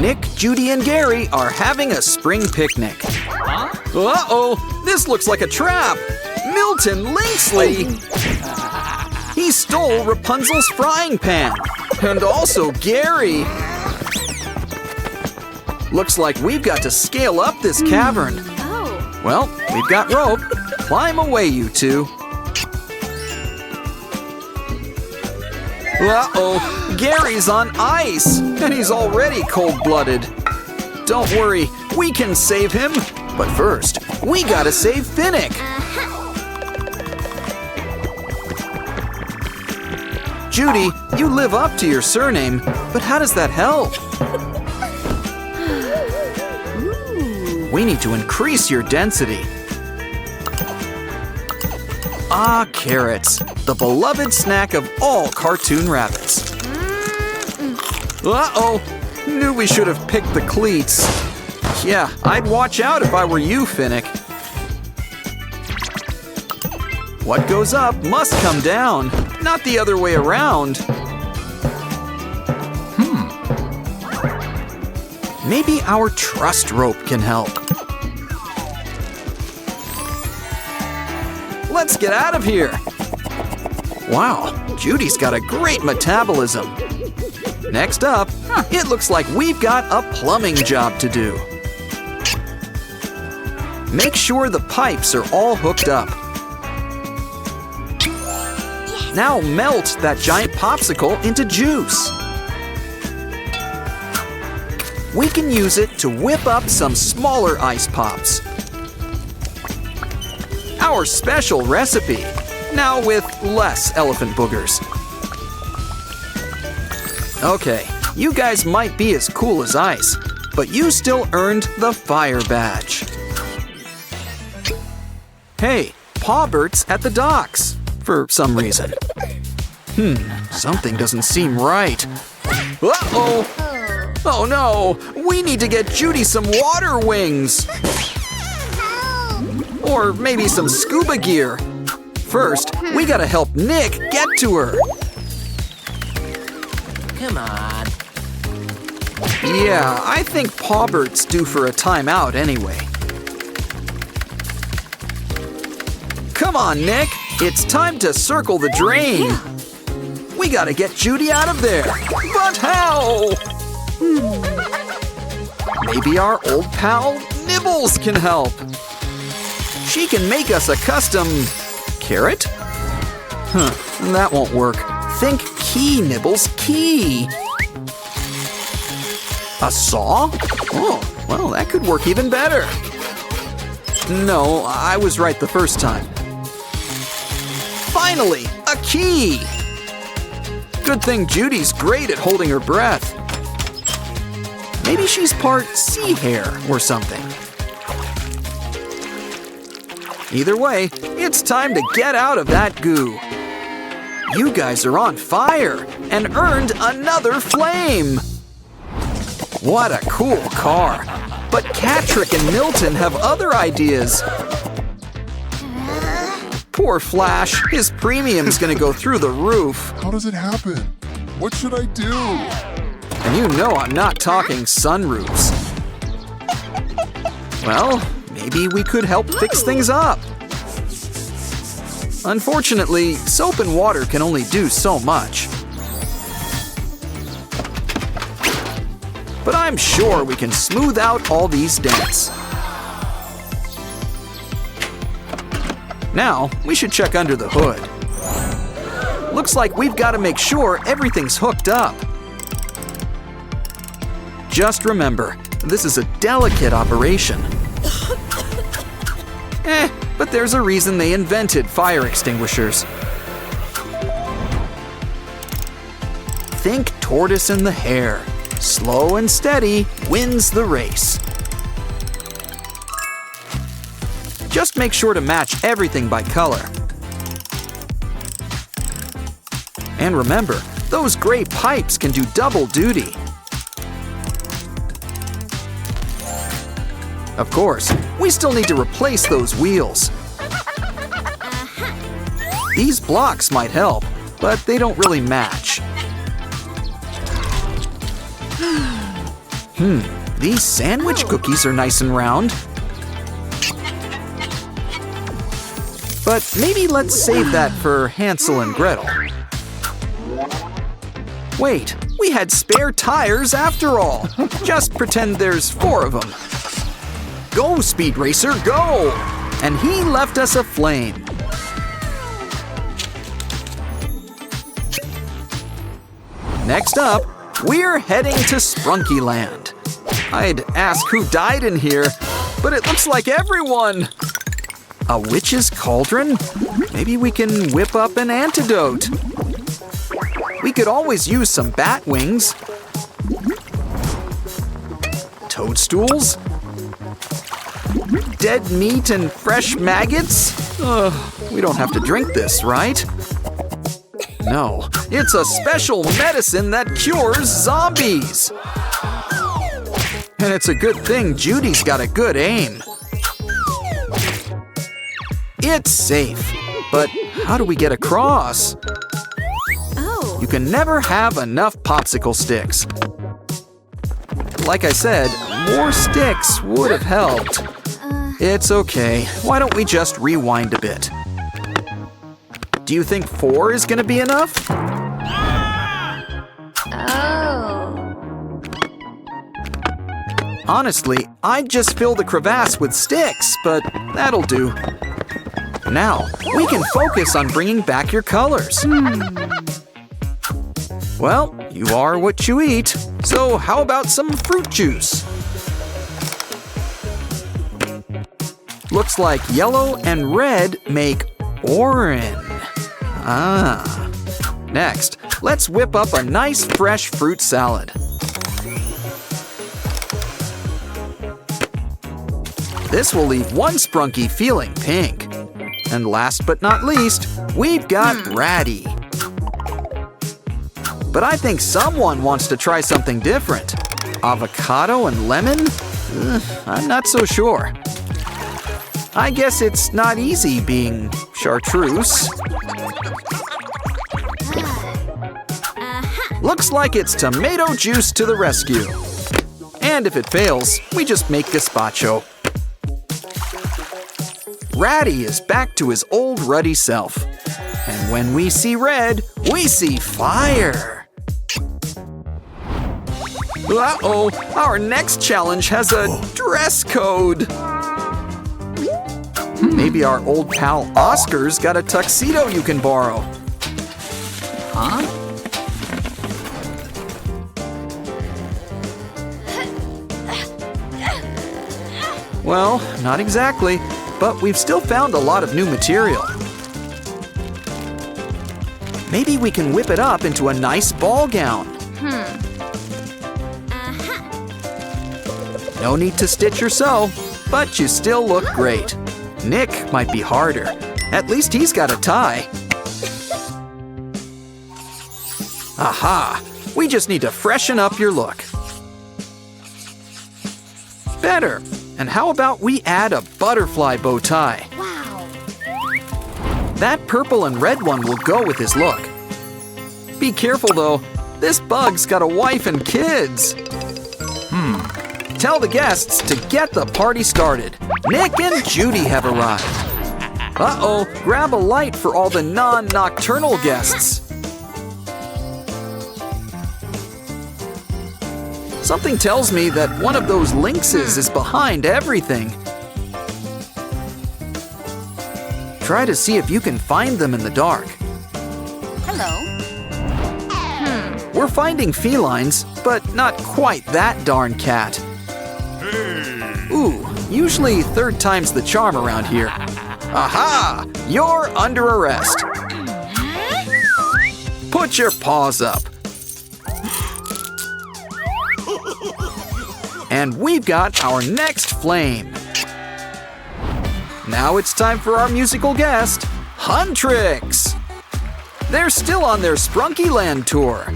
Nick, Judy, and Gary are having a spring picnic. Uh-oh, this looks like a trap. Milton Linksley! He stole Rapunzel's frying pan. And also Gary. Looks like we've got to scale up this cavern. Well, we've got rope. Climb away, you two. Uh-oh, Gary's on ice, and he's already cold-blooded. Don't worry, we can save him. But first, we gotta save Finnick. Judy, you live up to your surname, but how does that help? We need to increase your density. Ah, carrots, the beloved snack of all cartoon rabbits. Uh-oh, knew we should have picked the cleats. Yeah, I'd watch out if I were you, Finnick. What goes up must come down, not the other way around. Maybe our trust rope can help. Let's get out of here. Wow, Judy's got a great metabolism. Next up, it looks like we've got a plumbing job to do. Make sure the pipes are all hooked up. Now melt that giant popsicle into juice. We can use it to whip up some smaller ice pops. Our special recipe, now with less elephant boogers. Okay, you guys might be as cool as ice, but you still earned the fire badge. Hey, Pawbert's at the docks, for some reason. Something doesn't seem right. Uh-oh! Oh no, we need to get Judy some water wings. Or maybe some scuba gear. First, we gotta help Nick get to her. Come on. Yeah, I think Pawbert's due for a timeout anyway. Come on, Nick. It's time to circle the drain. We gotta get Judy out of there. But how? Maybe our old pal Nibbles can help. She can make us a custom carrot? That won't work. Think key, Nibbles, key. A saw? Oh, well, that could work even better. No, I was right the first time. Finally, a key! Good thing Judy's great at holding her breath. Maybe she's part sea hare or something. Either way, it's time to get out of that goo. You guys are on fire and earned another flame. What a cool car. But Catrick and Milton have other ideas. Poor Flash, his premium's gonna go through the roof. How does it happen? What should I do? And you know I'm not talking sunroofs. Well, maybe we could help fix things up. Unfortunately, soap and water can only do so much. But I'm sure we can smooth out all these dents. Now, we should check under the hood. Looks like we've got to make sure everything's hooked up. Just remember, this is a delicate operation. But there's a reason they invented fire extinguishers. Think tortoise in the hare. Slow and steady wins the race. Just make sure to match everything by color. And remember, those gray pipes can do double duty. Of course, we still need to replace those wheels. These blocks might help, but they don't really match. These sandwich cookies are nice and round. But maybe let's save that for Hansel and Gretel. Wait, we had spare tires after all. Just pretend there's 4 of them. Go, Speed Racer, go! And he left us a flame. Next up, we're heading to Sprunky Land. I'd ask who died in here, but it looks like everyone. A witch's cauldron? Maybe we can whip up an antidote. We could always use some bat wings. Toadstools? Dead meat and fresh maggots? We don't have to drink this, right? No, it's a special medicine that cures zombies. And it's a good thing Judy's got a good aim. It's safe, but how do we get across? Oh. You can never have enough popsicle sticks. Like I said, more sticks would have helped. It's okay. Why don't we just rewind a bit? Do you think 4 is gonna be enough? Oh. Honestly, I'd just fill the crevasse with sticks, but that'll do. Now, we can focus on bringing back your colors. Well, you are what you eat, so how about some fruit juice? Looks like yellow and red make orange. Next, let's whip up a nice fresh fruit salad. This will leave one Sprunky feeling pink. And last but not least, we've got Ratty. But I think someone wants to try something different. Avocado and lemon? I'm not so sure. I guess it's not easy being chartreuse. Looks like it's tomato juice to the rescue. And if it fails, we just make gazpacho. Ratty is back to his old ruddy self. And when we see red, we see fire. Uh-oh, our next challenge has a dress code. Maybe our old pal Oscar's got a tuxedo you can borrow. Huh? Well, not exactly, but we've still found a lot of new material. Maybe we can whip it up into a nice ball gown. No need to stitch or sew, but you still look great. Nick might be harder. At least he's got a tie. Aha! We just need to freshen up your look. Better. And how about we add a butterfly bow tie? Wow. That purple and red one will go with his look. Be careful though, this bug's got a wife and kids. Tell the guests to get the party started. Nick and Judy have arrived. Uh-oh, grab a light for all the non-nocturnal guests. Something tells me that one of those lynxes is behind everything. Try to see if you can find them in the dark. Hello. We're finding felines, but not quite that darn cat. Ooh, usually 3rd time's the charm around here. Aha! You're under arrest. Put your paws up. And we've got our next flame. Now it's time for our musical guest, Huntrix. They're still on their Sprunky Land tour.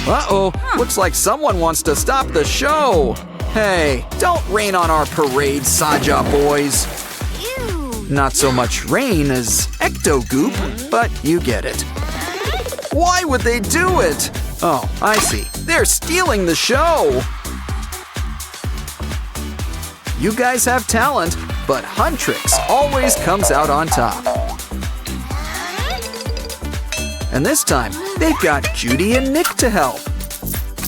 Uh-oh, looks like someone wants to stop the show. Hey, don't rain on our parade, Saja boys. Ew. Not so much rain as ecto-goop, but you get it. Why would they do it? Oh, I see. They're stealing the show! You guys have talent, but Huntrix always comes out on top. And this time, they've got Judy and Nick to help.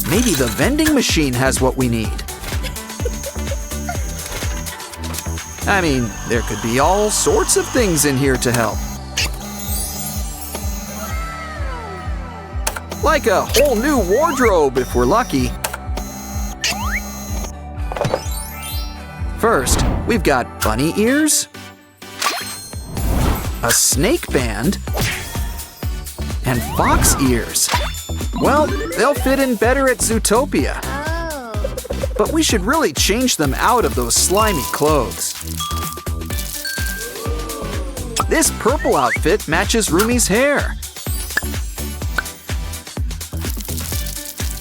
Maybe the vending machine has what we need. I mean, there could be all sorts of things in here to help. Like a whole new wardrobe if we're lucky. First, we've got bunny ears, a snake band, and fox ears. Well, they'll fit in better at Zootopia. Oh. But we should really change them out of those slimy clothes. This purple outfit matches Rumi's hair.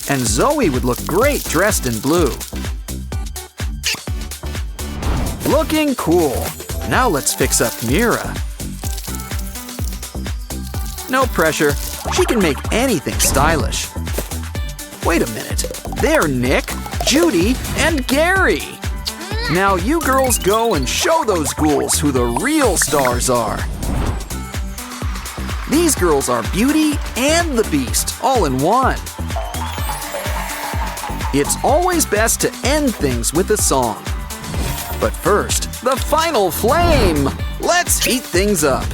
And Zoe would look great dressed in blue. Looking cool. Now let's fix up Mira. No pressure. She can make anything stylish. Wait a minute. They're Nick, Judy, and Gary. Now you girls go and show those ghouls who the real stars are. These girls are Beauty and the Beast, all in one. It's always best to end things with a song. But first, the final flame! Let's heat things up.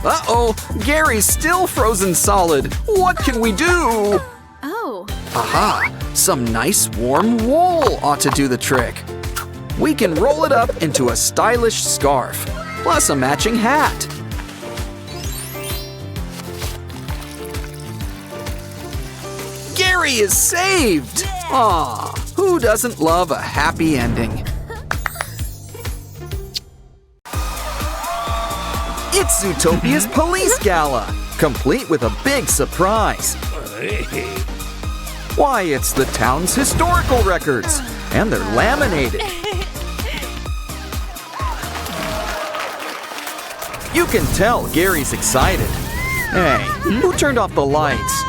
Uh-oh, Gary's still frozen solid. What can we do? Oh. Aha, some nice warm wool ought to do the trick. We can roll it up into a stylish scarf, plus a matching hat. Gary is saved! Aw, who doesn't love a happy ending? It's Zootopia's police gala, complete with a big surprise. Why, it's the town's historical records, and they're laminated. You can tell Gary's excited. Hey, who turned off the lights?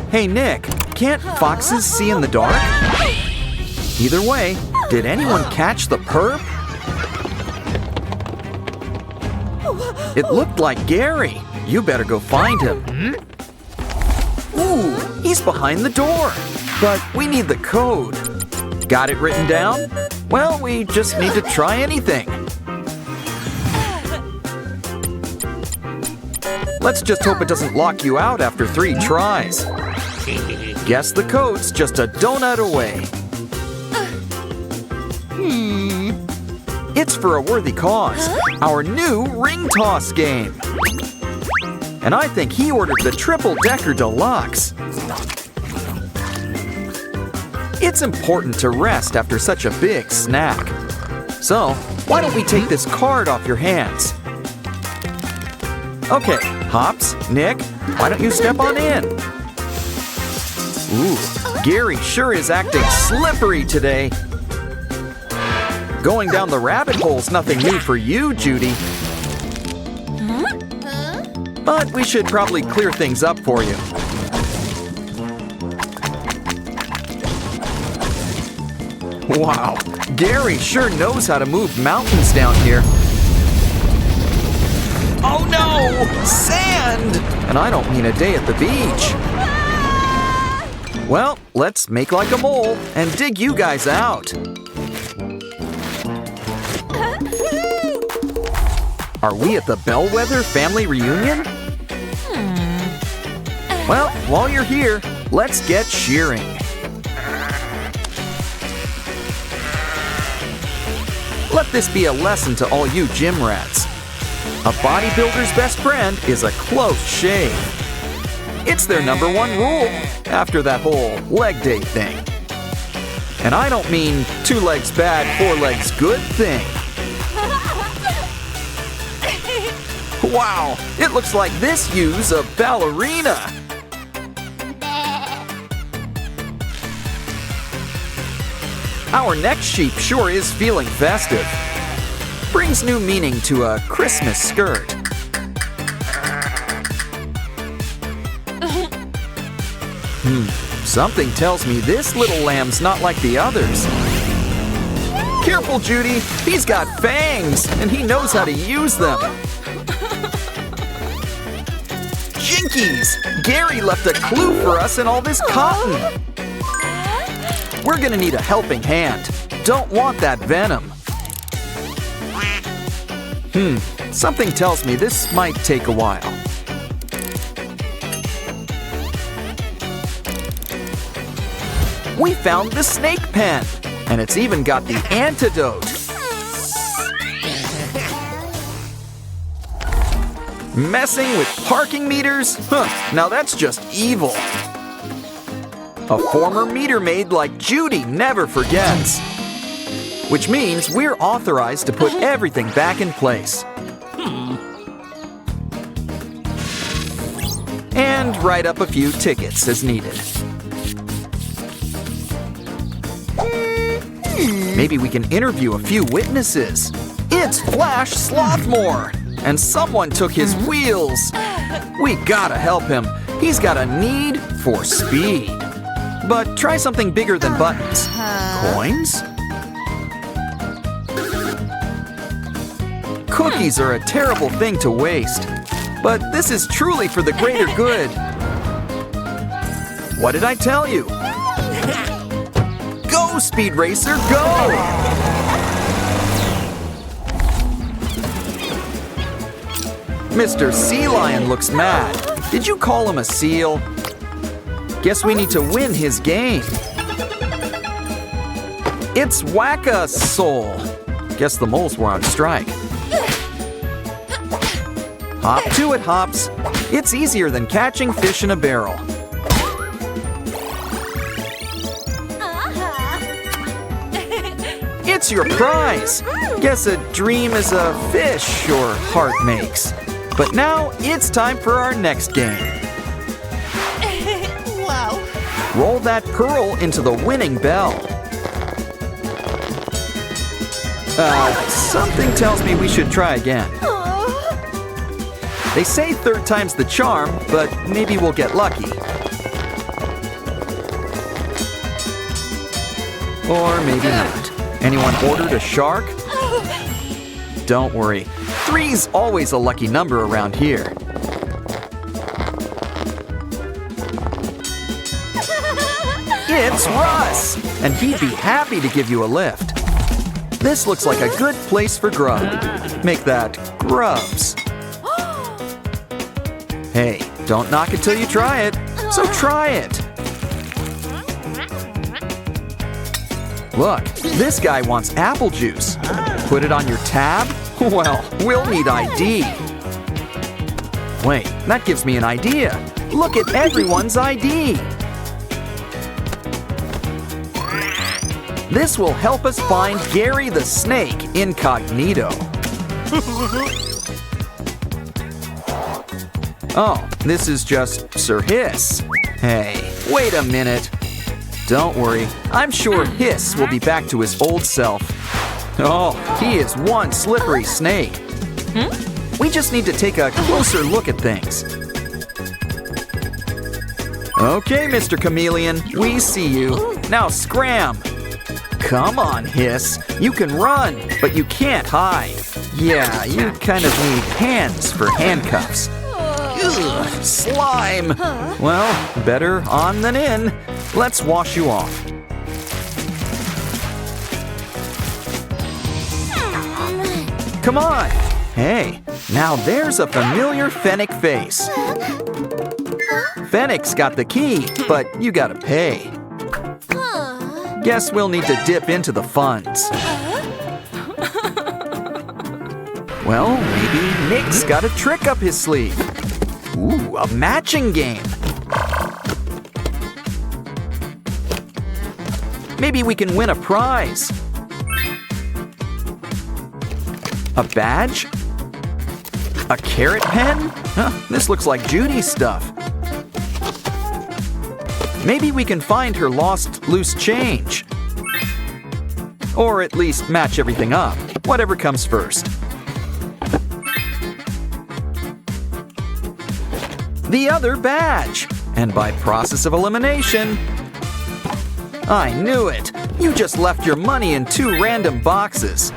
Hey, Nick, can't foxes see in the dark? Either way, did anyone catch the perp? It looked like Gary. You better go find him. Ooh, he's behind the door. But we need the code. Got it written down? Well, we just need to try anything. Let's just hope it doesn't lock you out after 3 tries. Guess the code's just a donut away. It's for a worthy cause, our new ring toss game. And I think he ordered the triple-decker deluxe. It's important to rest after such a big snack. So, why don't we take this card off your hands? Okay, Hops, Nick, why don't you step on in? Ooh, Gary sure is acting slippery today. Going down the rabbit hole's nothing new for you, Judy. But we should probably clear things up for you. Wow, Gary sure knows how to move mountains down here. Oh no! Sand! And I don't mean a day at the beach. Well, let's make like a mole and dig you guys out. Are we at the Bellwether family reunion? Well, while you're here, let's get shearing. Let this be a lesson to all you gym rats. A bodybuilder's best friend is a close shave. It's their #1 rule after that whole leg day thing. And I don't mean 2 legs bad, 4 legs good thing. Wow, it looks like this ewes a ballerina. Our next sheep sure is feeling festive. Brings new meaning to a Christmas skirt. Something tells me this little lamb's not like the others. Careful, Judy! He's got fangs, and he knows how to use them. Jinkies! Gary left a clue for us in all this cotton. We're gonna need a helping hand. Don't want that venom. Something tells me this might take a while. We found the snake pen, and it's even got the antidote. Messing with parking meters? Now that's just evil. A former meter maid like Judy never forgets. Which means we're authorized to put everything back in place. And write up a few tickets as needed. Maybe we can interview a few witnesses. It's Flash Slothmore, and someone took his wheels. We gotta help him. He's got a need for speed. But try something bigger than buttons. Coins? Cookies are a terrible thing to waste. But this is truly for the greater good. What did I tell you? Go, Speed Racer, go! Mr. Sea Lion looks mad. Did you call him a seal? Guess we need to win his game. It's Whack-a-Soul. Guess the moles were on strike. Hop to it, Hops. It's easier than catching fish in a barrel. It's your prize. Guess a dream is a fish your heart makes. But now it's time for our next game. Wow. Roll that pearl into the winning bell. Something tells me we should try again. They say third time's the charm, but maybe we'll get lucky. Or maybe not. Anyone ordered a shark? Don't worry. 3's always a lucky number around here. It's Russ! And he'd be happy to give you a lift. This looks like a good place for grub. Make that grubs. Hey, don't knock it till you try it. So try it. Look, this guy wants apple juice. Put it on your tab? Well, we'll need ID. Wait, that gives me an idea. Look at everyone's ID. This will help us find Gary the Snake incognito. Oh, this is just Sir Hiss. Hey, wait a minute. Don't worry, I'm sure Hiss will be back to his old self. Oh, he is one slippery snake. We just need to take a closer look at things. Okay, Mr. Chameleon, we see you. Now scram. Come on, Hiss. You can run, but you can't hide. Yeah, you kind of need hands for handcuffs. Ugh, slime! Well, better on than in. Let's wash you off. Come on! Hey, now there's a familiar Fennec face. Fennec's got the key, but you gotta pay. Guess we'll need to dip into the funds. Well, maybe Nick's got a trick up his sleeve. Ooh, a matching game. Maybe we can win a prize. A badge? A carrot pen? Huh, this looks like Judy's stuff. Maybe we can find her lost loose change. Or at least match everything up, whatever comes first. The other badge. And by process of elimination… I knew it! You just left your money in 2 random boxes.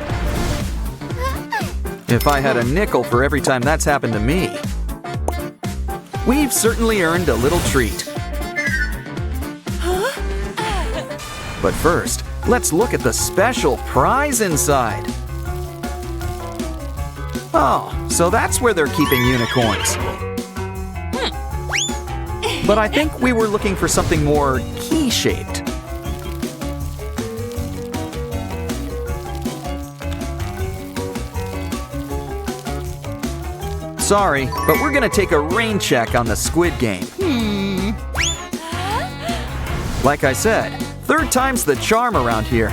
If I had a nickel for every time that's happened to me. We've certainly earned a little treat. But first, let's look at the special prize inside. Oh, so that's where they're keeping unicorns. But I think we were looking for something more key-shaped. Sorry, but we're gonna take a rain check on the squid game. Like I said, 3rd time's the charm around here.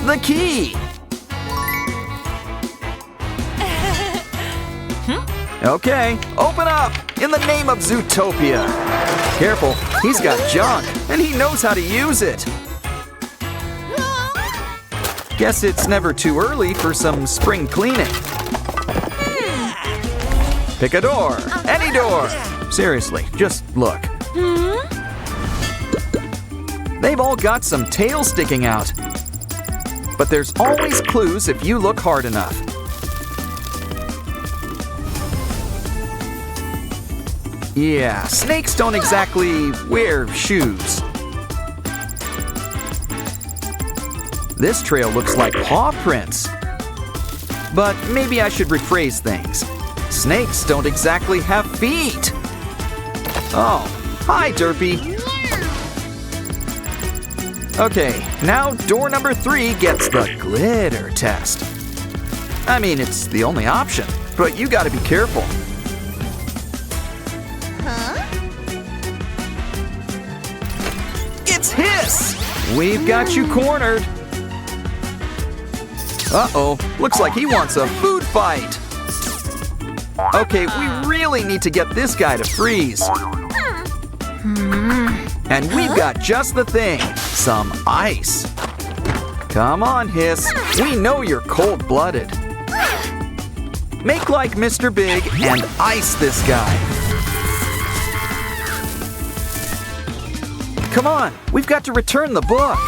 The key! Okay, open up! In the name of Zootopia! Careful, he's got junk, and he knows how to use it! Guess it's never too early for some spring cleaning. Pick a door, any door! Seriously, just look. They've all got some tail sticking out. But there's always clues if you look hard enough. Yeah, snakes don't exactly wear shoes. This trail looks like paw prints. But maybe I should rephrase things. Snakes don't exactly have feet. Oh, hi, Derpy. Okay, now door number 3 gets the glitter test. I mean, it's the only option, but you gotta be careful. It's Hiss! We've got you cornered. Uh-oh, looks like he wants a food fight. Okay, we really need to get this guy to freeze. And we've got just the thing, some ice. Come on, Hiss, we know you're cold-blooded. Make like Mr. Big and ice this guy. Come on, we've got to return the book.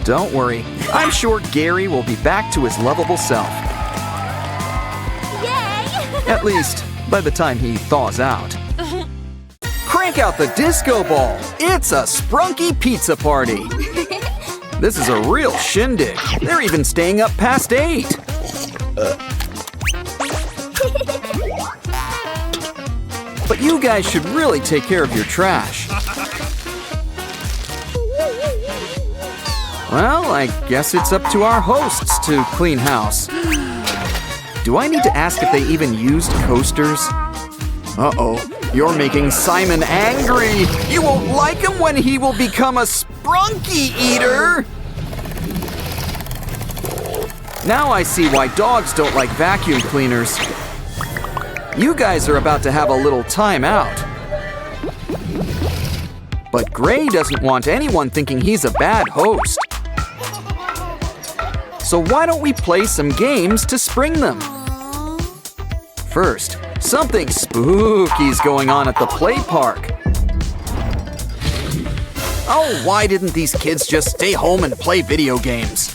Don't worry, I'm sure Gary will be back to his lovable self. At least, by the time he thaws out. Crank out the disco ball! It's a sprunky pizza party! This is a real shindig. They're even staying up past 8. But you guys should really take care of your trash. Well, I guess it's up to our hosts to clean house. Do I need to ask if they even used coasters? Uh-oh, you're making Simon angry! You won't like him when he will become a sprunky eater! Now I see why dogs don't like vacuum cleaners. You guys are about to have a little time out. But Gray doesn't want anyone thinking he's a bad host. So why don't we play some games to spring them? First, something spooky's going on at the play park. Oh, why didn't these kids just stay home and play video games?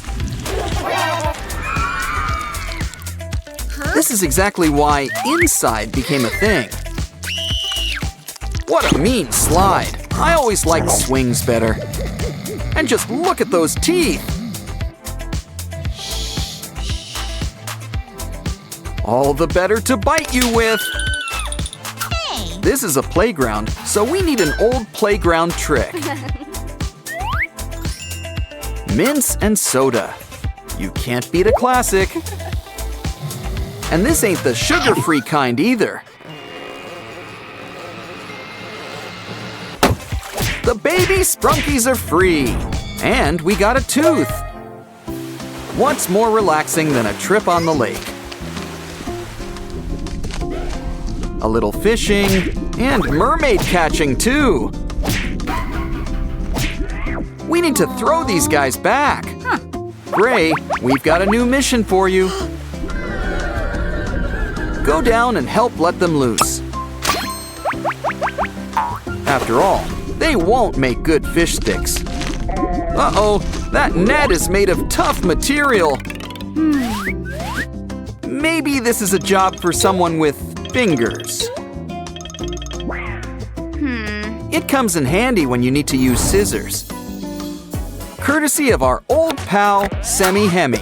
This is exactly why inside became a thing. What a mean slide. I always liked swings better. And just look at those teeth. All the better to bite you with. Hey. This is a playground, so we need an old playground trick. Mints and soda. You can't beat a classic. And this ain't the sugar-free kind either. The baby sprunkies are free. And we got a tooth. What's more relaxing than a trip on the lake? A little fishing, and mermaid catching too. We need to throw these guys back. Gray, we've got a new mission for you. Go down and help let them loose. After all, they won't make good fish sticks. Uh-oh, that net is made of tough material. Maybe this is a job for someone with fingers. It comes in handy when you need to use scissors. Courtesy of our old pal, Semi-Hemi.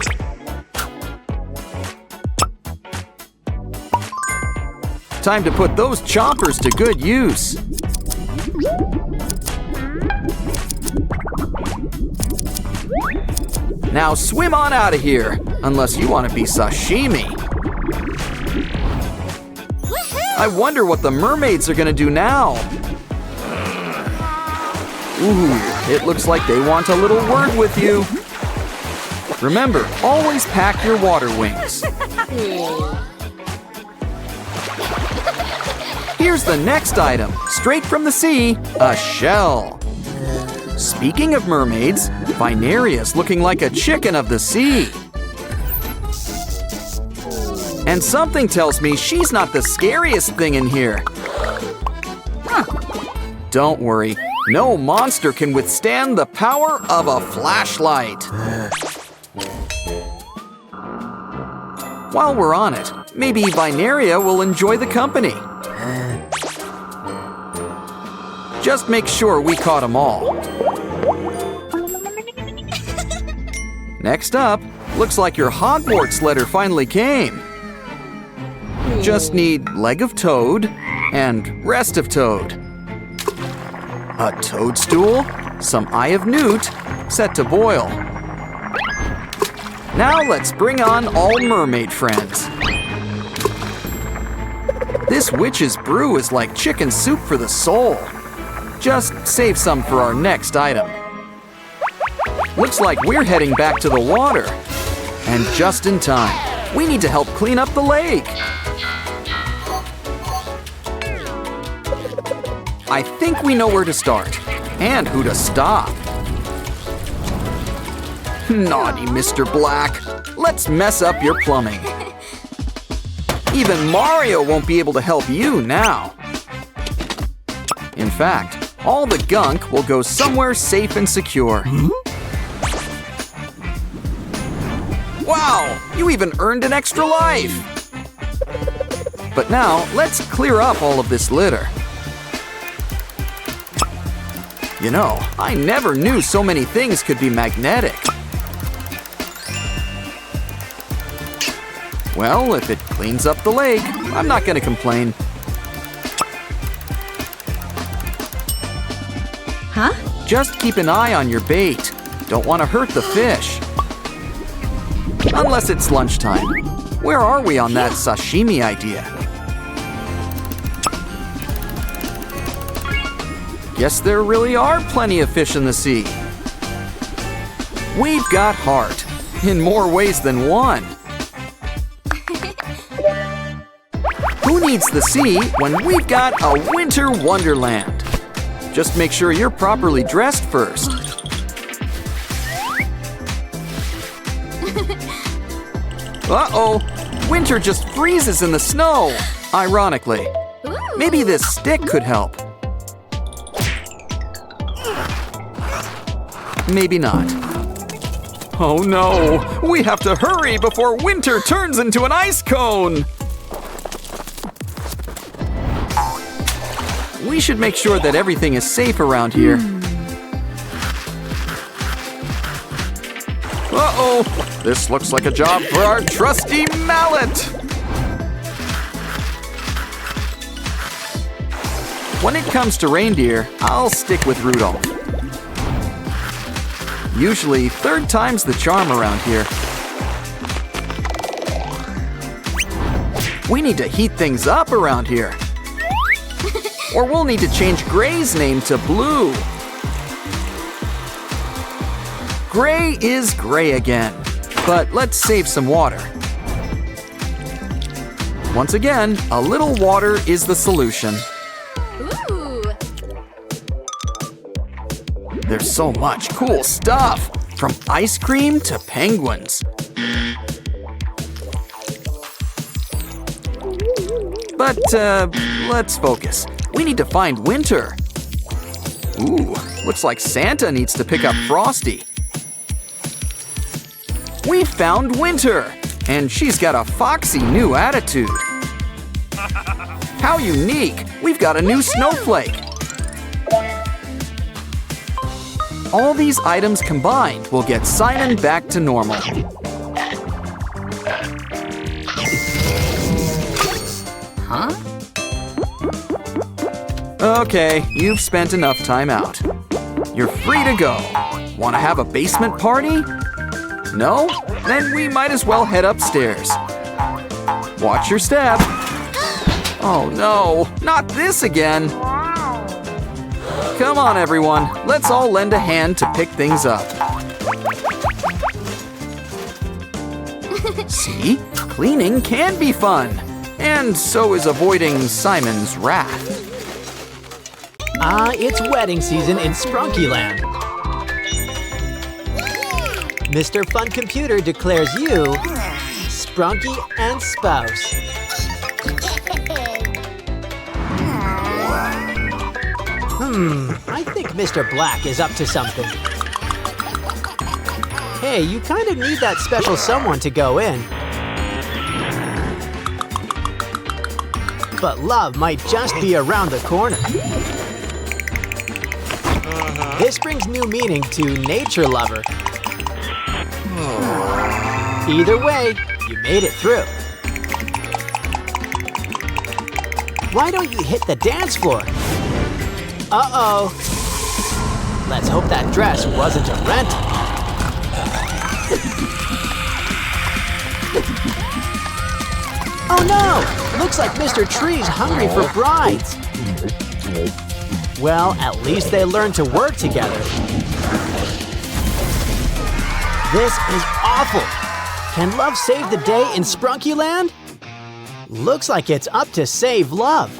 Time to put those choppers to good use. Now swim on out of here, unless you want to be sashimi. I wonder what the mermaids are gonna do now. Ooh, it looks like they want a little word with you. Remember, always pack your water wings. Here's the next item, straight from the sea, a shell. Speaking of mermaids, Vineria's looking like a chicken of the sea. And something tells me she's not the scariest thing in here. Don't worry, no monster can withstand the power of a flashlight. While we're on it, maybe Vineria will enjoy the company. Just make sure we caught them all. Next up, looks like your Hogwarts letter finally came. Just need leg of toad and rest of toad. A toadstool, some eye of newt, set to boil. Now let's bring on all mermaid friends. This witch's brew is like chicken soup for the soul. Just save some for our next item. Looks like we're heading back to the water. And just in time, we need to help clean up the lake. I think we know where to start, and who to stop. Naughty Mr. Black, let's mess up your plumbing. Even Mario won't be able to help you now. In fact, all the gunk will go somewhere safe and secure. Wow, you even earned an extra life. But now, let's clear up all of this litter. You know, I never knew so many things could be magnetic. Well, if it cleans up the lake, I'm not gonna complain. Huh? Just keep an eye on your bait. Don't want to hurt the fish. Unless it's lunchtime. Where are we on that sashimi idea? Guess there really are plenty of fish in the sea. We've got heart, in more ways than one. Who needs the sea when we've got a winter wonderland? Just make sure you're properly dressed first. Uh-oh, winter just freezes in the snow, ironically. Maybe this stick could help. Maybe not. Oh no, we have to hurry before winter turns into an ice cone. We should make sure that everything is safe around here. Uh-oh, this looks like a job for our trusty mallet. When it comes to reindeer, I'll stick with Rudolph. Usually, third time's the charm around here. We need to heat things up around here. Or we'll need to change Gray's name to Blue. Gray is gray again, but let's save some water. Once again, a little water is the solution. Ooh. There's so much cool stuff, from ice cream to penguins. But let's focus. We need to find Winter. Ooh, looks like Santa needs to pick up Frosty. We found Winter, and she's got a foxy new attitude. How unique! We've got a new snowflake. All these items combined will get Simon back to normal. Huh? Okay, you've spent enough time out. You're free to go. Want to have a basement party? No? Then we might as well head upstairs. Watch your step. Oh no, not this again. Come on, everyone. Let's all lend a hand to pick things up. See? Cleaning can be fun. And so is avoiding Simon's wrath. It's wedding season in Sprunkyland. Mr. Fun Computer declares you Sprunky and spouse. I think Mr. Black is up to something. Hey, you kind of need that special someone to go in. But love might just be around the corner. This brings new meaning to nature lover. Either way, you made it through. Why don't you hit the dance floor? Uh-oh. Let's hope that dress wasn't a rental. Oh no! Looks like Mr. Tree's hungry for brides. Well, at least they learned to work together. This is awful. Can love save the day in Sprunkyland? Looks like it's up to save love.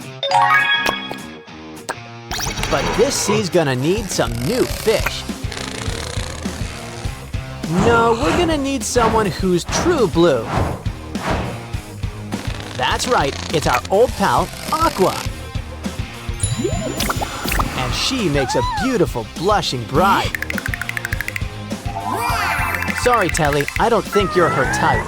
But this sea's gonna need some new fish. No, we're gonna need someone who's true blue. That's right, it's our old pal, Aqua. And she makes a beautiful blushing bride. Sorry, Telly, I don't think you're her type.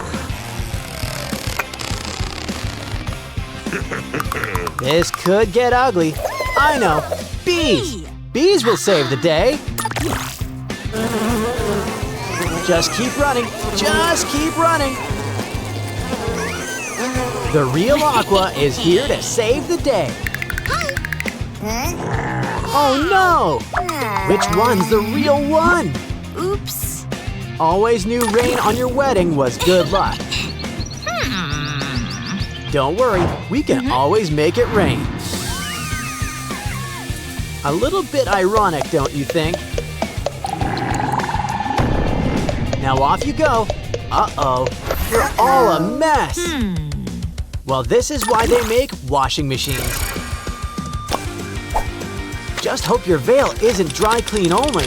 This could get ugly. I know, bees! Bees will save the day. Just keep running, just keep running. The real Aqua is here to save the day. Oh no! Which one's the real one? Oops. Always knew rain on your wedding was good luck. Don't worry, we can always make it rain. A little bit ironic, don't you think? Now off you go. Uh-oh, you're all a mess. Well, this is why they make washing machines. Just hope your veil isn't dry clean only.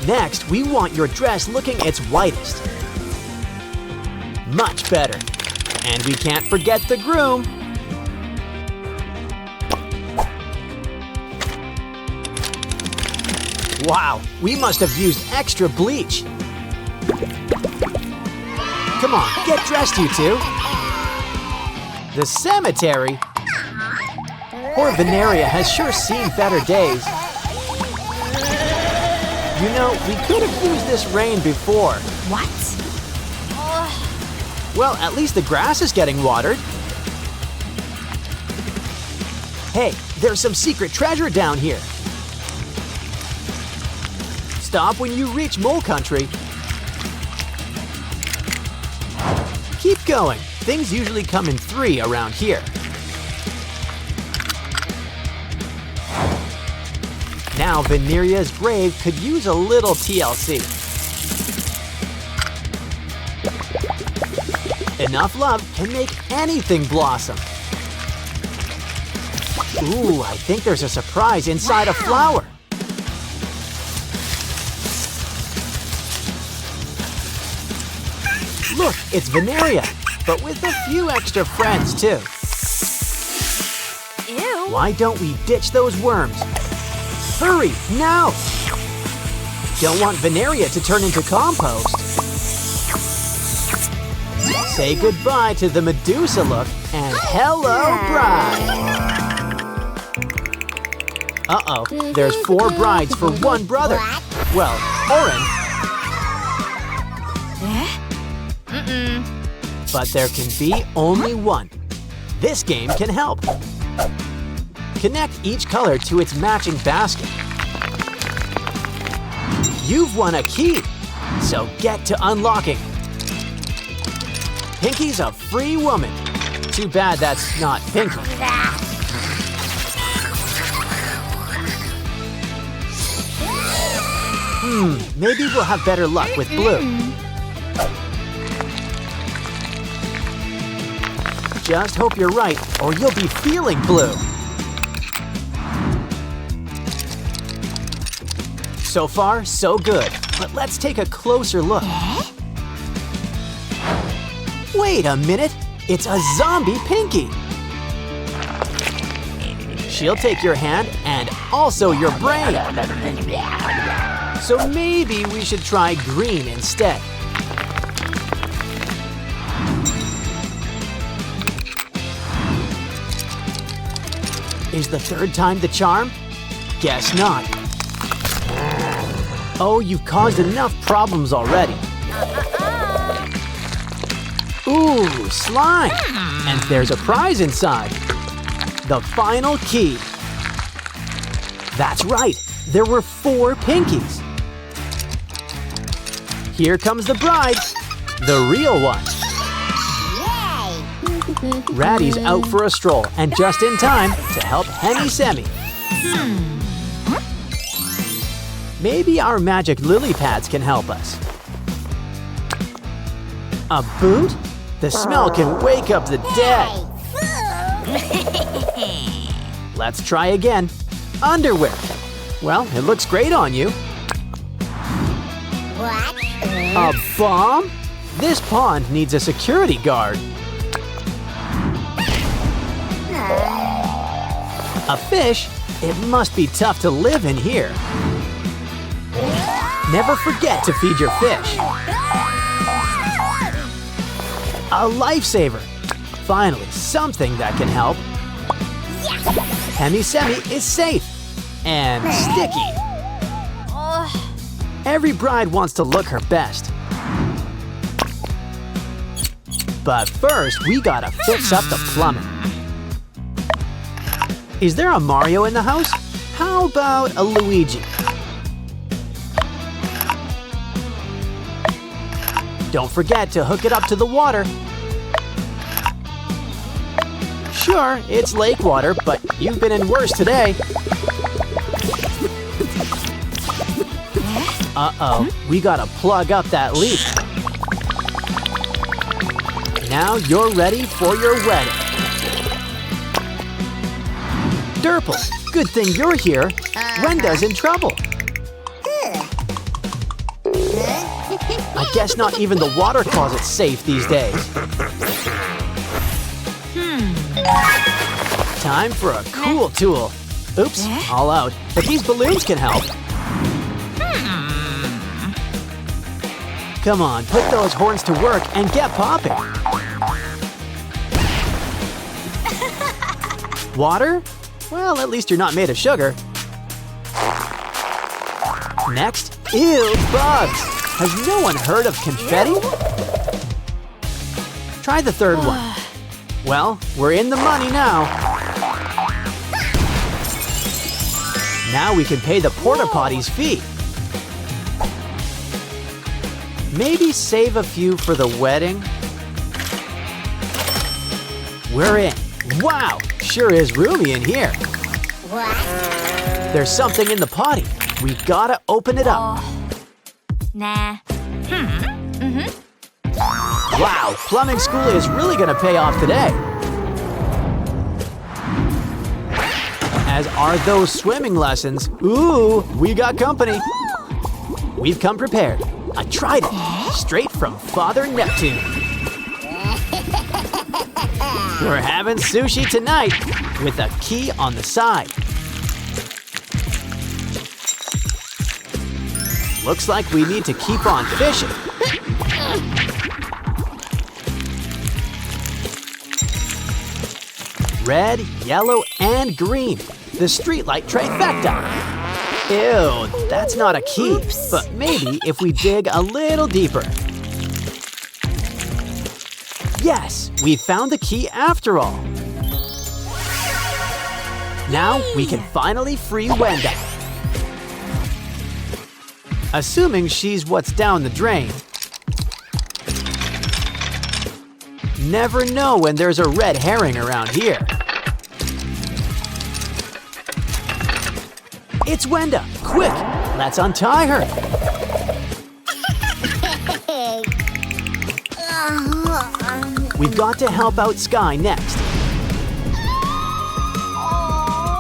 Next, we want your dress looking its whitest. Much better. And we can't forget the groom. Wow, we must have used extra bleach. Come on, get dressed, you two. The cemetery? Poor Veneria has sure seen better days. You know, we could have used this rain before. What? Well, at least the grass is getting watered. Hey, there's some secret treasure down here. Stop when you reach Mole Country. Keep going. Things usually come in 3 around here. Now Veneria's grave could use a little TLC. Enough love can make anything blossom. Ooh, I think there's a surprise inside a flower. Look, it's Veneria, but with a few extra friends too. Ew. Why don't we ditch those worms? Hurry, now! Don't want Veneria to turn into compost. Say goodbye to the Medusa look and hello, bride! Uh-oh, there's 4 brides for 1 brother. Well, Oren. But there can be only 1. This game can help. Connect each color to its matching basket. You've won a key, so get to unlocking. Pinky's a free woman. Too bad that's not Pinky. Maybe we'll have better luck with blue. Just hope you're right, or you'll be feeling blue. So far, so good. But let's take a closer look. Wait a minute, it's a zombie Pinky. She'll take your hand and also your brain. So maybe we should try green instead. Is the 3rd time the charm? Guess not. Oh, you've caused enough problems already. Ooh, slime! And there's a prize inside. The final key. That's right, there were 4 Pinkies. Here comes the bride, the real one. Ratty's out for a stroll and just in time to help Henny Semi. Maybe our magic lily pads can help us. A boot? The smell can wake up the dead. Let's try again. Underwear. Well, it looks great on you. A bomb? This pond needs a security guard. A fish? It must be tough to live in here. Never forget to feed your fish. A lifesaver. Finally, something that can help. Hemi Semi is safe and sticky. Every bride wants to look her best. But first, we gotta fix up the plumbing. Is there a Mario in the house? How about a Luigi? Don't forget to hook it up to the water. Sure, it's lake water, but you've been in worse today. Uh-oh, we gotta plug up that leak. Now you're ready for your wedding. Durple, good thing you're here. Wenda's in trouble. I guess not even the water closet's safe these days. Time for a cool tool. Oops, all out. But these balloons can help. Come on, put those horns to work and get popping. Water? Well, at least you're not made of sugar. Next, ew, bugs. Has no one heard of confetti? Try the 3rd one. Well, we're in the money now. Now we can pay the porta potty's fee. Maybe save a few for the wedding. We're in. Wow, sure is roomy in here. There's something in the potty. We gotta open it up. Nah. Wow, plumbing school is really gonna pay off today. As are those swimming lessons. Ooh, we got company. We've come prepared. A trident, straight from Father Neptune. We're having sushi tonight. with a key on the side. Looks like we need to keep on fishing. Red, yellow, and green. The streetlight trifecta. Ew, that's not a key. Oops. But maybe if we dig a little deeper. Yes, we found the key after all. Now we can finally free Wenda. Assuming she's what's down the drain. Never know when there's a red herring around here. It's Wenda! Quick! Let's untie her! We've got to help out Sky next.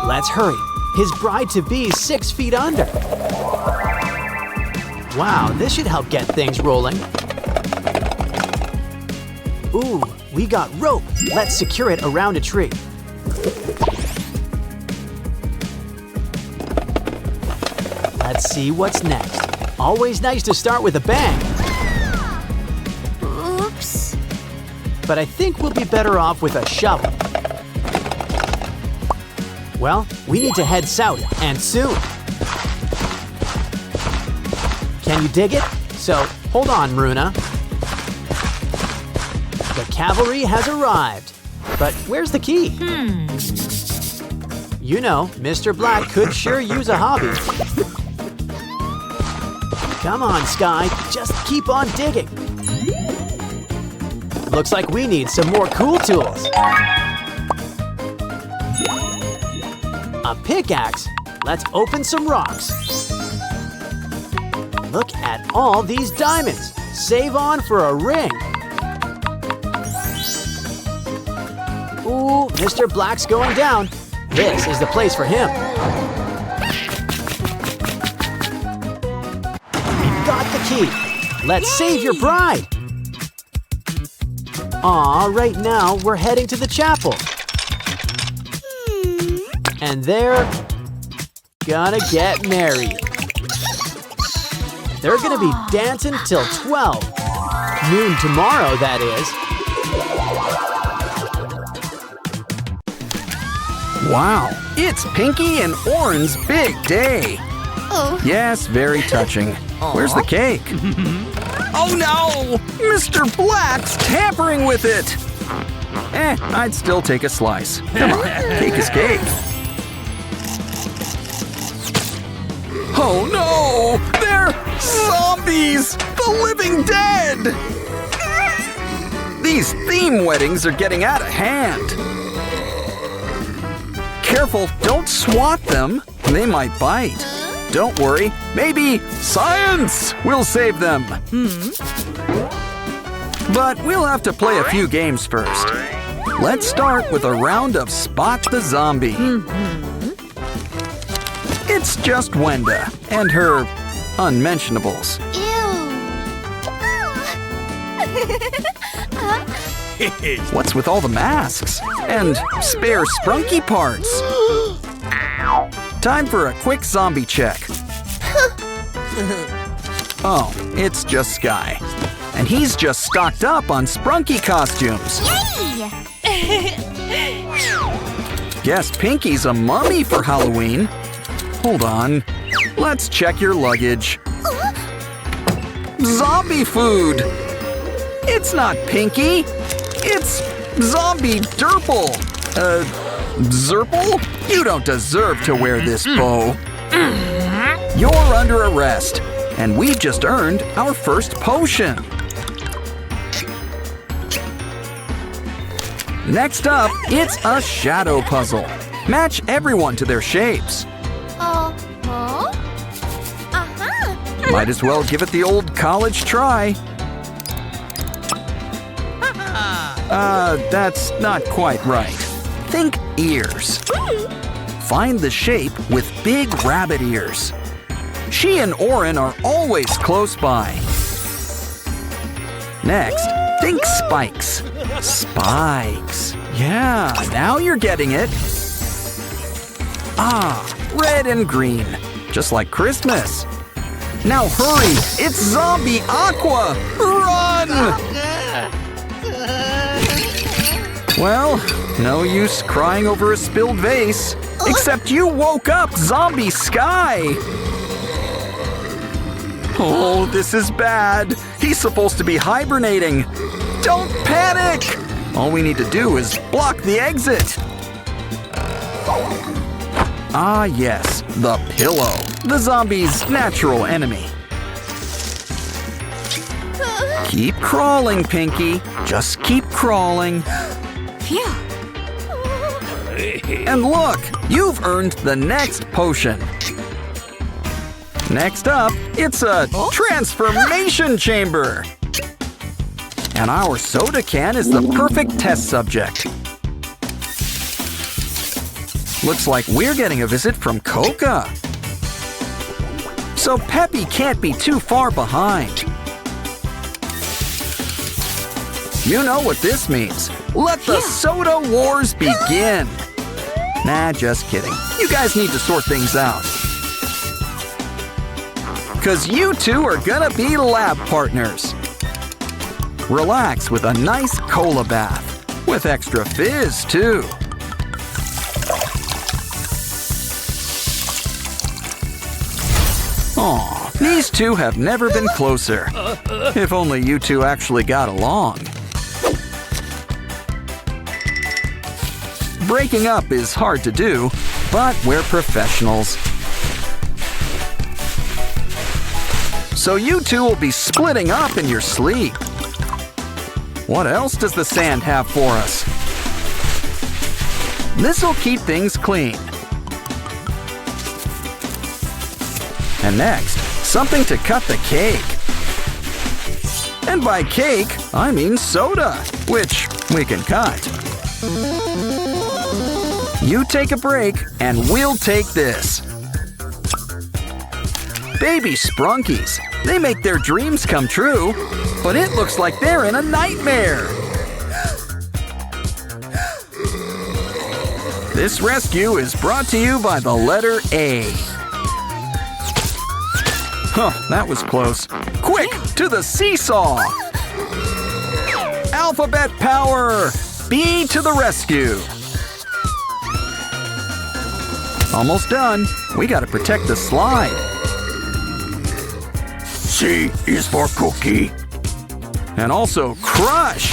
Let's hurry. His bride-to-be's 6 feet under. Wow, this should help get things rolling. Ooh, we got rope. Let's secure it around a tree. Let's see what's next. Always nice to start with a bang. Oops. But I think we'll be better off with a shovel. Well, we need to head south, and soon. Can you dig it? So, hold on, Maruna. The cavalry has arrived. But where's the key? You know, Mr. Black could sure use a hobby. Come on, Sky, just keep on digging. Looks like we need some more cool tools. A pickaxe? Let's open some rocks. Look at all these diamonds. Save on for a ring. Ooh, Mr. Black's going down. This is the place for him. We've got the key. Let's save your bride. Aw, right now we're heading to the chapel. And they're gonna get married. They're gonna be dancing till 12. Noon tomorrow, that is. Wow, it's Pinky and Oren's big day. Oh. Yes, very touching. Where's the cake? Oh no! Mr. Black's tampering with it! I'd still take a slice. Come on, cake is cake. Oh no! They're zombies! The living dead! These theme weddings are getting out of hand. Careful, don't swat them. They might bite. Don't worry, maybe science will save them. But we'll have to play a few games first. Let's start with a round of Spot the Zombie. It's just Wenda and her unmentionables. What's with all the masks and spare sprunky parts? Time for a quick zombie check. Oh, it's just Sky. And he's just stocked up on sprunky costumes. Guess Pinky's a mummy for Halloween. Hold on. Let's check your luggage. Zombie food! It's not Pinky. It's Zombie Derple. Zerple? You don't deserve to wear this bow. You're under arrest, and we've just earned our first potion. Next up, it's a shadow puzzle. Match everyone to their shapes. Might as well give it the old college try. That's not quite right. Think ears. Find the shape with big rabbit ears. She and Oren are always close by. Next, think spikes. Spikes. Yeah, now you're getting it. Ah, red and green, just like Christmas. Now hurry, it's Zombie Aqua! Run! Well, no use crying over a spilled vase, except you woke up Zombie Sky! Oh, this is bad. He's supposed to be hibernating. Don't panic! All we need to do is block the exit. Ah, yes, the pillow, the zombie's natural enemy. Keep crawling, Pinky. Just keep crawling. Phew. And look, you've earned the next potion. Next up, it's a transformation chamber. And our soda can is the perfect test subject. Looks like we're getting a visit from Coca. So Peppy can't be too far behind. You know what this means. Let the soda wars begin. Nah, just kidding. You guys need to sort things out. 'Cause you two are gonna be lab partners. Relax with a nice cola bath, with extra fizz too. Aw, these two have never been closer. If only you two actually got along. Breaking up is hard to do, but we're professionals. So you two will be splitting up in your sleep. What else does the sand have for us? This'll keep things clean. And next, something to cut the cake. And by cake, I mean soda, which we can cut. You take a break, and we'll take this. Baby Sprunkies. They make their dreams come true, but it looks like they're in a nightmare. This rescue is brought to you by the letter A. Huh, that was close. Quick, to the seesaw! Alphabet power! B to the rescue! Almost done. We gotta protect the slide. C is for cookie. And also crush!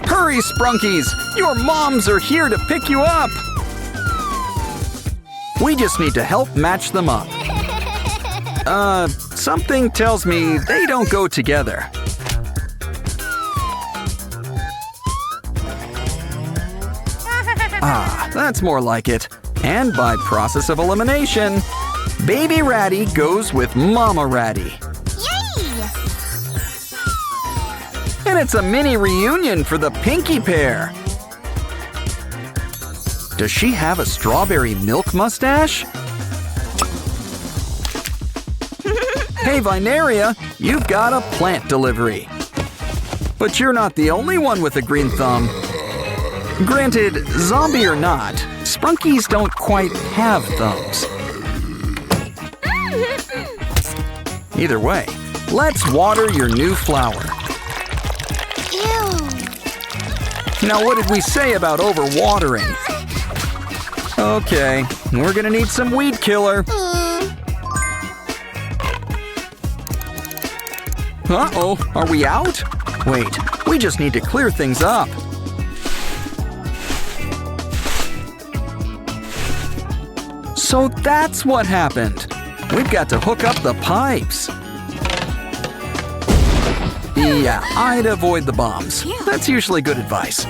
Hurry, Sprunkies! Your moms are here to pick you up! We just need to help match them up. Something tells me they don't go together. Ah, that's more like it. And by process of elimination, Baby Ratty goes with Mama Ratty. Yay! And it's a mini reunion for the Pinky pair. Does she have a strawberry milk mustache? Hey, Vineria, you've got a plant delivery. But you're not the only one with a green thumb. Granted, zombie or not, Sprunkies don't quite have thumbs. Either way, let's water your new flower. Ew. Now, what did we say about overwatering? Okay, we're gonna need some weed killer. Uh-oh, are we out? Wait, we just need to clear things up. So that's what happened. We've got to hook up the pipes. Yeah, I'd avoid the bombs. That's usually good advice.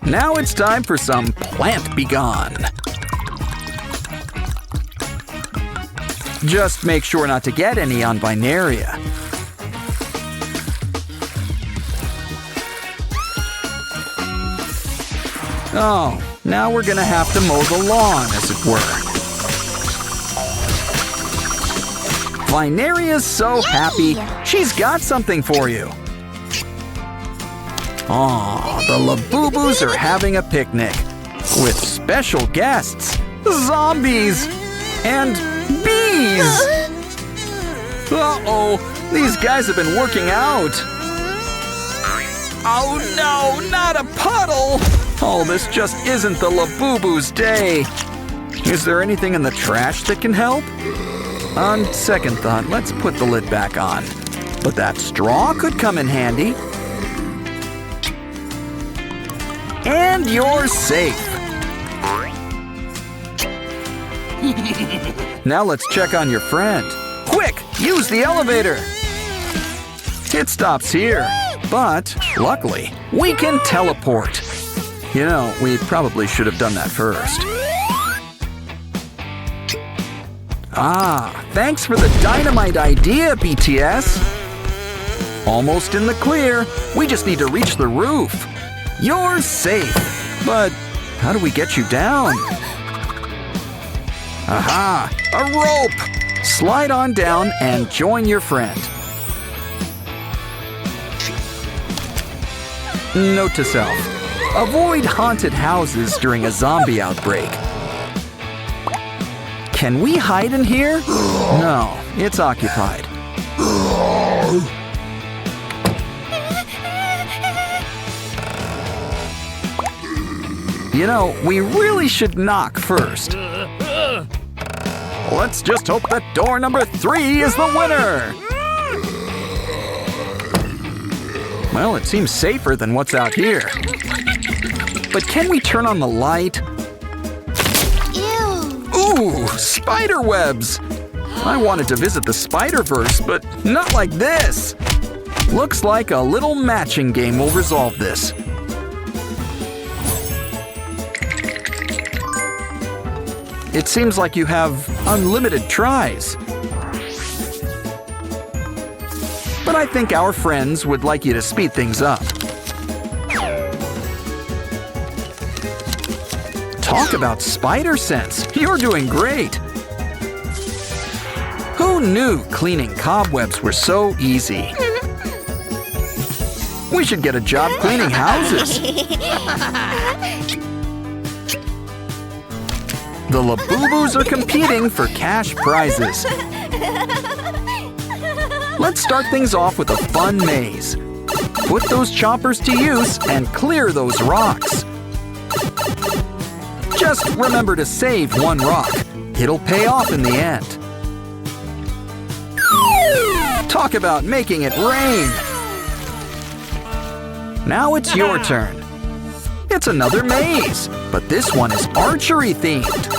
Now it's time for some plant begone. Just make sure not to get any on Vineria. Oh, now we're gonna have to mow the lawn, as it were. Vineria's so happy, she's got something for you. Aw, the Labubu's are having a picnic with special guests, zombies, and bees. Uh-oh, these guys have been working out. Oh no, not a puddle! Oh, this just isn't the Labubu's day. Is there anything in the trash that can help? On second thought, let's put the lid back on. But that straw could come in handy. And you're safe. Now let's check on your friend. Quick, use the elevator. It stops here, but luckily, we can teleport. You know, we probably should have done that first. Ah, thanks for the dynamite idea, BTS. Almost in the clear. We just need to reach the roof. You're safe. But how do we get you down? Aha, a rope. Slide on down and join your friend. Note to self. Avoid haunted houses during a zombie outbreak. Can we hide in here? No, it's occupied. You know, we really should knock first. Let's just hope that door number 3 is the winner. Well, it seems safer than what's out here. But can we turn on the light? Ooh, spider webs! I wanted to visit the Spider-Verse, but not like this. Looks like a little matching game will resolve this. It seems like you have unlimited tries. But I think our friends would like you to speed things up. Talk about spider sense. You're doing great. Who knew cleaning cobwebs were so easy? We should get a job cleaning houses. The Labubus are competing for cash prizes. Let's start things off with a fun maze. Put those choppers to use and clear those rocks. Just remember to save one rock. It'll pay off in the end. Talk about making it rain. Now it's your turn. It's another maze, but this one is archery themed.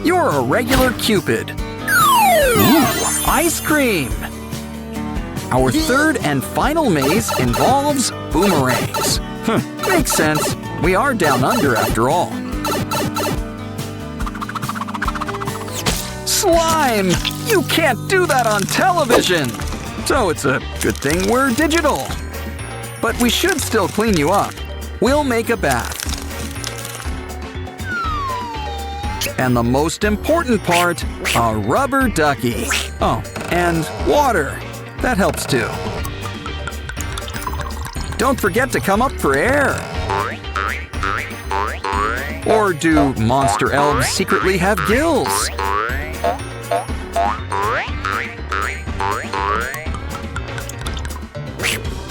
You're a regular Cupid. Ooh, ice cream. Our third and final maze involves boomerangs. Makes sense. We are down under after all. Slime! You can't do that on television! So it's a good thing we're digital. But we should still clean you up. We'll make a bath. And the most important part, a rubber ducky. Oh, and water. That helps too. Don't forget to come up for air. Or do monster elves secretly have gills?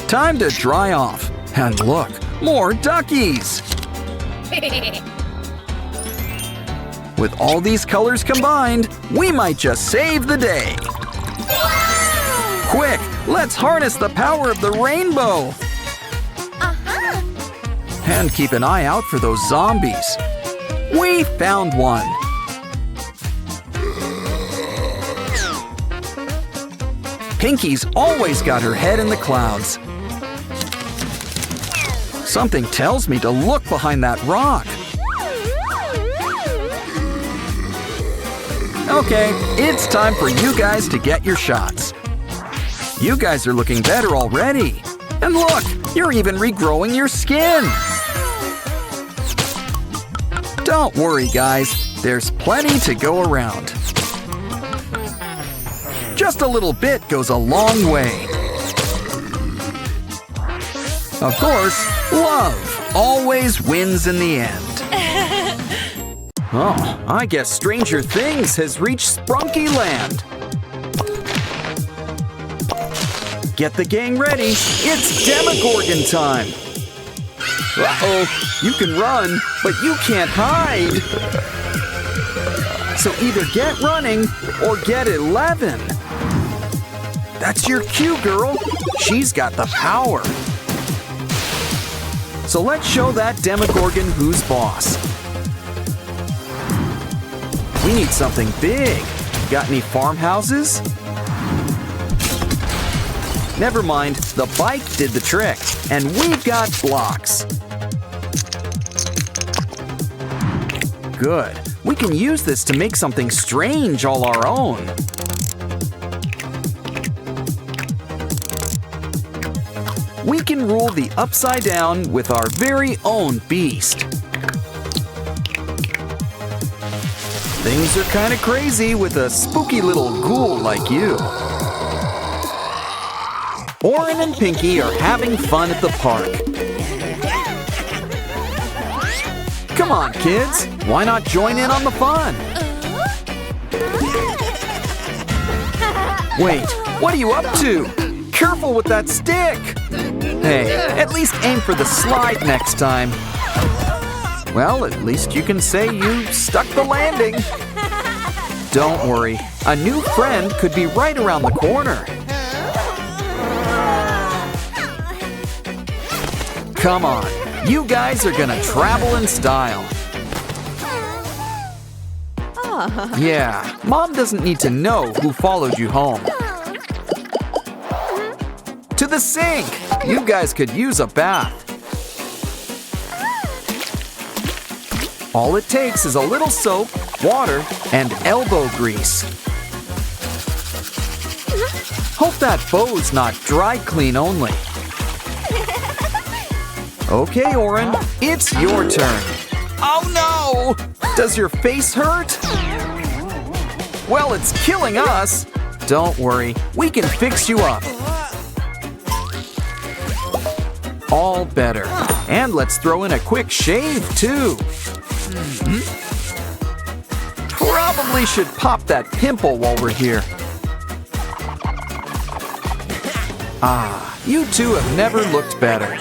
Time to dry off. And look, more duckies! With all these colors combined, we might just save the day. Quick, let's harness the power of the rainbow. And keep an eye out for those zombies. We found one. Pinky's always got her head in the clouds. Something tells me to look behind that rock. Okay, it's time for you guys to get your shots. You guys are looking better already. And look, you're even regrowing your skin. Don't worry, guys. There's plenty to go around. Just a little bit goes a long way. Of course, love always wins in the end. Oh, I guess Stranger Things has reached Sprunky Land. Get the gang ready. It's Demogorgon time. Uh-oh, you can run, but you can't hide. So either get running or get 11. That's your cue, girl. She's got the power. So let's show that Demogorgon who's boss. We need something big. Got any farmhouses? Never mind, the bike did the trick, and we've got blocks. Good. We can use this to make something strange all our own. We can rule the upside down with our very own beast. Things are kind of crazy with a spooky little ghoul like you. Oren and Pinky are having fun at the park. Come on, kids. Why not join in on the fun? Wait, what are you up to? Careful with that stick. Hey, at least aim for the slide next time. Well, at least you can say you stuck the landing. Don't worry, a new friend could be right around the corner. Come on, you guys are gonna travel in style. Yeah, Mom doesn't need to know who followed you home. To the sink! You guys could use a bath. All it takes is a little soap, water, and elbow grease. Hope that bow's not dry clean only. Okay, Oren, it's your turn. Oh no! Does your face hurt? Well, it's killing us. Don't worry, we can fix you up. All better. And let's throw in a quick shave, too. Probably should pop that pimple while we're here. Ah, you two have never looked better.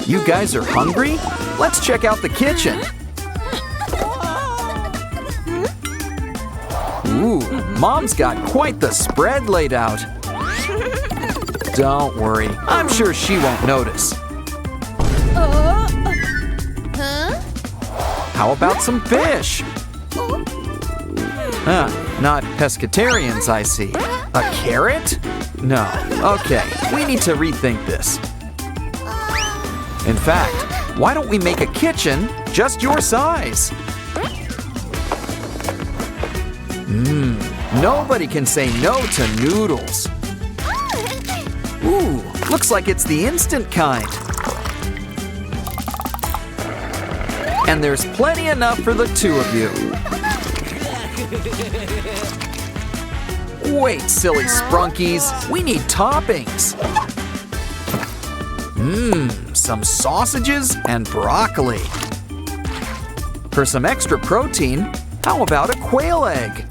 You guys are hungry? Let's check out the kitchen. Ooh, Mom's got quite the spread laid out. Don't worry, I'm sure she won't notice. How about some fish? Not pescatarians, I see. A carrot? No. Okay, we need to rethink this. In fact, why don't we make a kitchen just your size? Nobody can say no to noodles. Ooh, looks like it's the instant kind. And there's plenty enough for the two of you. Wait, silly sprunkies, we need toppings. Some sausages and broccoli. For some extra protein, how about a quail egg?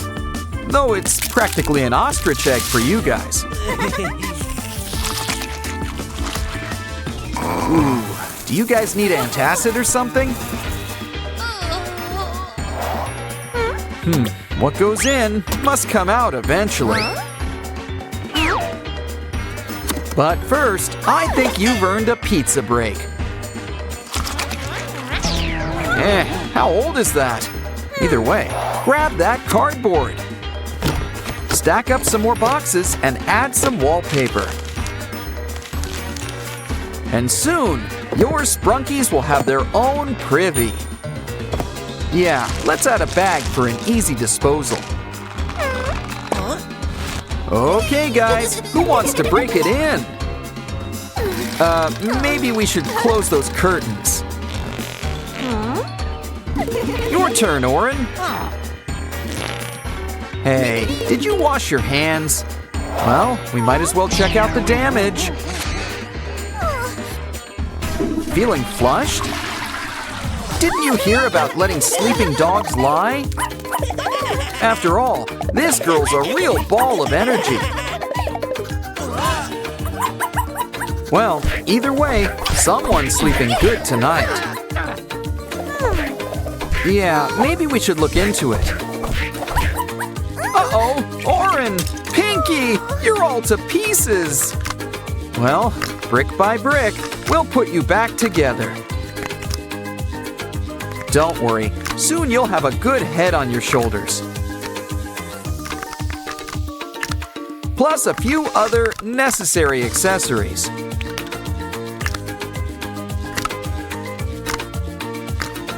Though it's practically an ostrich egg for you guys. Ooh, do you guys need antacid or something? What goes in must come out eventually. But first, I think you've earned a pizza break. How old is that? Either way, grab that cardboard. Stack up some more boxes and add some wallpaper. And soon, your sprunkies will have their own privy. Yeah, let's add a bag for an easy disposal. Okay, guys, who wants to break it in? Maybe we should close those curtains. Your turn, Oren. Hey, did you wash your hands? Well, we might as well check out the damage. Feeling flushed? Didn't you hear about letting sleeping dogs lie? After all, this girl's a real ball of energy. Well, either way, someone's sleeping good tonight. Yeah, maybe we should look into it. Uh-oh, Oren, Pinky, you're all to pieces. Well, brick by brick, we'll put you back together. Don't worry, soon you'll have a good head on your shoulders. Plus a few other necessary accessories.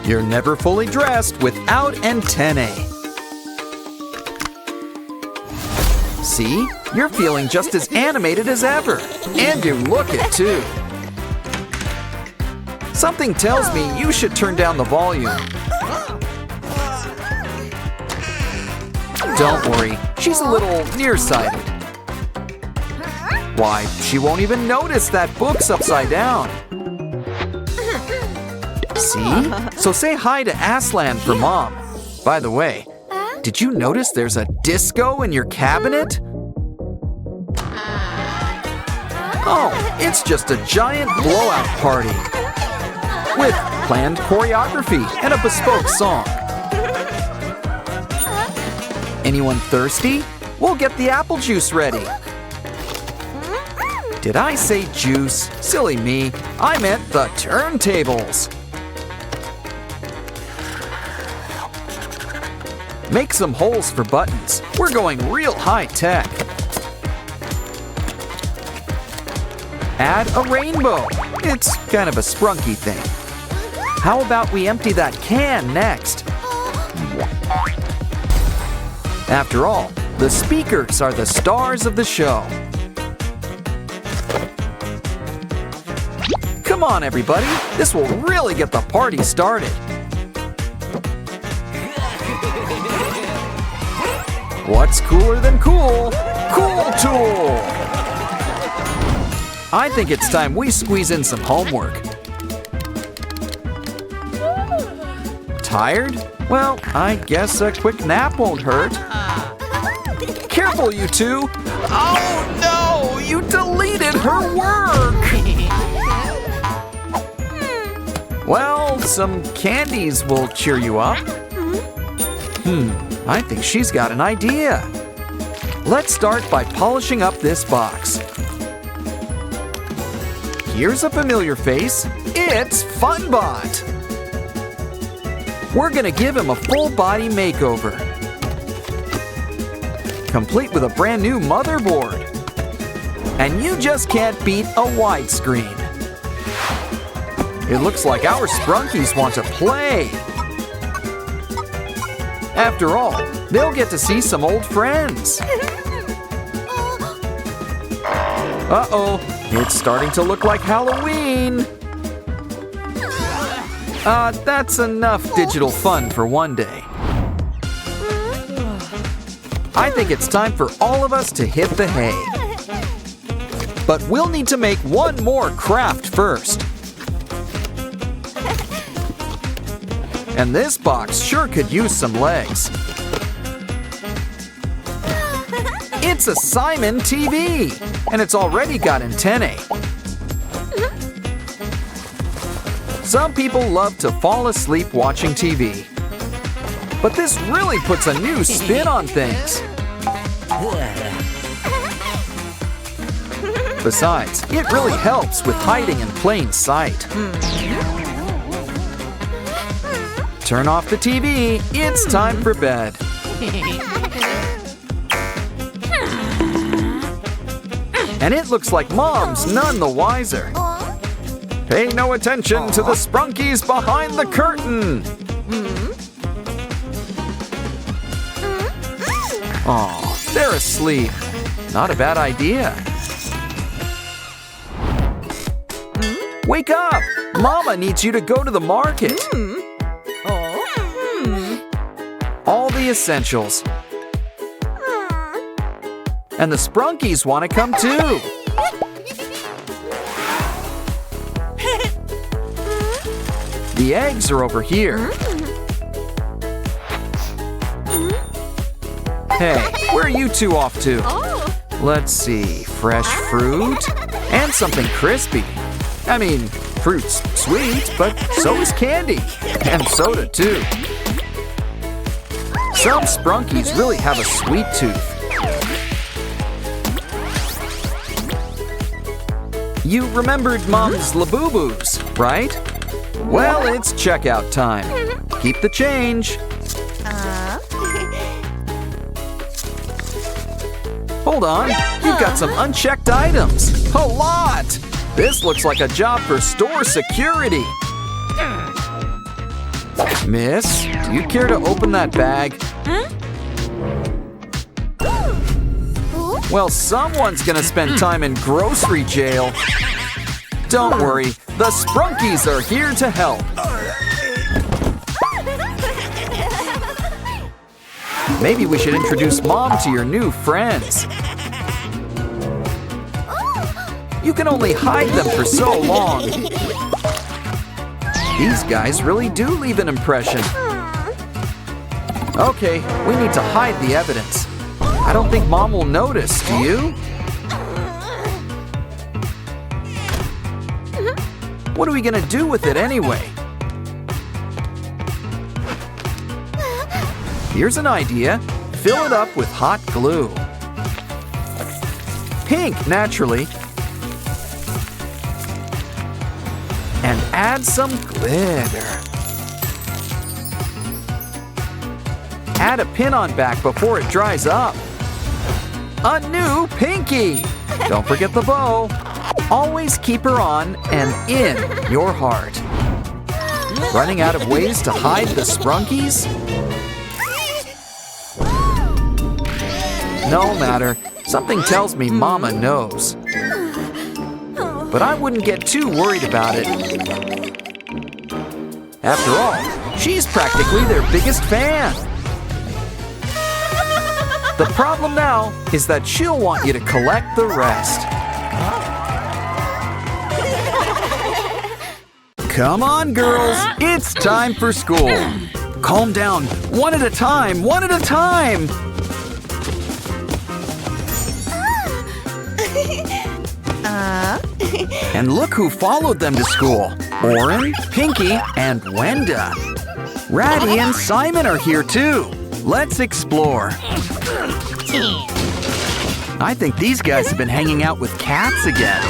You're never fully dressed without antennae. See? You're feeling just as animated as ever. And you look it too. Something tells me you should turn down the volume. Don't worry, she's a little nearsighted. Why, she won't even notice that book's upside down. See? So say hi to Aslan for Mom. By the way, did you notice there's a disco in your cabinet? Oh, it's just a giant blowout party with planned choreography and a bespoke song. Anyone thirsty? We'll get the apple juice ready. Did I say juice? Silly me. I meant the turntables. Make some holes for buttons. We're going real high tech. Add a rainbow. It's kind of a sprunky thing. How about we empty that can next? After all, the speakers are the stars of the show. Come on, everybody. This will really get the party started. What's cooler than cool? Cool Tool! I think it's time we squeeze in some homework. Tired? Well, I guess a quick nap won't hurt. Careful, you two! Oh no! You deleted her work! Well, some candies will cheer you up. I think she's got an idea. Let's start by polishing up this box. Here's a familiar face. It's Funbot. We're gonna give him a full body makeover, complete with a brand new motherboard. And you just can't beat a widescreen. It looks like our Sprunkies want to play. After all, they'll get to see some old friends. Uh-oh, it's starting to look like Halloween. That's enough digital fun for one day. I think it's time for all of us to hit the hay. But we'll need to make one more craft first. And this box sure could use some legs. It's a Simon TV, and it's already got antennae. Some people love to fall asleep watching TV. But this really puts a new spin on things. Besides, it really helps with hiding in plain sight. Turn off the TV. It's time for bed. And it looks like Mom's none the wiser. Pay no attention to the Sprunkies behind the curtain. Aw, they're asleep. Not a bad idea. Wake up! Mama needs you to go to the market. All the essentials. And the Sprunkies want to come too. The eggs are over here. Hey, where are you two off to? Let's see, fresh fruit and something crispy. I mean, fruit's sweet, but so is candy. And soda too. Some Sprunkies really have a sweet tooth. You remembered Mom's Labubu's, right? Well, it's checkout time. Keep the change. Hold on, you've got some unchecked items. A lot! This looks like a job for store security. Miss, do you care to open that bag? Well, someone's gonna spend time in grocery jail. Don't worry, the Sprunkies are here to help. Maybe we should introduce Mom to your new friends. You can only hide them for so long. These guys really do leave an impression. Okay, we need to hide the evidence. I don't think Mom will notice, do you? What are we gonna do with it anyway? Here's an idea. Fill it up with hot glue. Pink, naturally. And add some glitter. Add a pin-on back before it dries up. A new pinky! Don't forget the bow. Always keep her on and in your heart. Running out of ways to hide the Sprunkies? No matter. Something tells me Mama knows. But I wouldn't get too worried about it. After all, she's practically their biggest fan. The problem now is that she'll want you to collect the rest. Come on, girls. It's time for school. Calm down. One at a time. One at a time. And look who followed them to school. Oren, Pinky, and Wenda. Ratty and Simon are here too. Let's explore. I think these guys have been hanging out with cats again.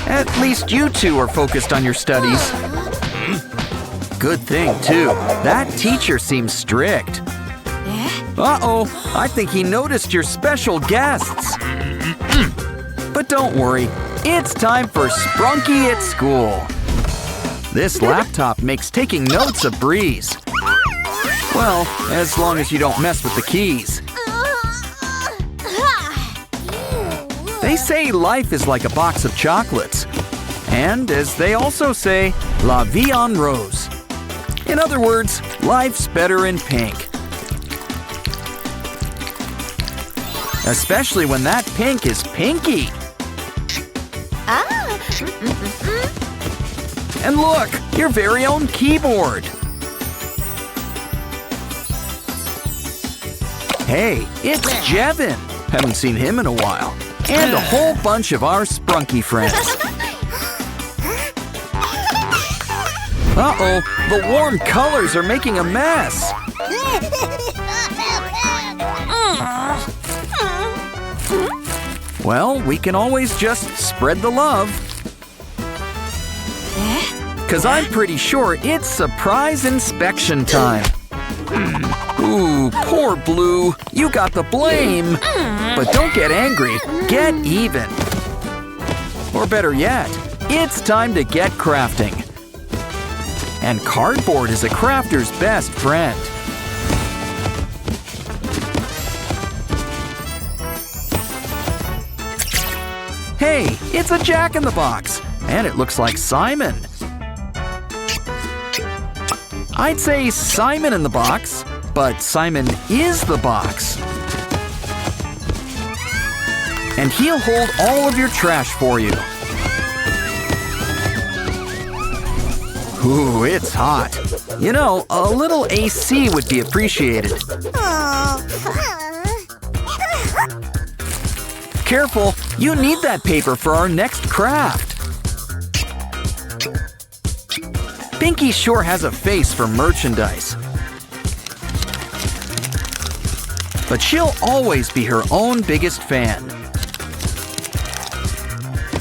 At least you two are focused on your studies. Good thing, too. That teacher seems strict. Uh-oh, I think he noticed your special guests. But don't worry, it's time for Sprunky at school. This laptop makes taking notes a breeze. Well, as long as you don't mess with the keys. They say life is like a box of chocolates. And as they also say, la vie en rose. In other words, life's better in pink. Especially when that pink is pinky. And look, your very own keyboard. Hey, it's Jevin. Haven't seen him in a while. And a whole bunch of our Sprunky friends. Uh-oh, the warm colors are making a mess. Well, we can always just spread the love. 'Cause I'm pretty sure it's surprise inspection time. Ooh, poor Blue. You got the blame. But don't get angry. Get even. Or better yet, it's time to get crafting. And cardboard is a crafter's best friend. Hey, it's a Jack-in-the-Box. And it looks like Simon. I'd say Simon in the box, but Simon is the box. And he'll hold all of your trash for you. Ooh, it's hot. You know, a little AC would be appreciated. Careful, you need that paper for our next craft. Pinky sure has a face for merchandise. But she'll always be her own biggest fan.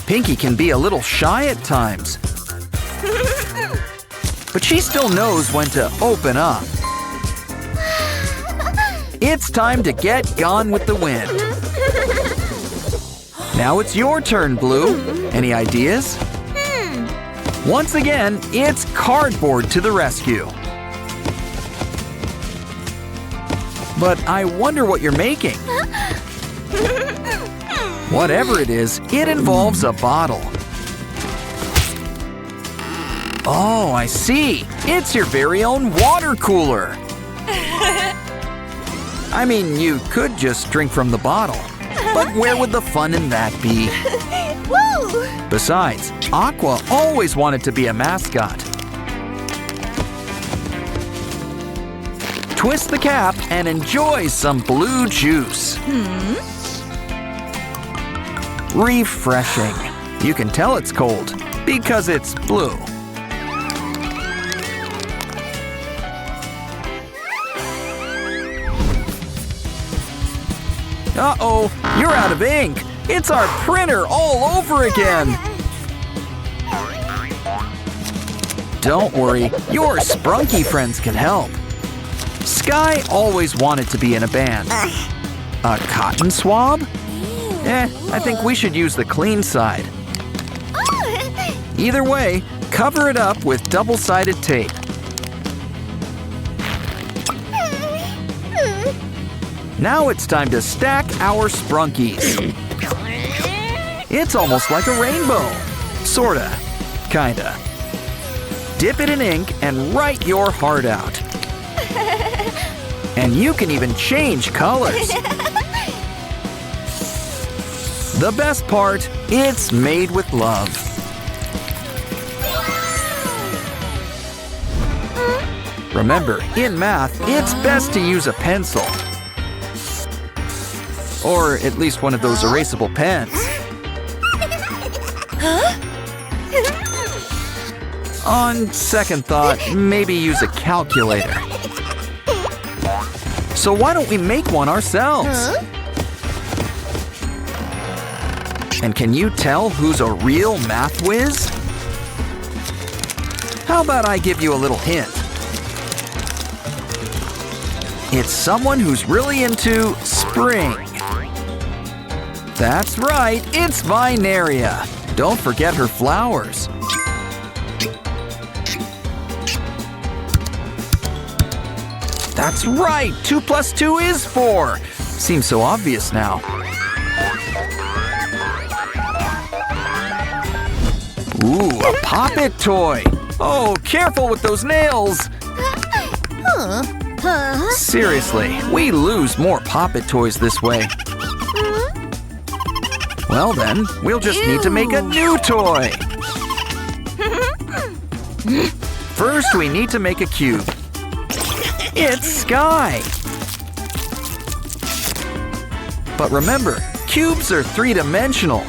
Pinky can be a little shy at times. But she still knows when to open up. It's time to get gone with the wind. Now it's your turn, Blue. Any ideas? Once again, it's cardboard to the rescue. But I wonder what you're making. Whatever it is, it involves a bottle. Oh, I see. It's your very own water cooler. I mean, you could just drink from the bottle. But where would the fun in that be? Besides, Aqua always wanted to be a mascot. Twist the cap and enjoy some blue juice. Refreshing. You can tell it's cold because it's blue. Uh-oh, you're out of ink. It's our printer all over again. Don't worry, your sprunky friends can help. Sky always wanted to be in a band. A cotton swab? I think we should use the clean side. Either way, cover it up with double-sided tape. Now it's time to stack our sprunkies. It's almost like a rainbow. Sorta. Kinda. Dip it in ink and write your heart out. And you can even change colors. The best part, it's made with love. Remember, in math, it's best to use a pencil. Or at least one of those erasable pens. On second thought, maybe use a calculator. So why don't we make one ourselves? And can you tell who's a real math whiz? How about I give you a little hint? It's someone who's really into spring. That's right, it's Vinaria. Don't forget her flowers. That's right, 2 plus 2 is 4. Seems so obvious now. Ooh, a Pop-It toy. Oh, careful with those nails. Seriously, we lose more Pop-It toys this way. Well then, we'll just need to make a new toy. First, we need to make a cube. It's Sky. But remember, cubes are three-dimensional.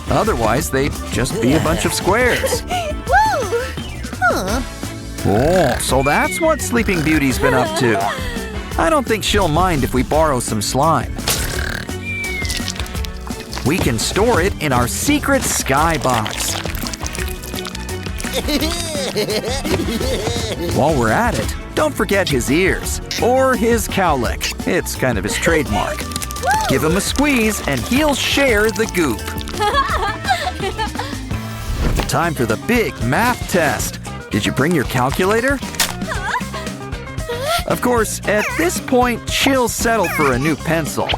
Otherwise, they'd just be a bunch of squares. Oh, so that's what Sleeping Beauty's been up to. I don't think she'll mind if we borrow some slime. We can store it in our secret Sky box. While we're at it, don't forget his ears, or his cowlick. It's kind of his trademark. Give him a squeeze and he'll share the goop. Time for the big math test. Did you bring your calculator? Of course, at this point, she'll settle for a new pencil.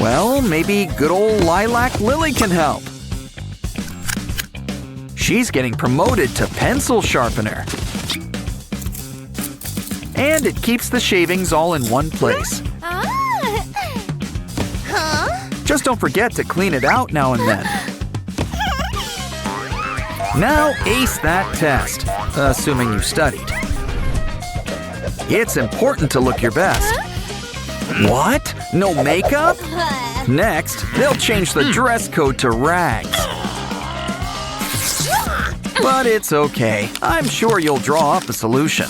Well, maybe good old Lilac Lily can help. She's getting promoted to pencil sharpener. And it keeps the shavings all in one place. Just don't forget to clean it out now and then. Now ace that test, assuming you studied. It's important to look your best. What? No makeup? Next, they'll change the dress code to rags. But it's okay. I'm sure you'll draw up a solution.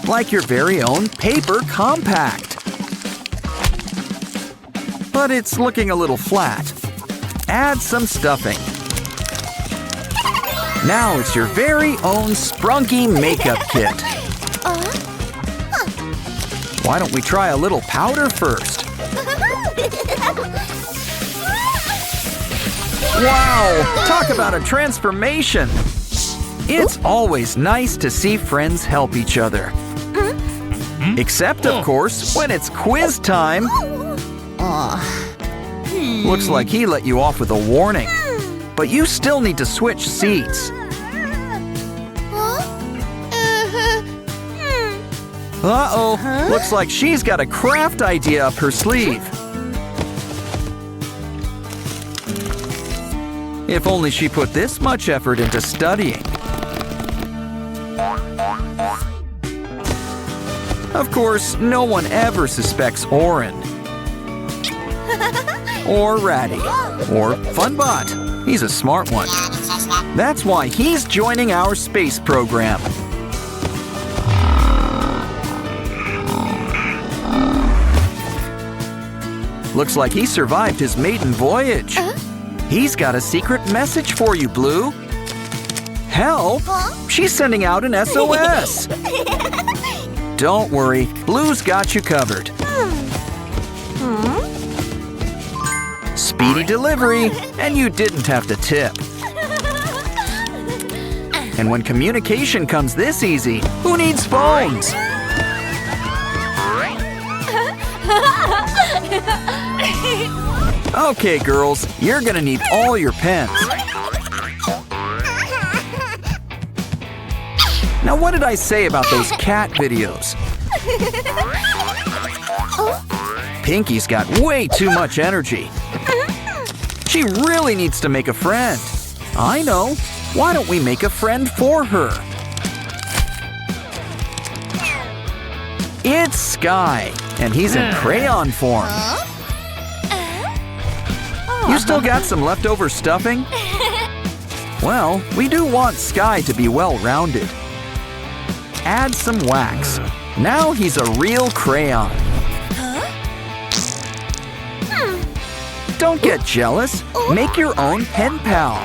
Like your very own paper compact. But it's looking a little flat. Add some stuffing. Now it's your very own Sprunky makeup kit. Why don't we try a little powder first? Wow! Talk about a transformation! It's always nice to see friends help each other. Except, of course, when it's quiz time. Looks like he let you off with a warning. But you still need to switch seats. Uh-oh, looks like she's got a craft idea up her sleeve. If only she put this much effort into studying. Of course, no one ever suspects Oren. Or Ratty. Or Funbot. He's a smart one. That's why he's joining our space program. Looks like he survived his maiden voyage. He's got a secret message for you, Blue. Help! She's sending out an SOS. Don't worry, Blue's got you covered. Speedy delivery, and you didn't have to tip. And when communication comes this easy, who needs phones? Okay, girls, you're gonna need all your pens. Now, what did I say about those cat videos? Pinky's got way too much energy. She really needs to make a friend. I know. Why don't we make a friend for her? It's Sky, and he's in crayon form. You still got some leftover stuffing? Well, we do want Sky to be well-rounded. Add some wax. Now he's a real crayon. Don't get jealous. Make your own pen pal.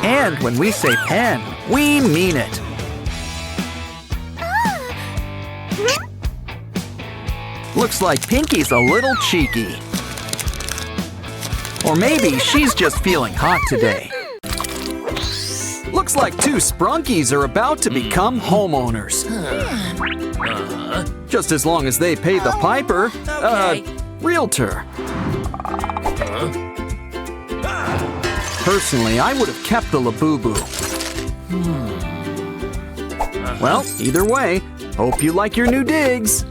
And when we say pen, we mean it. Looks like Pinky's a little cheeky. Or maybe she's just feeling hot today. Looks like two Sprunkies are about to become homeowners. Just as long as they pay the piper, realtor. Personally, I would have kept the Labubu. Well, either way, hope you like your new digs.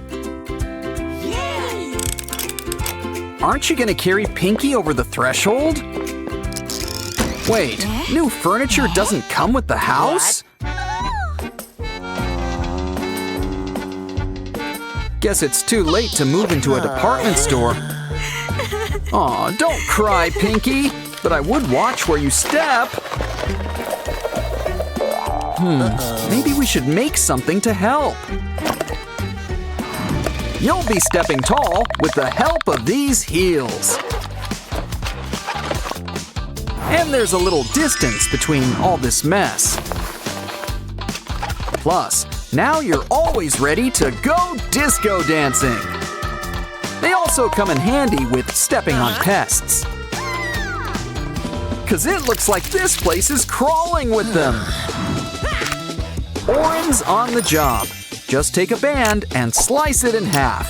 Aren't you gonna carry Pinky over the threshold? Wait, new furniture doesn't come with the house? Guess it's too late to move into a department store. Aw, don't cry, Pinky. But I would watch where you step. Maybe we should make something to help. You'll be stepping tall with the help of these heels. And there's a little distance between all this mess. Plus, now you're always ready to go disco dancing. They also come in handy with stepping on pests. 'Cause it looks like this place is crawling with them. Oren's on the job. Just take a band and slice it in half.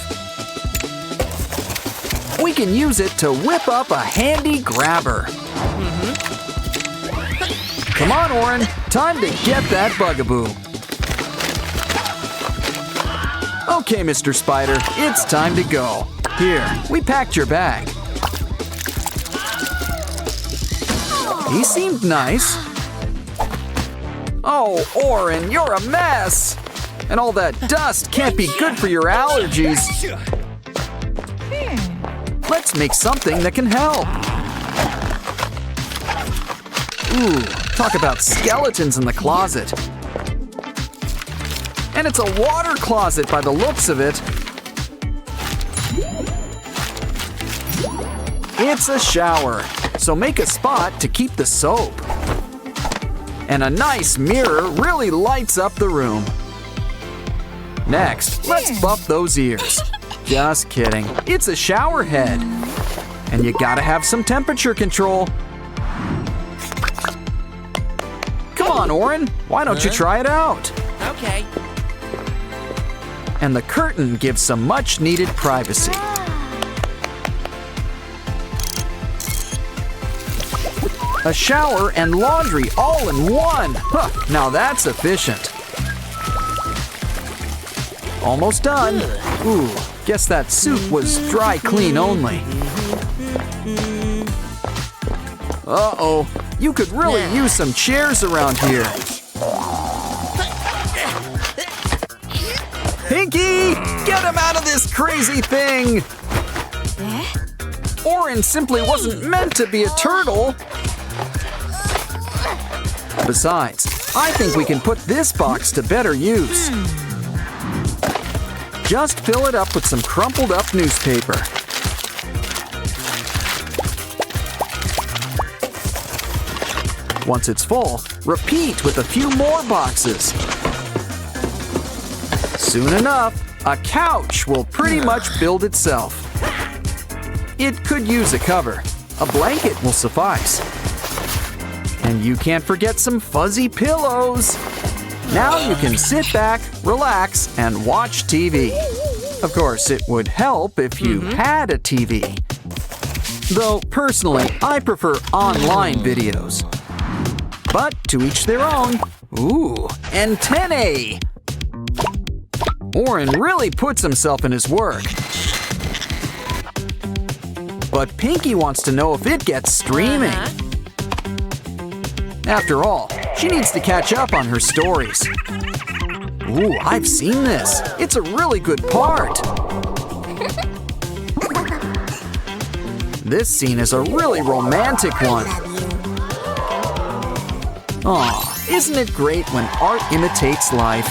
We can use it to whip up a handy grabber. Come on, Oren. Time to get that bugaboo. Okay, Mr. Spider, it's time to go. Here, we packed your bag. He seemed nice. Oh, Oren, you're a mess. And all that dust can't be good for your allergies. Let's make something that can help. Ooh, talk about skeletons in the closet. And it's a water closet by the looks of it. It's a shower, so make a spot to keep the soap. And a nice mirror really lights up the room. Next, let's buff those ears. Just kidding, it's a shower head. And you gotta have some temperature control. Come on, Oren, why don't you try it out? Okay. And the curtain gives some much needed privacy. A shower and laundry all in one. Huh, now that's efficient. Almost done. Ooh, guess that suit was dry clean only. Uh-oh, you could really use some chairs around here. Pinky, get him out of this crazy thing! Oren simply wasn't meant to be a turtle. Besides, I think we can put this box to better use. Just fill it up with some crumpled up newspaper. Once it's full, repeat with a few more boxes. Soon enough, a couch will pretty much build itself. It could use a cover. A blanket will suffice. And you can't forget some fuzzy pillows. Now you can sit back, relax, and watch TV. Of course, it would help if you had a TV. Though, personally, I prefer online videos. But to each their own. Ooh, antennae! Oren really puts himself in his work. But Pinky wants to know if it gets streaming. After all, she needs to catch up on her stories. Ooh, I've seen this. It's a really good part. This scene is a really romantic one. Aw, isn't it great when art imitates life?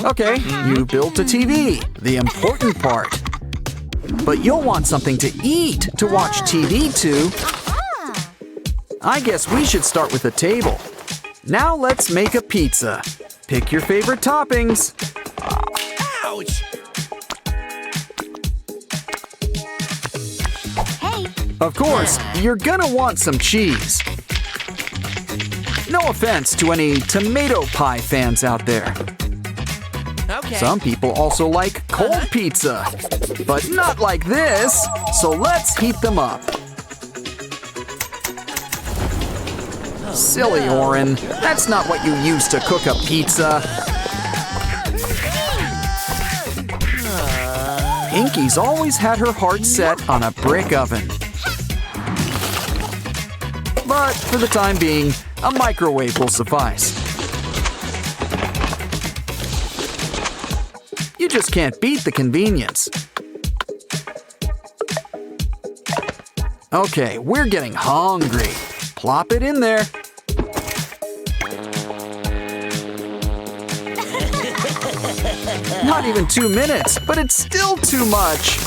Okay, you built a TV, the important part. But you'll want something to eat to watch TV to. I guess we should start with a table. Now let's make a pizza. Pick your favorite toppings. Ouch! Hey. Of course, you're gonna want some cheese. No offense to any tomato pie fans out there. Okay. Some people also like cold pizza, but not like this, so let's heat them up. Silly Oren, that's not what you use to cook a pizza. Pinky's always had her heart set on a brick oven. But for the time being, a microwave will suffice. You just can't beat the convenience. Okay, we're getting hungry. Plop it in there. Not even 2 minutes, but it's still too much.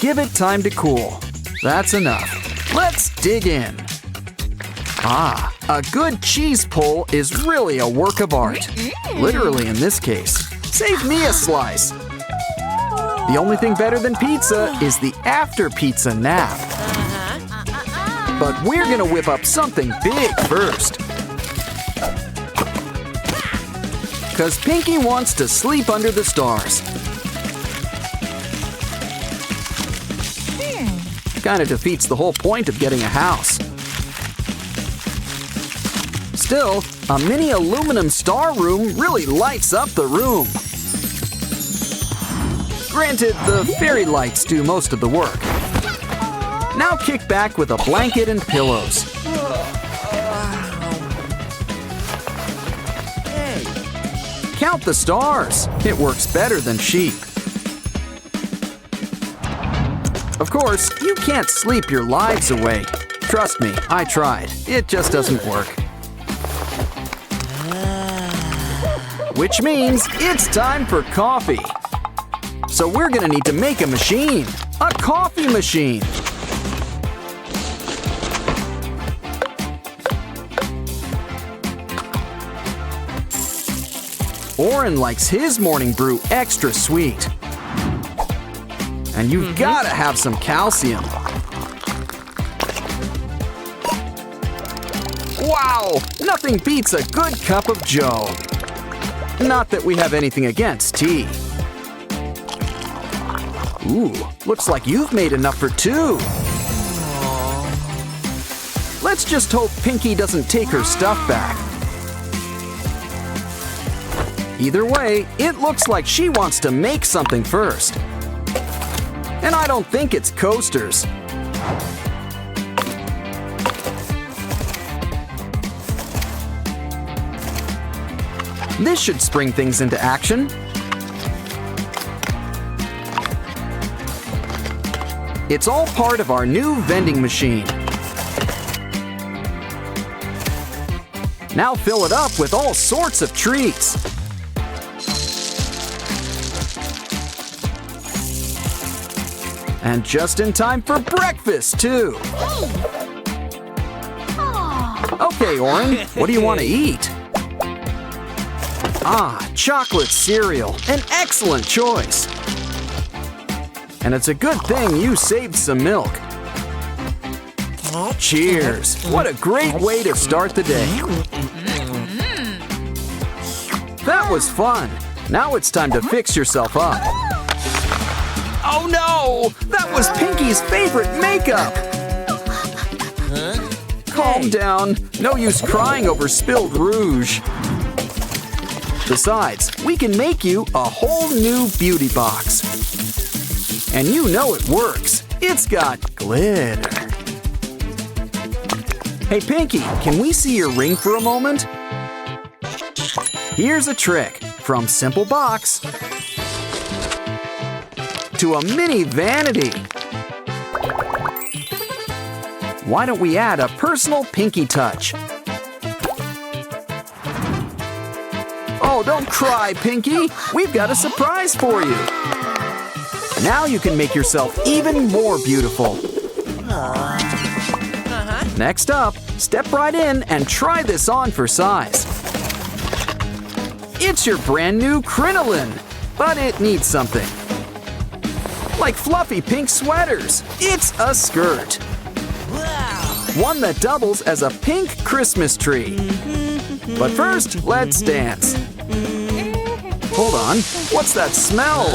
Give it time to cool. That's enough. Let's dig in. Ah, a good cheese pull is really a work of art. Literally in this case. Save me a slice. The only thing better than pizza is the after pizza nap. But we're gonna whip up something big first. 'cause Pinky wants to sleep under the stars. Kinda defeats the whole point of getting a house. Still, a mini aluminum star room really lights up the room. Granted, the fairy lights do most of the work. Now kick back with a blanket and pillows. Hey. Count the stars. It works better than sheep. Of course, you can't sleep your lives away. Trust me, I tried. It just doesn't work. Which means it's time for coffee. So we're gonna need to make a machine. A coffee machine. Oren likes his morning brew extra sweet. And you've gotta have some calcium. Wow! Nothing beats a good cup of joe. Not that we have anything against tea. Ooh, looks like you've made enough for two. Let's just hope Pinky doesn't take her stuff back. Either way, it looks like she wants to make something first. And I don't think it's coasters. This should spring things into action. It's all part of our new vending machine. Now fill it up with all sorts of treats. And just in time for breakfast, too. Okay, Oren, what do you want to eat? Ah, chocolate cereal, an excellent choice. And it's a good thing you saved some milk. Cheers, what a great way to start the day. That was fun. Now it's time to fix yourself up. Oh no, that was Pinky's favorite makeup. Calm down, no use crying over spilled rouge. Besides, we can make you a whole new beauty box. And you know it works. It's got glitter. Hey Pinky, can we see your ring for a moment? Here's a trick. From simple box to a mini vanity. Why don't we add a personal Pinky touch? Oh, don't cry, Pinky. We've got a surprise for you. Now you can make yourself even more beautiful. Next up, step right in and try this on for size. It's your brand new crinoline, but it needs something. Like fluffy pink sweaters, it's a skirt. One that doubles as a pink Christmas tree. But first, let's dance. Hold on, what's that smell?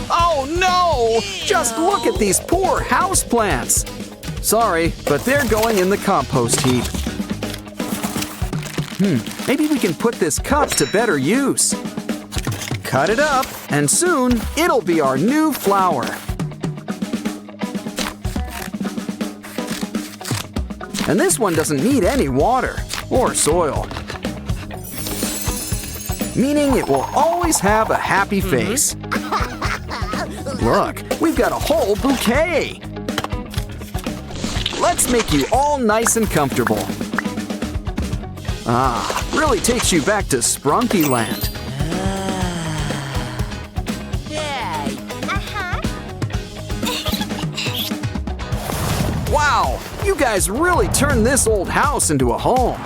Oh no! Just look at these poor houseplants. Sorry, but they're going in the compost heap. Maybe we can put this cup to better use. Cut it up, and soon it'll be our new flower. And this one doesn't need any water or soil. Meaning it will always have a happy face. Look, we've got a whole bouquet. Let's make you all nice and comfortable. Ah, really takes you back to Sprunky Land. Wow, you guys really turned this old house into a home.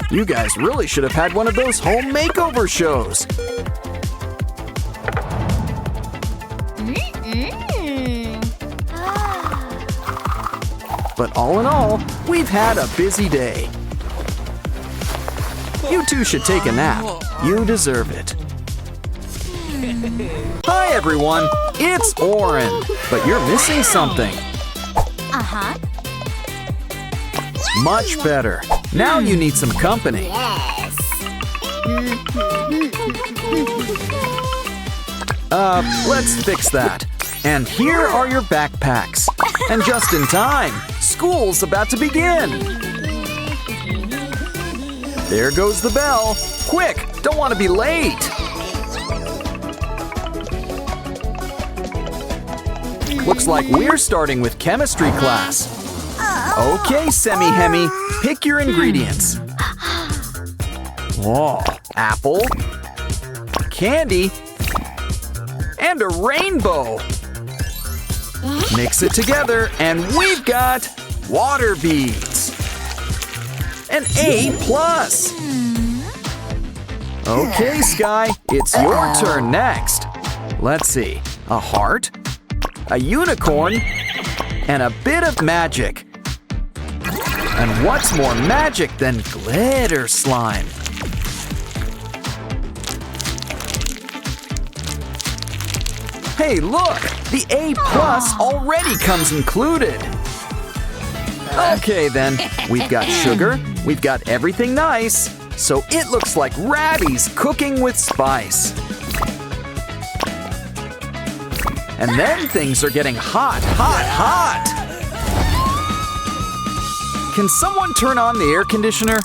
You guys really should have had one of those home makeover shows. But all in all, we've had a busy day. You two should take a nap. You deserve it. Hi everyone, it's Oren. But you're missing something. Uh-huh. Much better. Now you need some company. Yes. Let's fix that. And here are your backpacks. And just in time, school's about to begin. There goes the bell. Quick, don't want to be late. Looks like we're starting with chemistry class. Okay, Semi-Hemi, pick your ingredients. Whoa, apple, candy, and a rainbow. Mix it together and we've got water beads. An A+. Okay, Sky, it's your turn next. Let's see, a heart, a unicorn, and a bit of magic. And what's more magic than glitter slime? Hey, look! The A+ already comes included. Okay then, we've got sugar, we've got everything nice, so it looks like Rabby's cooking with spice. And then things are getting hot, hot, hot! Can someone turn on the air conditioner?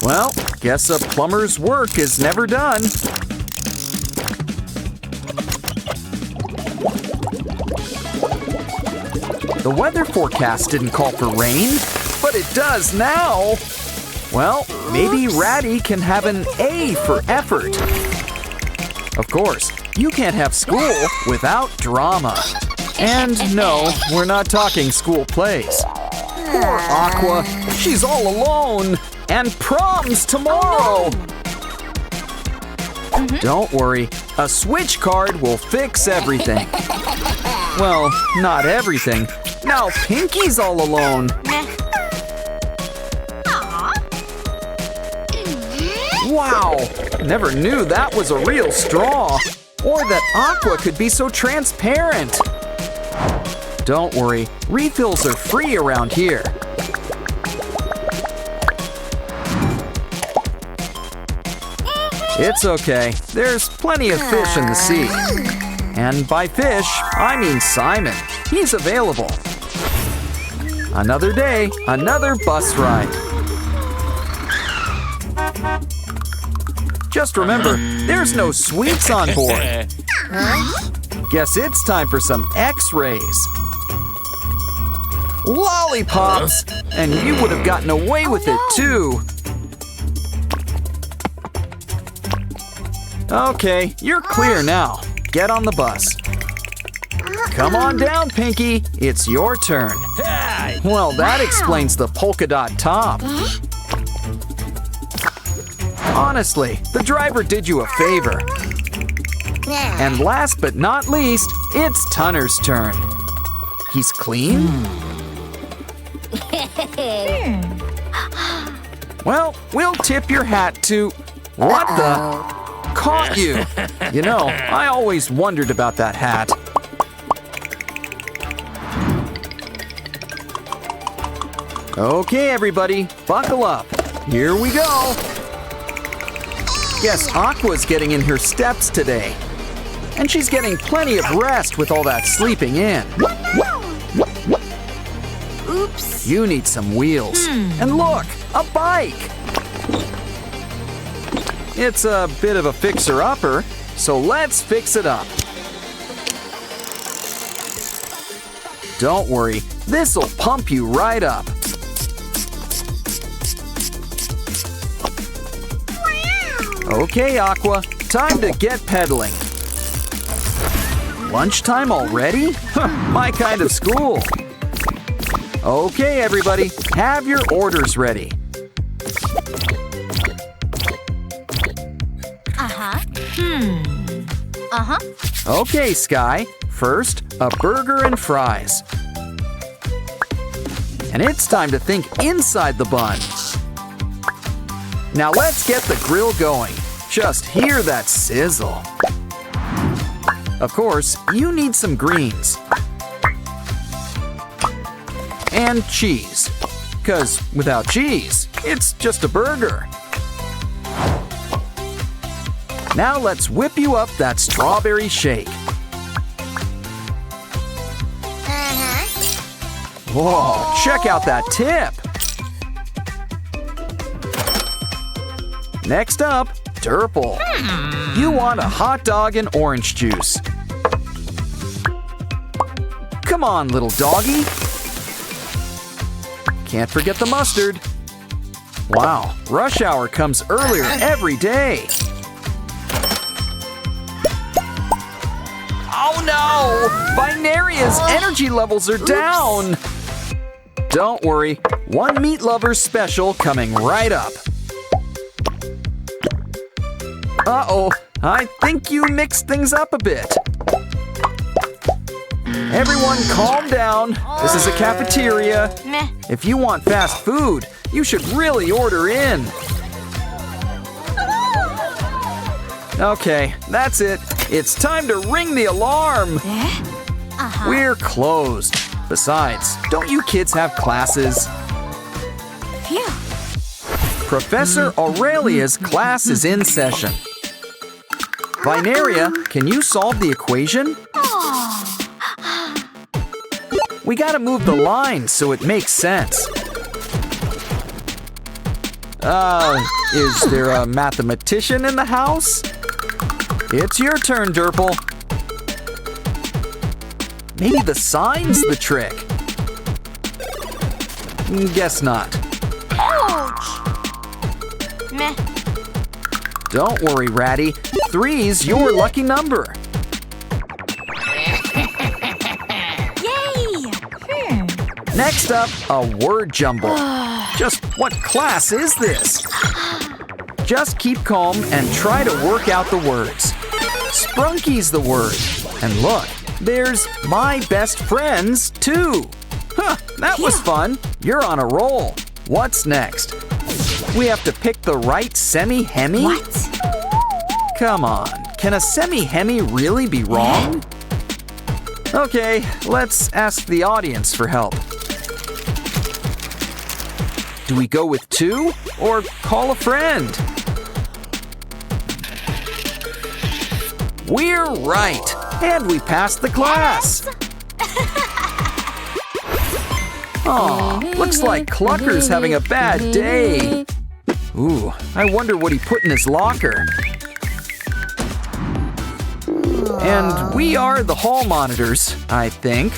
Well, guess a plumber's work is never done. The weather forecast didn't call for rain, but it does now. Well, maybe Ratty can have an A for effort. Of course, you can't have school without drama. And no, we're not talking school plays. Poor Aqua, she's all alone. And prom's tomorrow. Don't worry, a switch card will fix everything. Well, not everything. Now Pinky's all alone. Wow, never knew that was a real straw. Or that Aqua could be so transparent. Don't worry, refills are free around here. It's okay, there's plenty of fish in the sea. And by fish, I mean Simon. He's available. Another day, another bus ride. Just remember, there's no sweets on board. Guess it's time for some X-rays. Lollipops! And you would have gotten away with it too. Okay, you're clear now. Get on the bus. Come on down, Pinky. It's your turn. Well, that explains the polka dot top. Honestly, the driver did you a favor. And last but not least, it's Tunner's turn. He's clean? Well, we'll tip your hat to... What the... Caught you! You know, I always wondered about that hat. Okay, everybody, buckle up. Here we go. Guess Aqua's getting in her steps today. And she's getting plenty of rest with all that sleeping in. Oops. You need some wheels. And look, a bike! It's a bit of a fixer-upper, so let's fix it up. Don't worry, this'll pump you right up. Okay, Aqua, time to get pedaling. Lunchtime already? My kind of school. Okay, everybody, have your orders ready. Okay, Sky. First, a burger and fries. And it's time to think inside the bun. Now let's get the grill going. Just hear that sizzle. Of course, you need some greens. And cheese. 'Cause without cheese, it's just a burger. Now let's whip you up that strawberry shake. Whoa, check out that tip! Next up, Durple. You want a hot dog and orange juice. Come on, little doggy. Can't forget the mustard. Wow, rush hour comes earlier every day. Oh no! Binaria's energy levels are down! Don't worry, one meat lover special coming right up. Uh-oh, I think you mixed things up a bit. Everyone calm down. This is a cafeteria. Meh. If you want fast food, you should really order in. Okay, that's it. It's time to ring the alarm. We're closed. Besides, don't you kids have classes? Phew. Professor Aurelia's class is in session. Binaria, can you solve the equation? We gotta move the line so it makes sense. Is there a mathematician in the house? It's your turn, Durple. Maybe the sign's the trick. Guess not. Ouch. Meh. Don't worry, Ratty. 3's your lucky number. Yay! Next up, a word jumble. Just what class is this? Just keep calm and try to work out the words. Sprunky's the word. And look, there's my best friends, too. Huh, that was fun. You're on a roll. What's next? We have to pick the right semi-hemi? What? Come on, can a semi-hemi really be wrong? Okay, let's ask the audience for help. Do we go with 2 or call a friend? We're right, and we passed the class. Aw, looks like Clucker's having a bad day. Ooh, I wonder what he put in his locker. And we are the hall monitors, I think.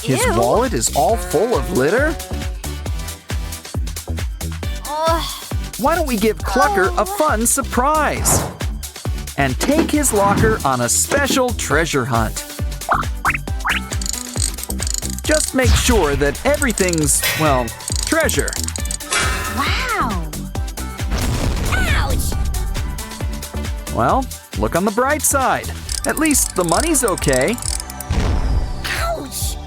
His wallet is all full of litter? Why don't we give Clucker a fun surprise? And take his locker on a special treasure hunt. Just make sure that everything's, well, treasure. Wow. Ouch. Well, look on the bright side. At least the money's okay. Ouch.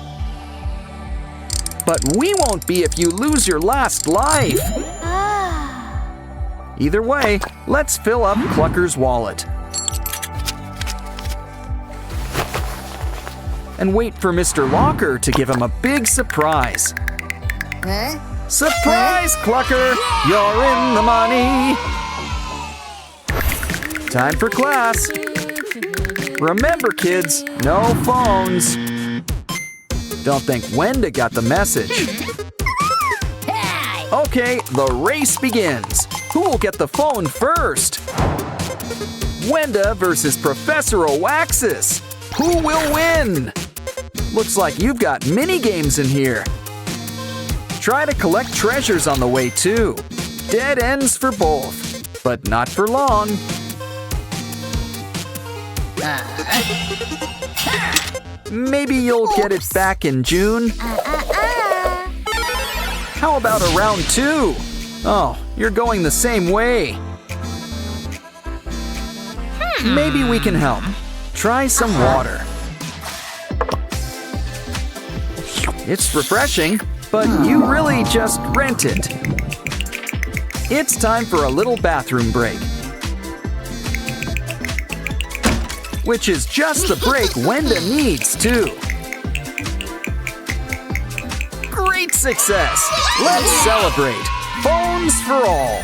But we won't be if you lose your last life. Either way, let's fill up Clucker's wallet. And wait for Mr. Locker to give him a big surprise. Surprise, Clucker! You're in the money! Time for class. Remember, kids, no phones. Don't think Wenda got the message. Okay, the race begins. Who will get the phone first? Wenda versus Professor Oaxis. Who will win? Looks like you've got mini games in here. Try to collect treasures on the way too. Dead ends for both, but not for long. Maybe you'll get it back in June. How about a round 2? Oh, you're going the same way. Maybe we can help. Try some water. It's refreshing, but you really just rent it. It's time for a little bathroom break. Which is just the break Wenda needs, too. Great success! Let's celebrate! Phones for all!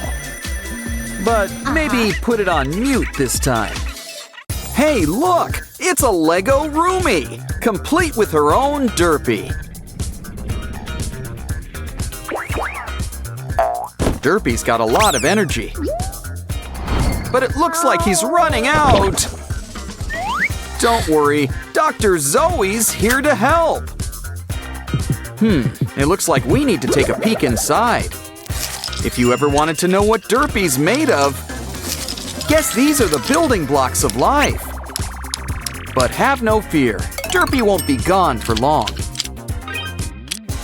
But maybe put it on mute this time. Hey, look! It's a Lego roomie! Complete with her own derpy. Derpy's got a lot of energy. But it looks like he's running out! Don't worry, Dr. Zoe's here to help! It looks like we need to take a peek inside. If you ever wanted to know what Derpy's made of, guess these are the building blocks of life. But have no fear, Derpy won't be gone for long.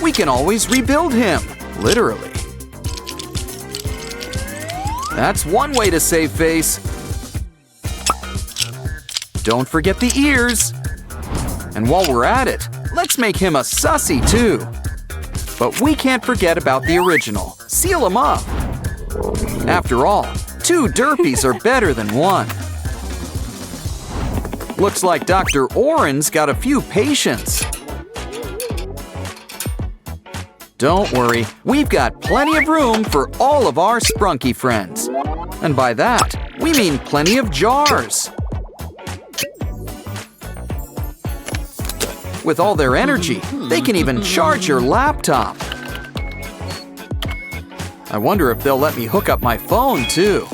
We can always rebuild him, literally. That's one way to save face. Don't forget the ears. And while we're at it, let's make him a sussy too. But we can't forget about the original. Seal him up. After all, 2 Derpies are better than 1. Looks like Dr. Oren's got a few patients. Don't worry, we've got plenty of room for all of our sprunky friends. And by that, we mean plenty of jars. With all their energy, they can even charge your laptop. I wonder if they'll let me hook up my phone, too.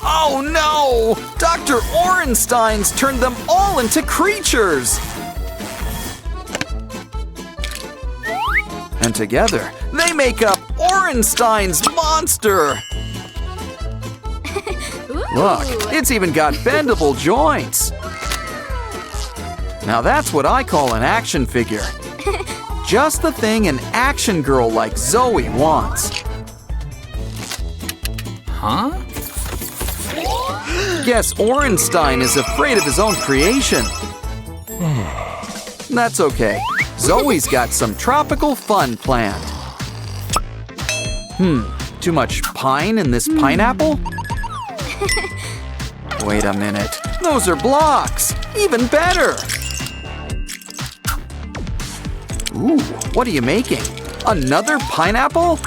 Oh no! Dr. Orenstein's turned them all into creatures! And together, they make up Orenstein's monster! Look, it's even got bendable joints! Now that's what I call an action figure. Just the thing an action girl like Zoe wants. Huh? Guess Orenstein is afraid of his own creation. That's okay. Zoe's got some tropical fun planned. Too much pine in this pineapple? Wait a minute. Those are blocks! Even better! Ooh, what are you making? Another pineapple?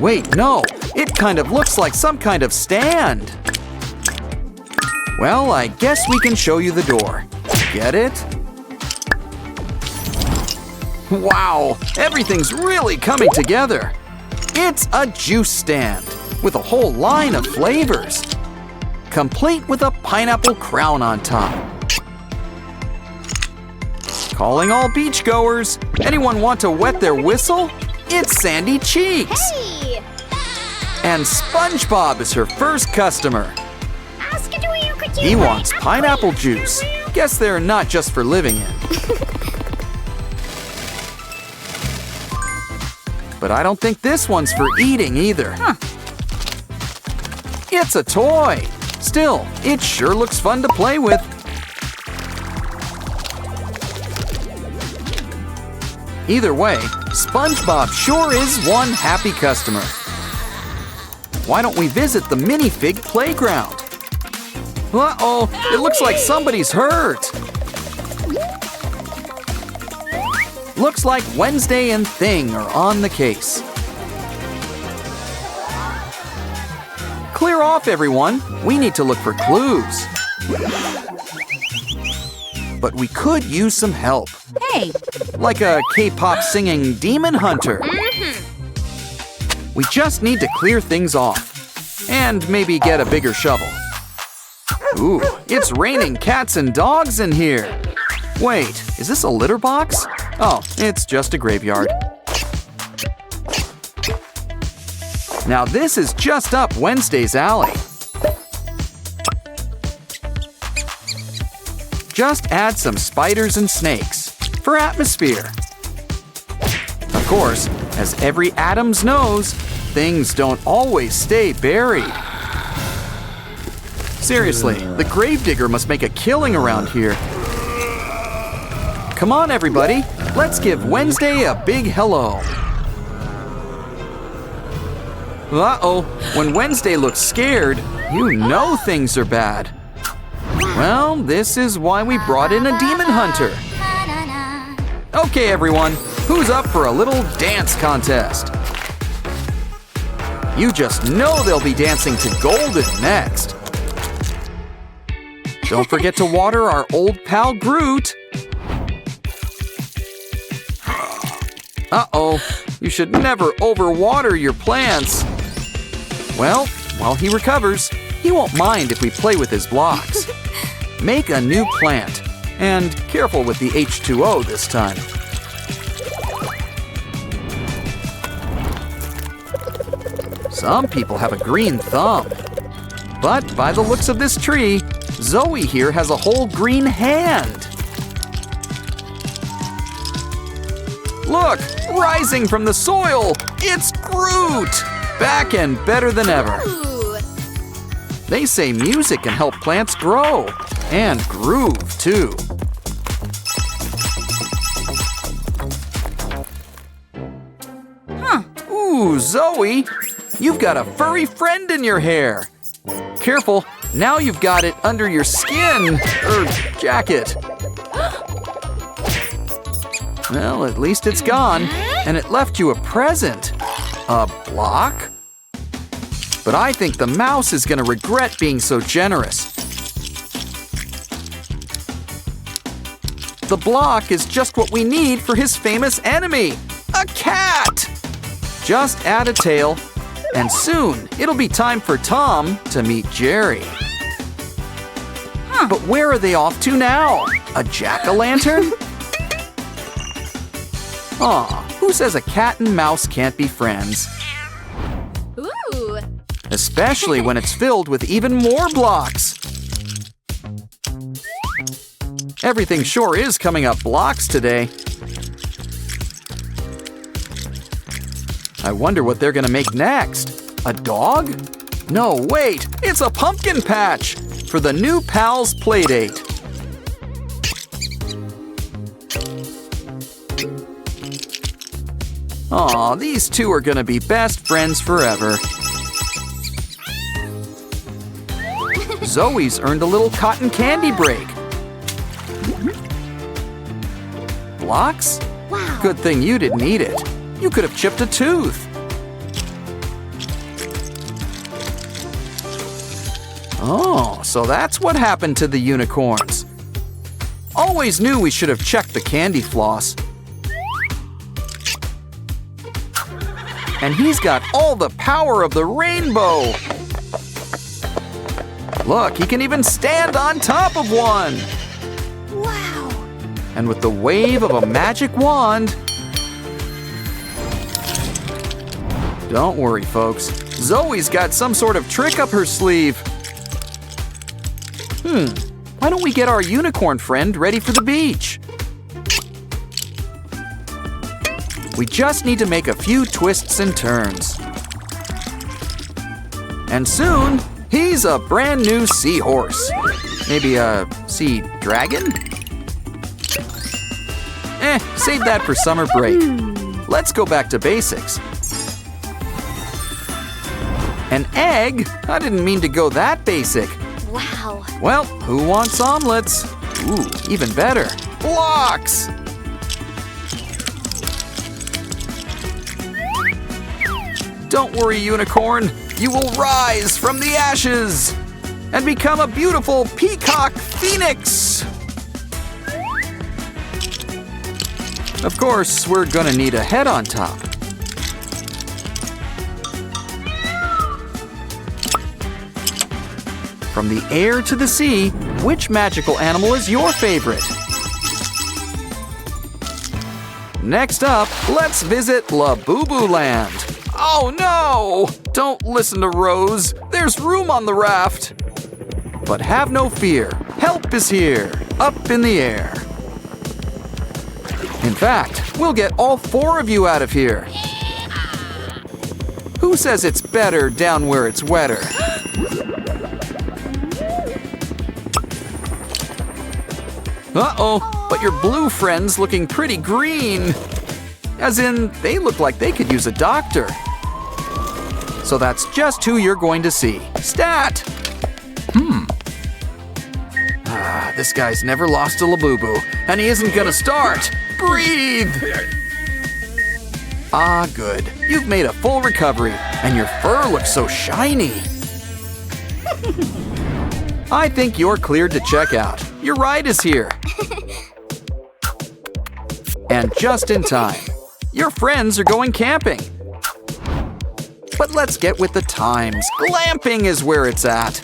Wait, no. It kind of looks like some kind of stand. Well, I guess we can show you the door. Get it? Wow, everything's really coming together. It's a juice stand with a whole line of flavors. Complete with a pineapple crown on top. Calling all beachgoers. Anyone want to wet their whistle? It's Sandy Cheeks. Hey! And SpongeBob is her first customer. He wants pineapple juice. Guess they're not just for living in. But I don't think this one's for eating either. It's a toy. Still, it sure looks fun to play with. Either way, SpongeBob sure is one happy customer. Why don't we visit the minifig playground? Uh-oh, it looks like somebody's hurt. Looks like Wednesday and Thing are on the case. Clear off, everyone. We need to look for clues. But we could use some help. Hey! Like a K-pop singing demon hunter. We just need to clear things off. And maybe get a bigger shovel. Ooh, it's raining cats and dogs in here. Wait, is this a litter box? Oh, it's just a graveyard. Now this is just up Wednesday's alley. Just add some spiders and snakes for atmosphere. Of course, as every Adams knows, things don't always stay buried. Seriously, the gravedigger must make a killing around here. Come on, everybody. Let's give Wednesday a big hello. Uh-oh, when Wednesday looks scared, you know things are bad. Well, this is why we brought in a demon hunter. Okay, everyone, who's up for a little dance contest? You just know they'll be dancing to Golden next. Don't forget to water our old pal Groot. Uh-oh, you should never overwater your plants. Well, while he recovers, he won't mind if we play with his blocks. Make a new plant, and careful with the H2O this time. Some people have a green thumb. But by the looks of this tree, Zoe here has a whole green hand. Look, rising from the soil, it's Groot! Back and better than ever. They say music can help plants grow, and groove too. Ooh, Zoe, you've got a furry friend in your hair. Careful, now you've got it under your skin, jacket. Well, at least it's gone, and it left you a present. A block? But I think the mouse is gonna regret being so generous. The block is just what we need for his famous enemy, a cat! Just add a tail, and soon it'll be time for Tom to meet Jerry. But where are they off to now? A jack-o'-lantern? Aw, who says a cat and mouse can't be friends? Ooh. Especially when it's filled with even more blocks. Everything sure is coming up blocks today. I wonder what they're gonna make next. A dog? No, wait, it's a pumpkin patch for the new Pals Playdate. Aw, these two are gonna be best friends forever. Zoe's earned a little cotton candy break. Blocks? Wow. Good thing you didn't eat it. You could have chipped a tooth. Oh, so that's what happened to the unicorns. Always knew we should have checked the candy floss. And he's got all the power of the rainbow. Look, he can even stand on top of one. Wow. And with the wave of a magic wand... Don't worry, folks. Zoe's got some sort of trick up her sleeve. Why don't we get our unicorn friend ready for the beach? We just need to make a few twists and turns. And soon, he's a brand new seahorse. Maybe a sea dragon? Save that for summer break. Let's go back to basics. An egg? I didn't mean to go that basic. Wow. Well, who wants omelets? Ooh, even better. Blocks! Don't worry, unicorn. You will rise from the ashes and become a beautiful peacock phoenix. Of course, we're gonna need a head on top. From the air to the sea, which magical animal is your favorite? Next up, let's visit La Boo Boo Land. Oh no! Don't listen to Rose. There's room on the raft. But have no fear. Help is here, up in the air. In fact, we'll get all 4 of you out of here. Who says it's better down where it's wetter? Uh-oh, but your blue friend's looking pretty green. As in, they look like they could use a doctor. So that's just who you're going to see. Stat! This guy's never lost a Labubu, and he isn't gonna start. Breathe! Ah, good. You've made a full recovery, and your fur looks so shiny. I think you're cleared to check out. Your ride is here. And just in time. Your friends are going camping. But let's get with the times. Glamping is where it's at.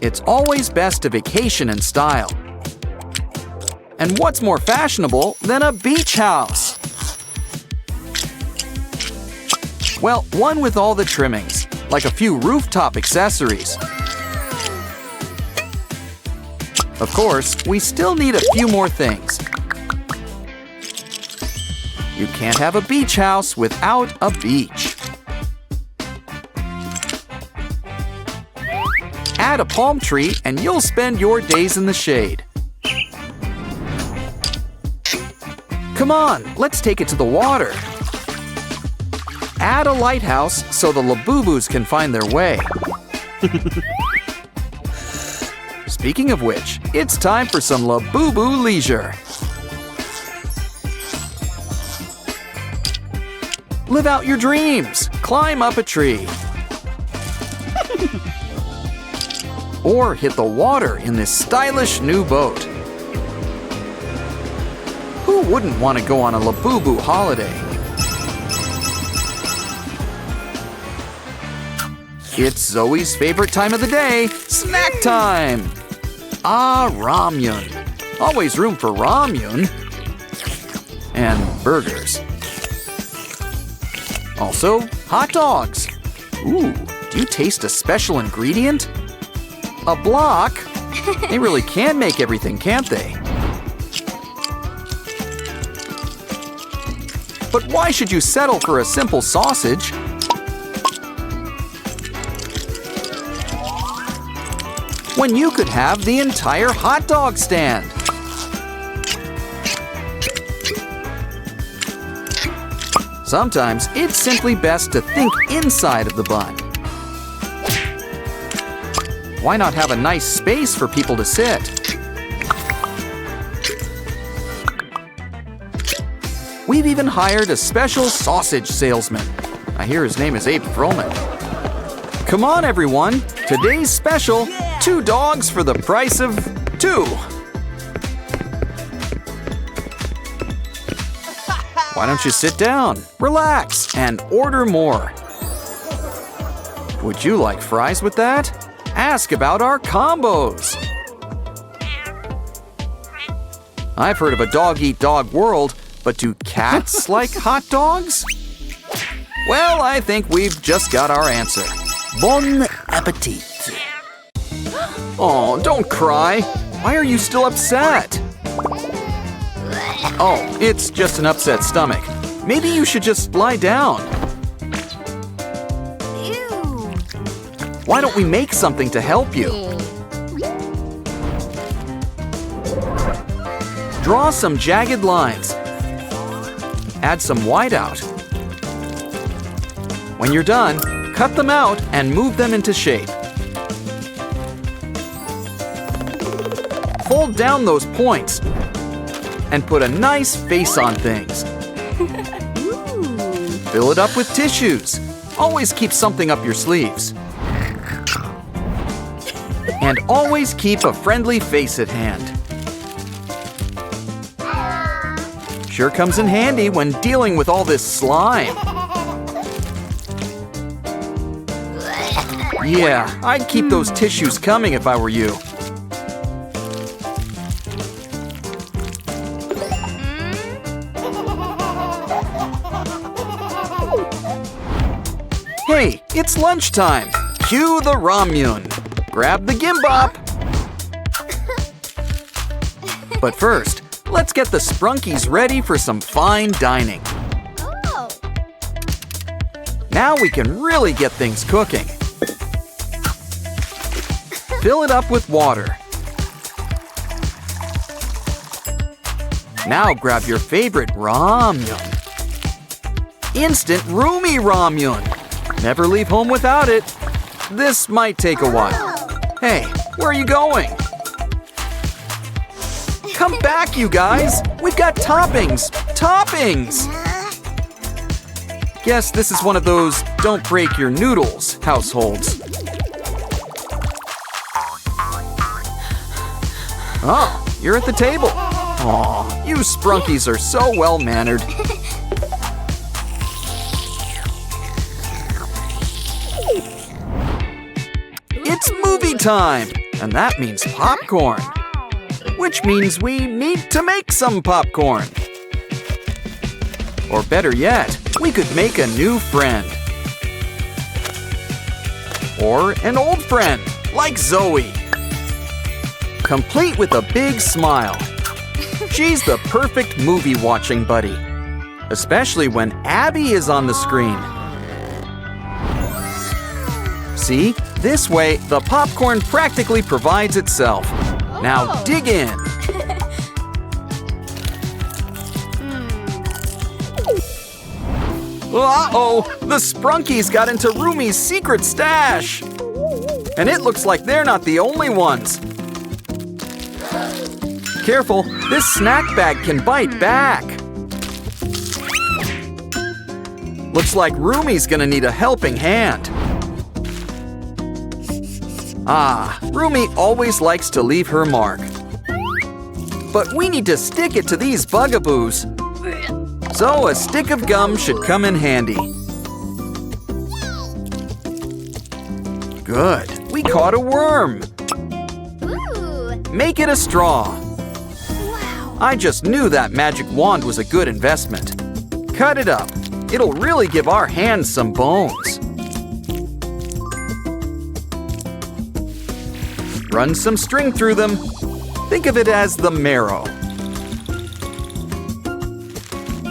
It's always best to vacation in style. And what's more fashionable than a beach house? Well, one with all the trimmings, like a few rooftop accessories. Of course, we still need a few more things. You can't have a beach house without a beach. Add a palm tree and you'll spend your days in the shade. Come on, let's take it to the water. Add a lighthouse so the Labubus can find their way. Speaking of which, it's time for some Labubu leisure. Live out your dreams. Climb up a tree. Or hit the water in this stylish new boat. Who wouldn't want to go on a Labubu holiday? It's Zoe's favorite time of the day, snack time! Ah, ramyun. Always room for ramyun. And burgers. Also, hot dogs. Ooh, do you taste a special ingredient? A block? They really can make everything, can't they? But why should you settle for a simple sausage? When you could have the entire hot dog stand. Sometimes it's simply best to think inside of the bun. Why not have a nice space for people to sit? We've even hired a special sausage salesman. I hear his name is Abe Froman. Come on, everyone. Today's special, 2 dogs for the price of 2. Why don't you sit down, relax, and order more? Would you like fries with that? Ask about our combos. I've heard of a dog-eat-dog world, but do cats like hot dogs? Well, I think we've just got our answer. Bon appetit. Oh, don't cry. Why are you still upset? Oh, it's just an upset stomach. Maybe you should just lie down. Ew. Why don't we make something to help you? Draw some jagged lines. Add some whiteout. When you're done, cut them out and move them into shape. Fold down those points and put a nice face on things. Fill it up with tissues. Always keep something up your sleeves. And always keep a friendly face at hand. Sure comes in handy when dealing with all this slime. Yeah, I'd keep those tissues coming if I were you. Hey, it's lunchtime. Cue the ramyun. Grab the gimbap. But first, let's get the sprunkies ready for some fine dining. Oh. Now we can really get things cooking. Fill it up with water. Now grab your favorite ramyun. Instant roomy ramyun. Never leave home without it. This might take a while. Hey, where are you going? Come back, you guys! We've got toppings! Toppings! Guess this is one of those don't break your noodles households. Oh, you're at the table. Aw, you sprunkies are so well-mannered. It's movie time, and that means popcorn. Which means we need to make some popcorn. Or better yet, we could make a new friend. Or an old friend, like Zoe. Complete with a big smile. She's the perfect movie-watching buddy. Especially when Abby is on the screen. See? This way, the popcorn practically provides itself. Now dig in. Uh-oh, the Sprunkies got into Roomy's secret stash. And it looks like they're not the only ones. Careful, this snack bag can bite back. Looks like Roomy's gonna need a helping hand. Ah, Roomy always likes to leave her mark. But we need to stick it to these bugaboos. So a stick of gum should come in handy. Good, we caught a worm. Ooh. Make it a straw. Wow. I just knew that magic wand was a good investment. Cut it up. It'll really give our hands some bones. Run some string through them. Think of it as the marrow.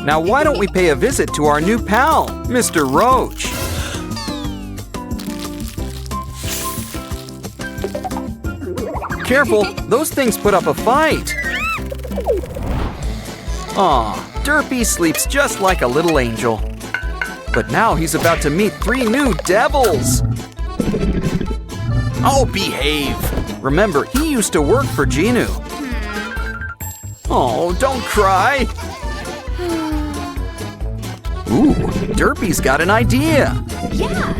Now why don't we pay a visit to our new pal, Mr. Roach? Careful, those things put up a fight. Aw, Derpy sleeps just like a little angel. But now he's about to meet 3 new devils. Oh, behave. Remember, he used to work for Genu. Oh, don't cry. Ooh, Derpy's got an idea. Yeah.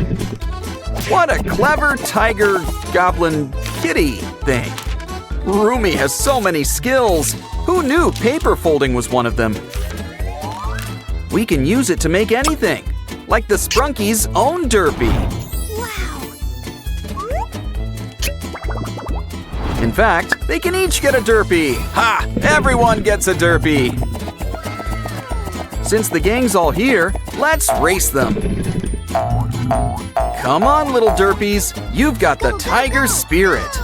What a clever tiger, goblin, kitty thing. Roomy has so many skills. Who knew paper folding was one of them? We can use it to make anything, like the Sprunkies' own Derpy. In fact, they can each get a Derpy. Ha! Everyone gets a Derpy. Since the gang's all here, let's race them. Come on, little Derpies. You've got the tiger spirit.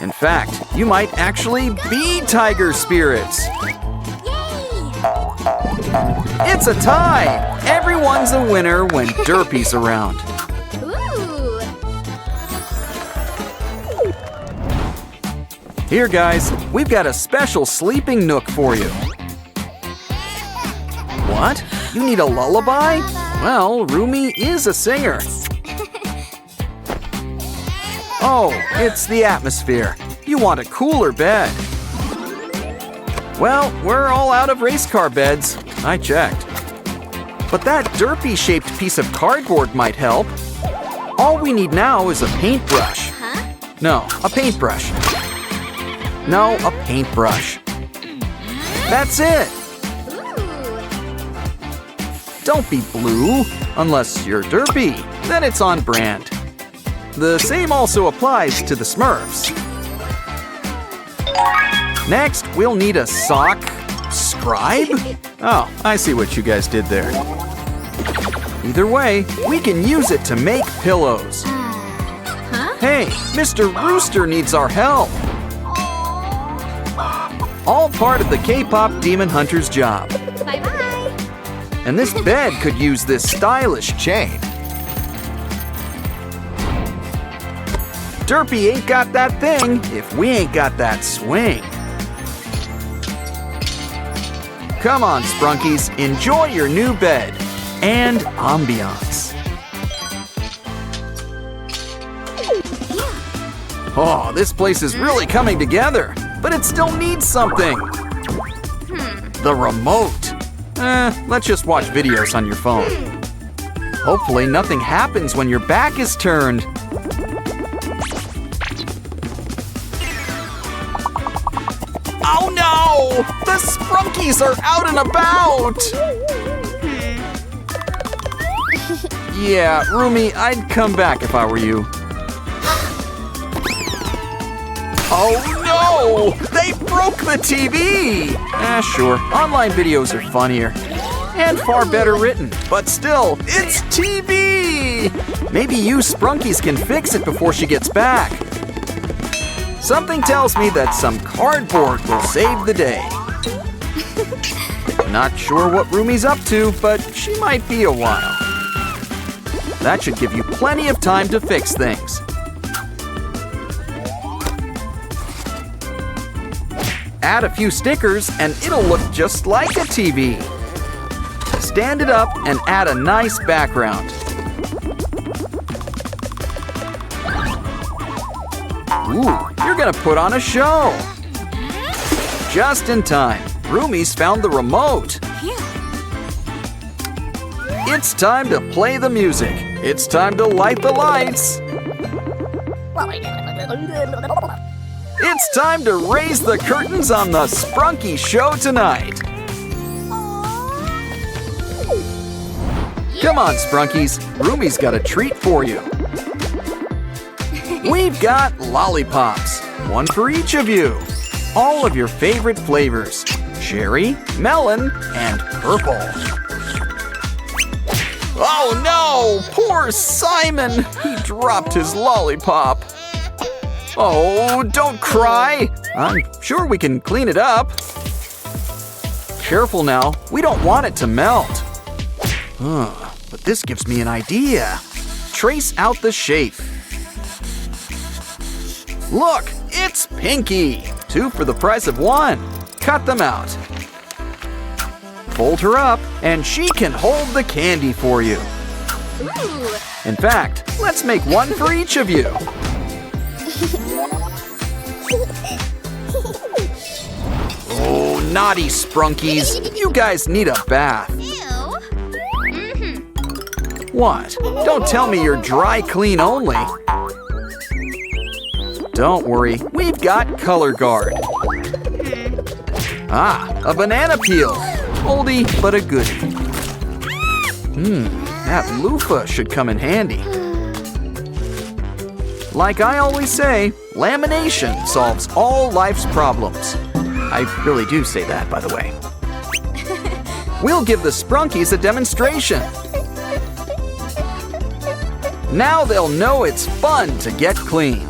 In fact, you might actually be tiger spirits. It's a tie. Everyone's a winner when Derpy's around. Ooh. Here, guys, we've got a special sleeping nook for you. What? You need a lullaby? Well, Roomy is a singer. Oh, it's the atmosphere. You want a cooler bed. Well, we're all out of race car beds. I checked. But that Derpy-shaped piece of cardboard might help. All we need now is a paintbrush. Huh? No, a paintbrush. No, a paintbrush. That's it. Ooh. Don't be blue, unless you're Derpy. Then it's on brand. The same also applies to the Smurfs. Next, we'll need a sock scribe? Oh, I see what you guys did there. Either way, we can use it to make pillows. Huh? Hey, Mr. Rooster needs our help. All part of the K-pop Demon Hunter's job. Bye-bye. And this bed could use this stylish chain. Derpy ain't got that thing if we ain't got that swing. Come on, Sprunkies, enjoy your new bed and ambiance. Oh, this place is really coming together, but it still needs something. The remote. Let's just watch videos on your phone. Hopefully nothing happens when your back is turned. Oh no! The Sprunkies are out and about! Yeah, Rumi, I'd come back if I were you. Oh no! They broke the TV! Sure, online videos are funnier. And far better written. But still, it's TV! Maybe you Sprunkies can fix it before she gets back. Something tells me that some cardboard will save the day. Not sure what Rumi's up to, but she might be a while. That should give you plenty of time to fix things. Add a few stickers and it'll look just like a TV. Stand it up and add a nice background. Ooh, you're gonna put on a show. Just in time, Rumi's found the remote. It's time to play the music. It's time to light the lights. It's time to raise the curtains on the Sprunky show tonight. Come on, Sprunkies. Rumi's got a treat for you. We've got lollipops, one for each of you. All of your favorite flavors, cherry, melon, and purple. Oh no, poor Simon. He dropped his lollipop. Oh, don't cry. I'm sure we can clean it up. Careful now, we don't want it to melt. But this gives me an idea. Trace out the shape. Look, it's Pinky. 2 for the price of 1. Cut them out. Fold her up, and she can hold the candy for you. Ooh. In fact, let's make one for each of you. Oh, naughty Sprunkies. You guys need a bath. What? Don't tell me you're dry clean only. Don't worry, we've got Color Guard. Ah, a banana peel. Oldie but a goodie. That loofah should come in handy. Like I always say, lamination solves all life's problems. I really do say that, by the way. We'll give the Sprunkies a demonstration. Now they'll know it's fun to get clean.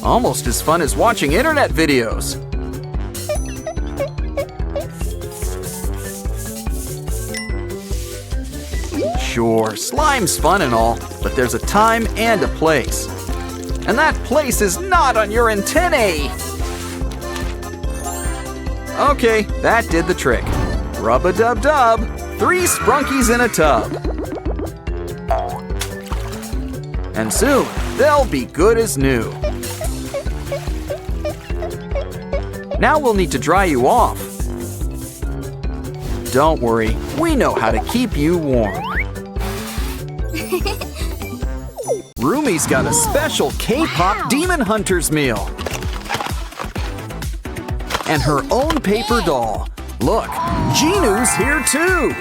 Almost as fun as watching internet videos. Sure, slime's fun and all, but there's a time and a place. And that place is not on your antennae! Okay, that did the trick. Rub-a-dub-dub, 3 Sprunkies in a tub. And soon, they'll be good as new. Now we'll need to dry you off. Don't worry, we know how to keep you warm. Rumi's got a special K-pop Demon Hunters meal. And her own paper doll. Look, Jinu's here too.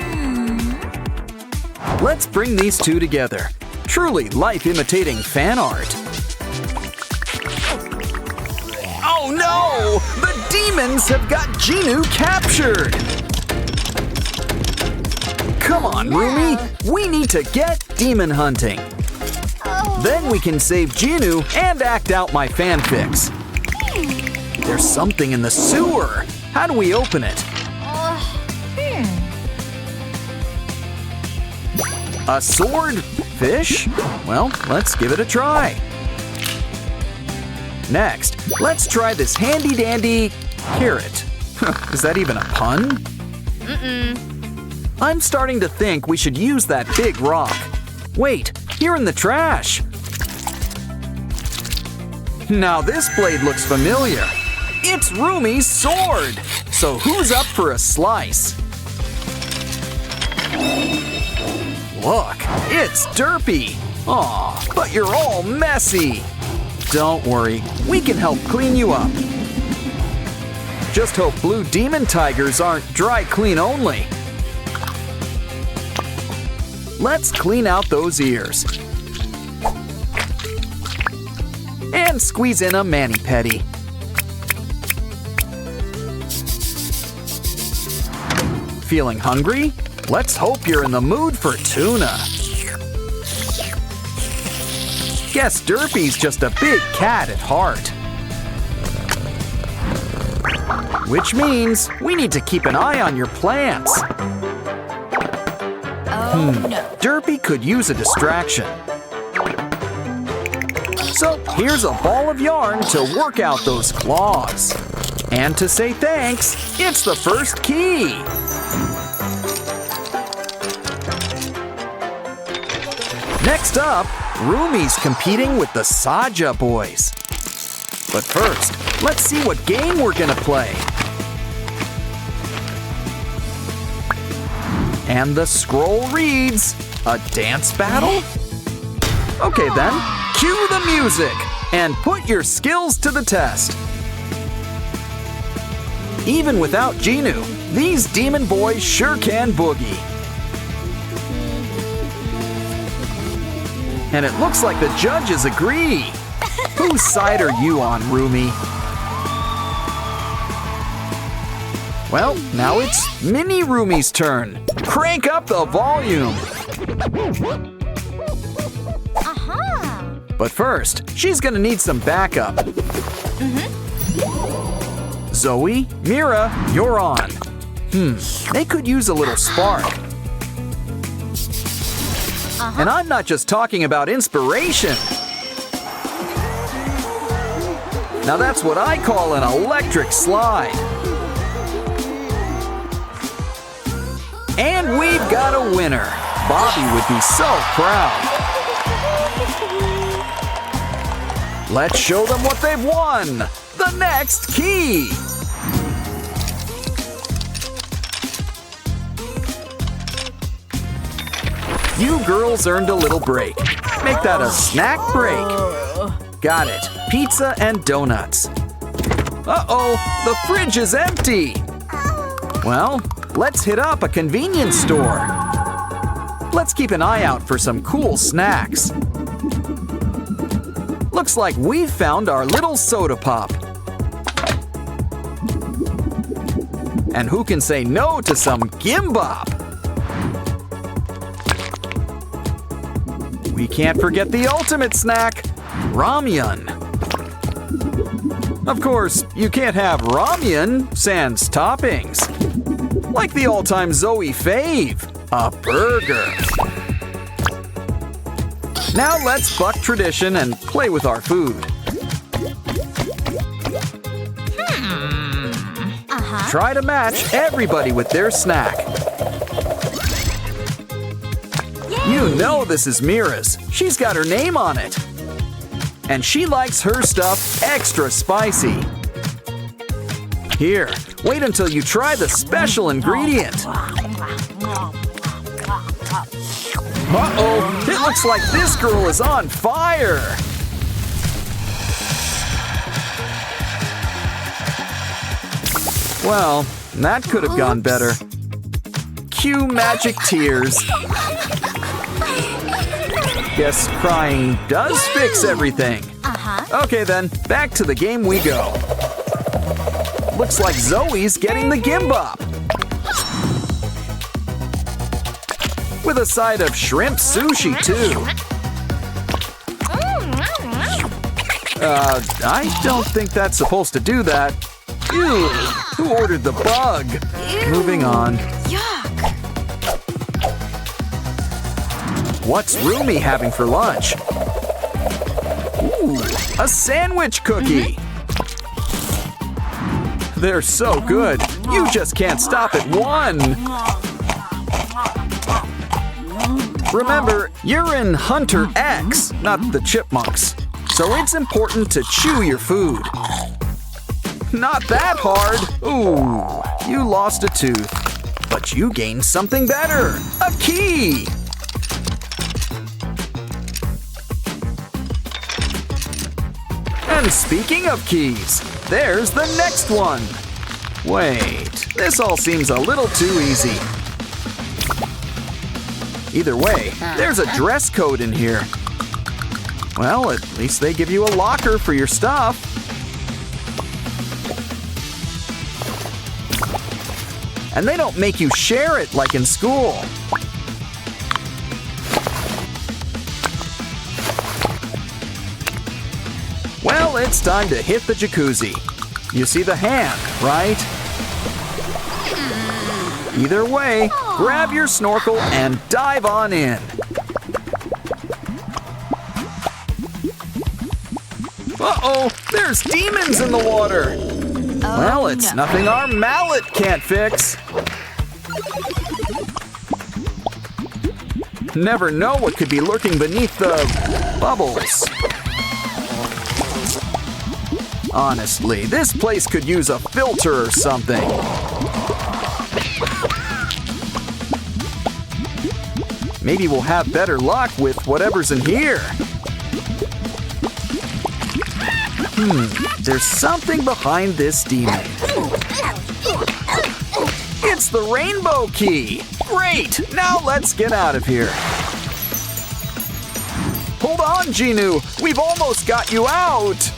Let's bring these two together. Truly life-imitating fan art. Oh no! The demons have got Jinu captured! Come on, Rumi! We need to get demon hunting. Then we can save Jinu and act out my fanfics. There's something in the sewer. How do we open it? A sword? Fish? Well, let's give it a try. Next, let's try this handy-dandy carrot. Is that even a pun? I'm starting to think we should use that big rock. Wait, here in the trash. Now this blade looks familiar. It's Rumi's sword. So who's up for a slice? Look, it's Derpy. Aw, but you're all messy. Don't worry, we can help clean you up. Just hope blue demon tigers aren't dry clean only. Let's clean out those ears. And squeeze in a mani-pedi. Feeling hungry? Let's hope you're in the mood for tuna. Guess Derpy's just a big cat at heart. Which means we need to keep an eye on your plants. Derpy could use a distraction. So here's a ball of yarn to work out those claws. And to say thanks, it's the first key. Next up, Rumi's competing with the Saja boys. But first, let's see what game we're gonna play. And the scroll reads, a dance battle? Okay then, cue the music and put your skills to the test. Even without Genu, these demon boys sure can boogie. And it looks like the judges agree. Whose side are you on, Rumi? Well, now it's Mini Rumi's turn. Crank up the volume. But first, she's gonna need some backup. Zoe, Mira, you're on. They could use a little spark. And I'm not just talking about inspiration. Now that's what I call an electric slide. And we've got a winner. Bobby would be so proud. Let's show them what they've won. The next key. You girls earned a little break. Make that a snack break. Got it. Pizza and donuts. Uh-oh, the fridge is empty. Well, let's hit up a convenience store. Let's keep an eye out for some cool snacks. Looks like we've found our little soda pop. And who can say no to some gimbap? We can't forget the ultimate snack, ramyun. Of course, you can't have ramyun sans toppings. Like the all-time Zoe fave, a burger. Now let's buck tradition and play with our food. Try to match everybody with their snack. You know this is Mira's. She's got her name on it. And she likes her stuff extra spicy. Here, wait until you try the special ingredient. Uh-oh, it looks like this girl is on fire. Well, that could have gone better. Cue magic tears. Guess crying does fix everything. Okay then, back to the game we go. Looks like Zoe's getting the gimbap. With a side of shrimp sushi too. I don't think that's supposed to do that. Ew, who ordered the bug? Moving on. What's Rumi having for lunch? Ooh, a sandwich cookie. They're so good. You just can't stop at one. Remember, you're in Hunter X, not the chipmunks. So it's important to chew your food. Not that hard. Ooh, you lost a tooth. But you gained something better. A key. And speaking of keys, there's the next one. Wait, this all seems a little too easy. Either way, there's a dress code in here. Well, at least they give you a locker for your stuff. And they don't make you share it like in school. Well, it's time to hit the jacuzzi. You see the hand, right? Either way, grab your snorkel and dive on in. Uh-oh, there's demons in the water. Well, it's nothing our mallet can't fix. Never know what could be lurking beneath the bubbles. Honestly, this place could use a filter or something. Maybe we'll have better luck with whatever's in here. There's something behind this demon. It's the rainbow key. Great, now let's get out of here. Hold on, Genu, we've almost got you out.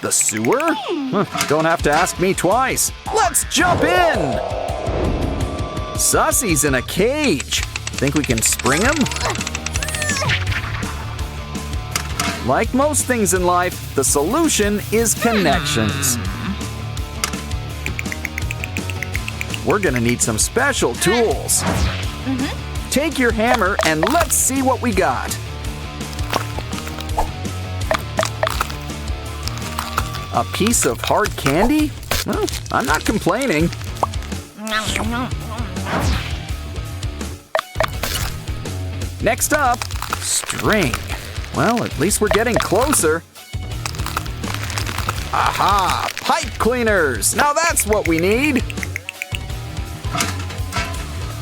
The sewer? Don't have to ask me twice. Let's jump in. Sussy's in a cage. Think we can spring him? Like most things in life, the solution is connections. We're gonna need some special tools. Take your hammer and let's see what we got. A piece of hard candy? Well, I'm not complaining. Next up, string. Well, at least we're getting closer. Aha! Pipe cleaners! Now that's what we need!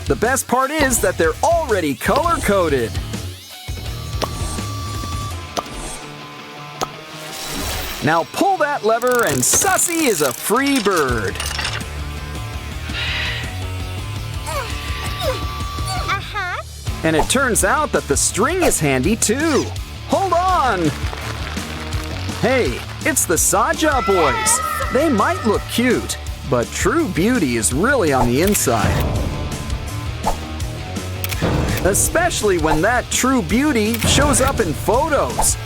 The best part is that they're already color-coded. Now pull that lever and Sussy is a free bird. And it turns out that the string is handy too. Hold on! Hey, it's the Saja boys. They might look cute, but true beauty is really on the inside. Especially when that true beauty shows up in photos.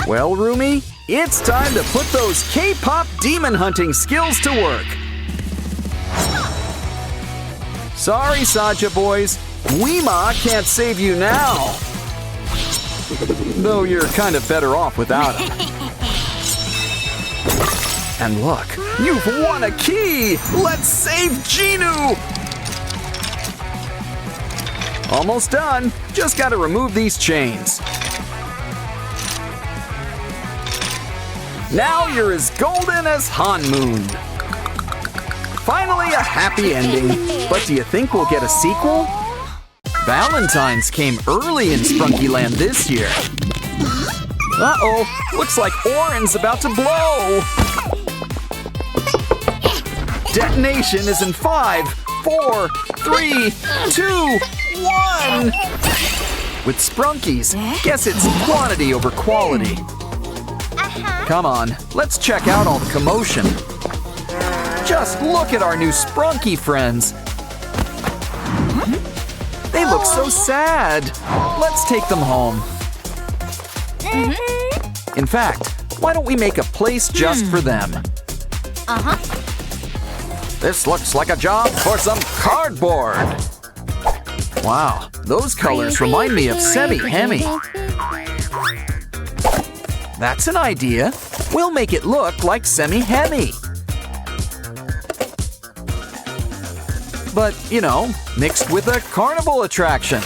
Well, Rumi, it's time to put those K-pop demon hunting skills to work. Sorry, Saja boys, Weema can't save you now. Though you're kind of better off without him. And look, you've won a key! Let's save Genu! Almost done. Just gotta remove these chains. Now you're as golden as Hanmoon. Finally a happy ending. But do you think we'll get a sequel? Valentine's came early in Sprunkyland this year. Uh-oh, looks like Oren's about to blow. Detonation is in 5, 4, 3, 2, 1. With Sprunkies, guess it's quantity over quality. Come on, let's check out all the commotion. Just look at our new Sprunky friends. They look so sad. Let's take them home. In fact, why don't we make a place just for them? This looks like a job for some cardboard. Wow, those colors remind me of semi-hemi. That's an idea. We'll make it look like semi-hemi. But, you know, mixed with a carnival attraction.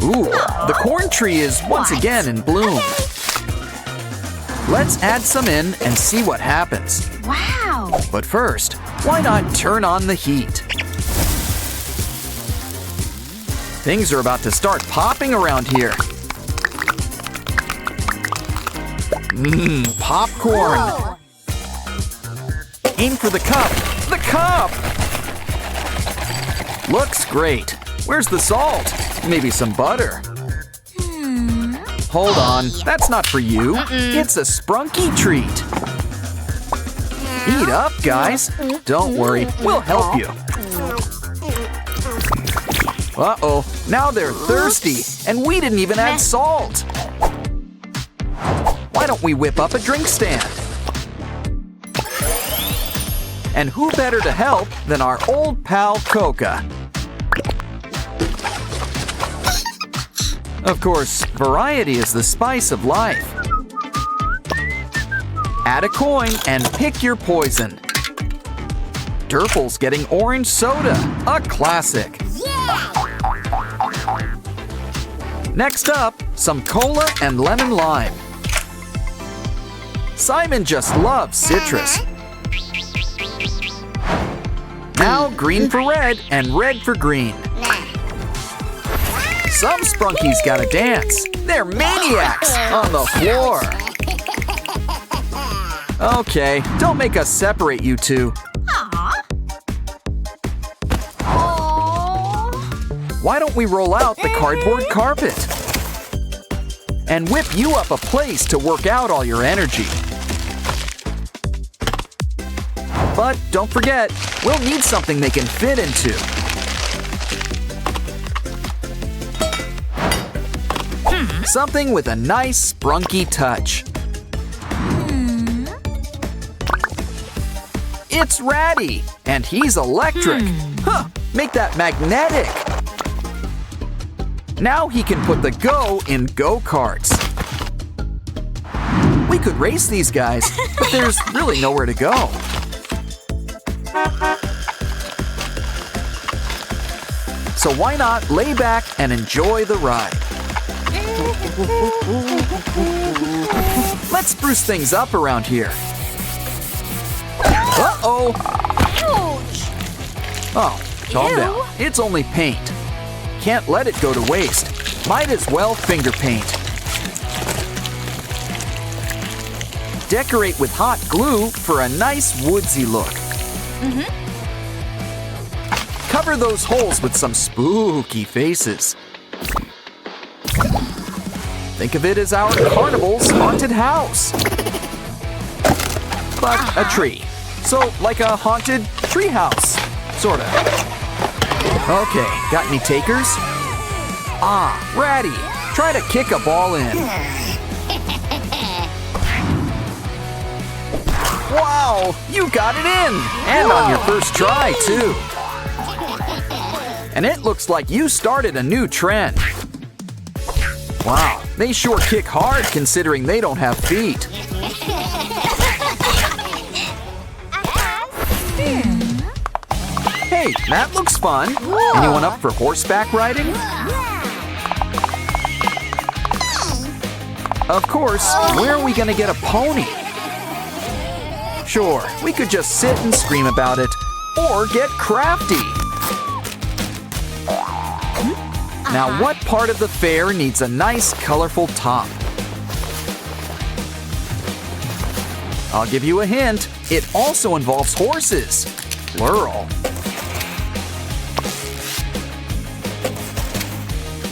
Ooh, the corn tree is once again in bloom. Let's add some in and see what happens. Wow. But first, why not turn on the heat? Things are about to start popping around here. Mmm, popcorn. Whoa. Aim for the cup. The cup! Looks great. Where's the salt? Maybe some butter. Hold on, that's not for you. It's a sprunky treat. Eat up, guys. Don't worry, we'll help you. Uh-oh, now they're thirsty, and we didn't even add salt. Why don't we whip up a drink stand? And who better to help than our old pal Coca? Of course, variety is the spice of life. Add a coin and pick your poison. Durple's getting orange soda, a classic. Next up, some cola and lemon lime. Simon just loves citrus. Now green for red and red for green. Some sprunkies gotta dance. They're maniacs on the floor. Okay, don't make us separate you two. Why don't we roll out the cardboard carpet? And whip you up a place to work out all your energy. But don't forget, we'll need something they can fit into. Something with a nice sprunky touch. It's Ratty, and he's electric. Huh, make that magnetic. Now he can put the go in go-karts. We could race these guys, but there's really nowhere to go. So why not lay back and enjoy the ride? Let's spruce things up around here. Uh-oh! Ouch! Oh, calm Ew. down. It's only paint. Can't let it go to waste. Might as well finger paint. Decorate with hot glue for a nice woodsy look. Cover those holes with some spooky faces. Think of it as our carnival's haunted house. But a tree. So like a haunted tree house, sorta. Okay, got any takers? Ah, Ratty, try to kick a ball in. Wow, you got it in! And on your first try, too. And it looks like you started a new trend. Wow, they sure kick hard considering they don't have feet. Hey, that looks fun. Anyone up for horseback riding? Of course, where are we gonna get a pony? Sure, we could just sit and scream about it, or get crafty. Now, what part of the fair needs a nice, colorful top? I'll give you a hint. It also involves horses, plural.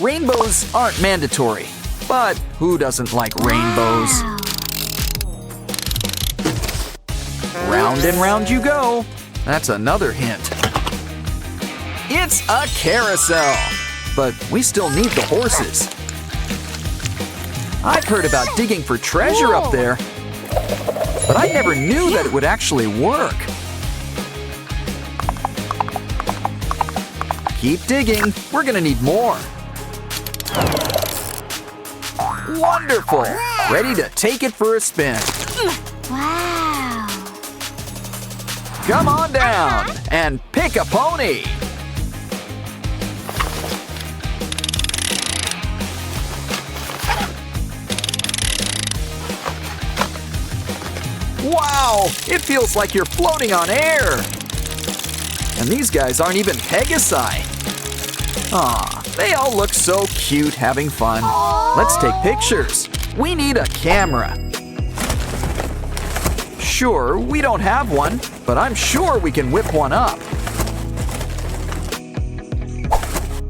Rainbows aren't mandatory, but who doesn't like rainbows? Round and round you go. That's another hint. It's a carousel, but we still need the horses. I've heard about digging for treasure up there. but I never knew that it would actually work. Keep digging. We're gonna need more. Wonderful! Ready to take it for a spin. Wow. Come on down and pick a pony. Wow! It feels like you're floating on air. And these guys aren't even Pegasi. Aw, they all look so cute having fun. Let's take pictures. We need a camera. Sure, we don't have one, but I'm sure we can whip one up.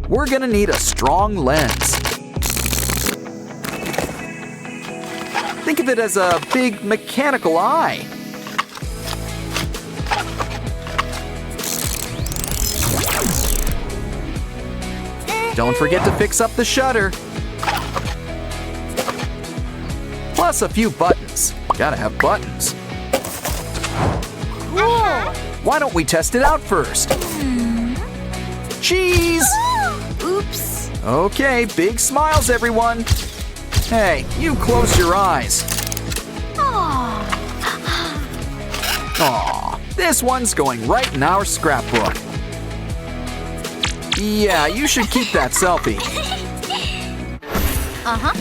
We're gonna need a strong lens. Think of it as a big mechanical eye. Don't forget to fix up the shutter. Plus a few buttons. Gotta have buttons. Cool. Why don't we test it out first? Cheese! Oops. Okay, big smiles, everyone. Hey, you close your eyes. Aw. Aw, this one's going right in our scrapbook. Yeah, you should keep that selfie. Uh-huh.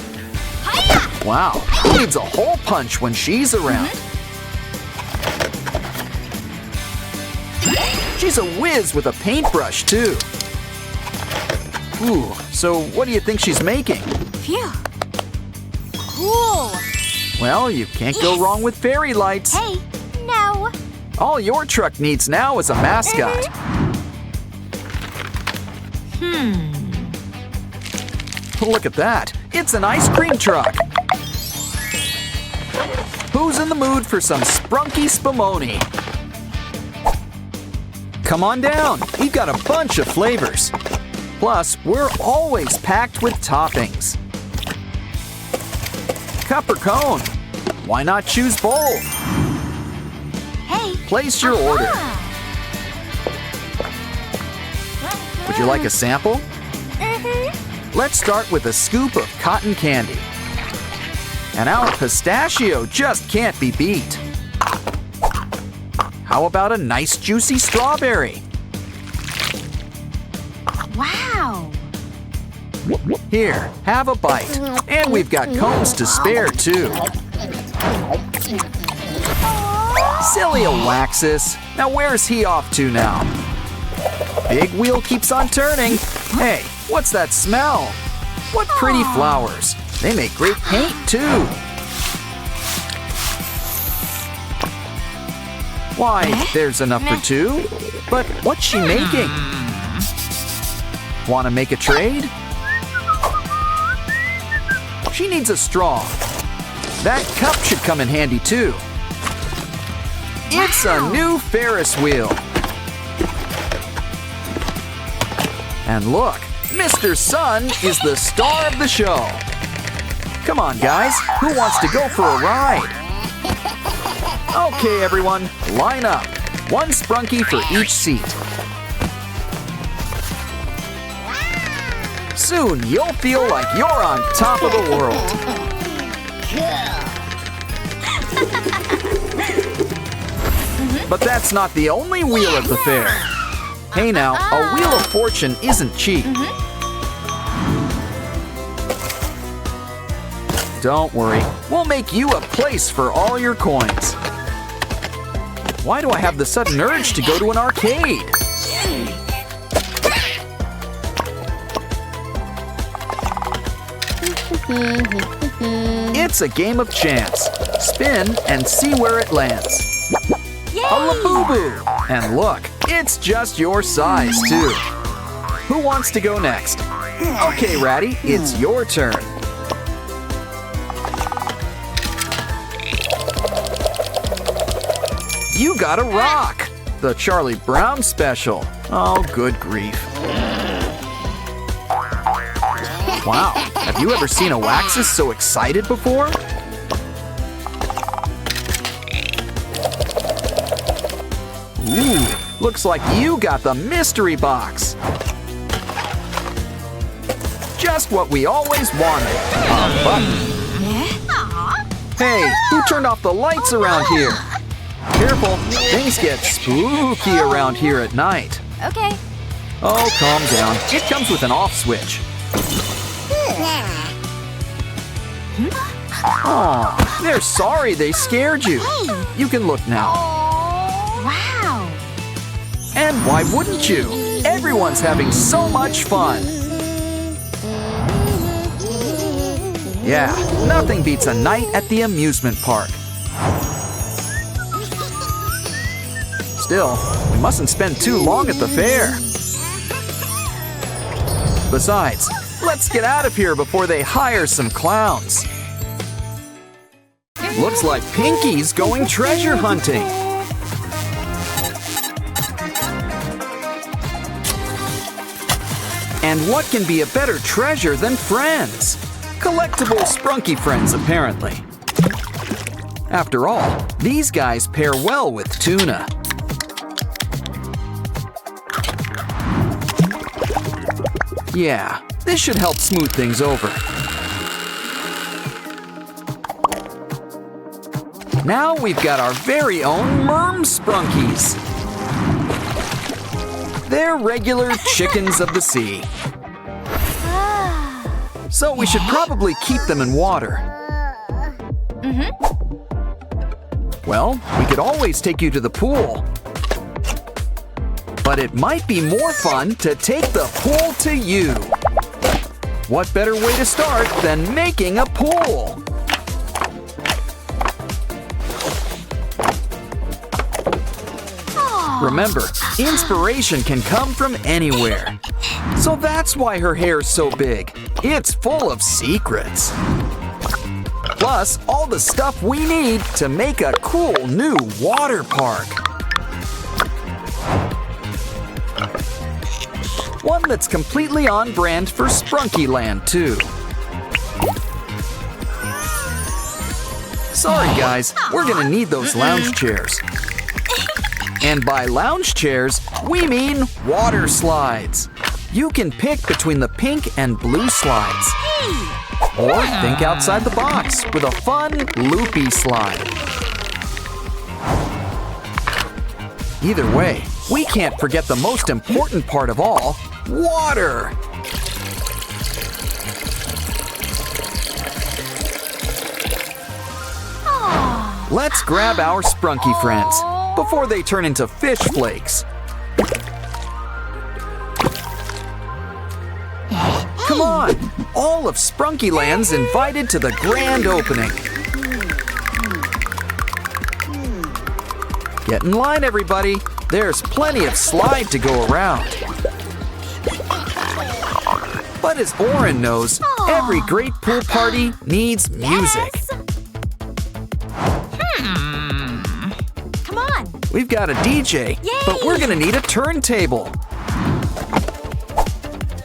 Hiya! Wow, who needs a hole punch when she's around? She's a whiz with a paintbrush, too. Ooh, so what do you think she's making? Phew. Cool. Well, you can't go wrong with fairy lights. Hey, no. All your truck needs now is a mascot. Look at that. It's an ice cream truck. Who's in the mood for some sprunky spumoni? Come on down. We've got a bunch of flavors. Plus, we're always packed with toppings. Cup or cone? Why not choose both? Hey. Place your order. Would you like a sample? Let's start with a scoop of cotton candy. And our pistachio just can't be beat. How about a nice juicy strawberry? Wow. Here, have a bite. And we've got cones to spare too. Silly Alexis. Now where's he off to now? Big wheel keeps on turning. Hey, what's that smell? What pretty flowers. They make great paint too. Why, there's enough for two. But what's she making? Want to make a trade? She needs a straw. That cup should come in handy too. It's a new Ferris wheel. And look, Mr. Sun is the star of the show. Come on, guys, who wants to go for a ride? Okay, everyone, line up. One sprunky for each seat. Soon, you'll feel like you're on top of the world. But that's not the only wheel at the fair. Hey now, a wheel of fortune isn't cheap. Don't worry, we'll make you a place for all your coins. Why do I have the sudden urge to go to an arcade? It's a game of chance. Spin and see where it lands. A Labubu! And look, it's just your size too. Who wants to go next? Okay, Ratty, it's your turn. You got a rock! The Charlie Brown special. Oh, good grief. Wow, have you ever seen a Waxus so excited before? Looks like you got the mystery box. Just what we always wanted. A button. Hey, who turned off the lights around here? Careful, things get spooky around here at night. Okay. Oh, calm down. It comes with an off switch. Oh, they're sorry they scared you. You can look now. Wow. And why wouldn't you? Everyone's having so much fun. Yeah, nothing beats a night at the amusement park. Still, we mustn't spend too long at the fair. Besides, let's get out of here before they hire some clowns. Looks like Pinky's going treasure hunting. And what can be a better treasure than friends? Collectible Sprunky friends, apparently. After all, these guys pair well with tuna. Yeah, this should help smooth things over. Now we've got our very own Merm Sprunkies. They're regular chickens of the sea. So we should probably keep them in water. Well, we could always take you to the pool. But it might be more fun to take the pool to you. What better way to start than making a pool? Remember, inspiration can come from anywhere. So that's why her hair's so big. It's full of secrets. Plus, all the stuff we need to make a cool new water park. One that's completely on brand for Sprunky Land, too. Sorry, guys, we're gonna need those lounge chairs. And by lounge chairs, we mean water slides. You can pick between the pink and blue slides. Or think outside the box with a fun, loopy slide. Either way, we can't forget the most important part of all, water. Let's grab our Sprunky friends before they turn into fish flakes. Come on! All of Sprunky Land's invited to the grand opening. Get in line, everybody. There's plenty of slide to go around. But as Oren knows, every great pool party needs music. Come on. We've got a DJ, but we're gonna need a turntable.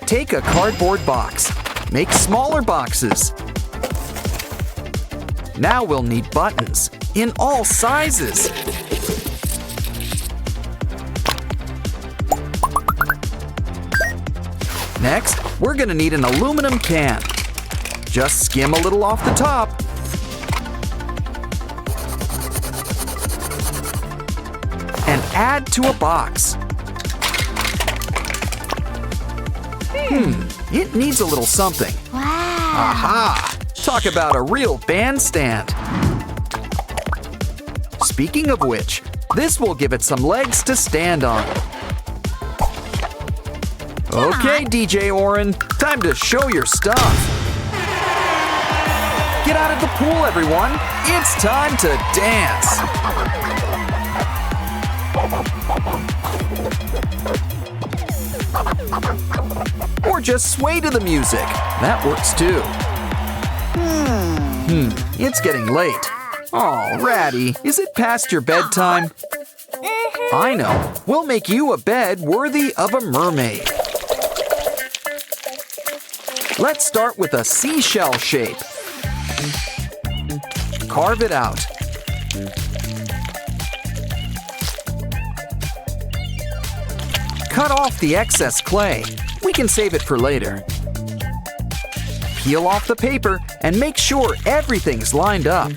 Take a cardboard box. Make smaller boxes. Now we'll need buttons in all sizes. Next, we're gonna need an aluminum can. Just skim a little off the top. And add to a box. It needs a little something. Wow. Aha! Talk about a real bandstand. Speaking of which, this will give it some legs to stand on. Okay, DJ Oren, time to show your stuff. Get out of the pool, everyone. It's time to dance. Or just sway to the music. That works too. It's getting late. Oh, Ratty, is it past your bedtime? I know. We'll make you a bed worthy of a mermaid. Let's start with a seashell shape. Carve it out. Cut off the excess clay. We can save it for later. Peel off the paper and make sure everything's lined up.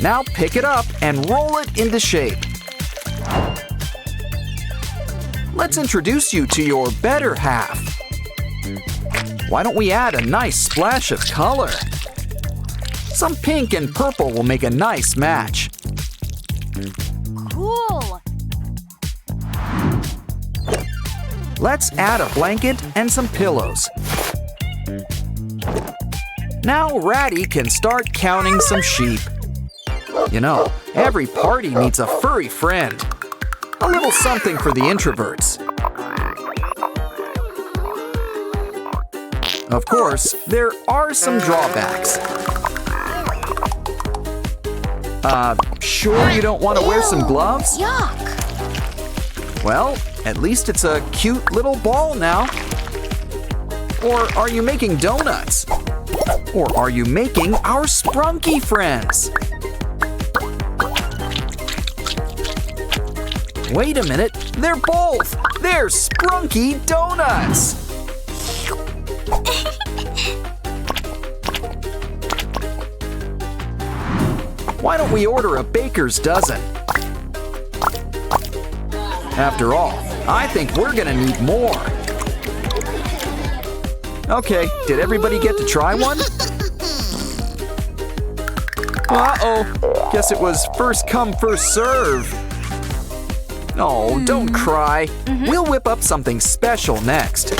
Now pick it up and roll it into shape. Let's introduce you to your better half. Why don't we add a nice splash of color? Some pink and purple will make a nice match. Cool. Let's add a blanket and some pillows. Now Ratty can start counting some sheep. You know, every party needs a furry friend. A little something for the introverts. Of course, there are some drawbacks. Sure you don't want to wear some gloves? Yuck. Well, at least it's a cute little ball now. Or are you making donuts? Or are you making our sprunky friends? Wait a minute, they're both! They're sprunky donuts! Why don't we order a baker's dozen? After all, I think we're gonna need more. Okay, did everybody get to try one? Uh-oh, guess it was first come, first serve. Oh, don't cry. We'll whip up something special next.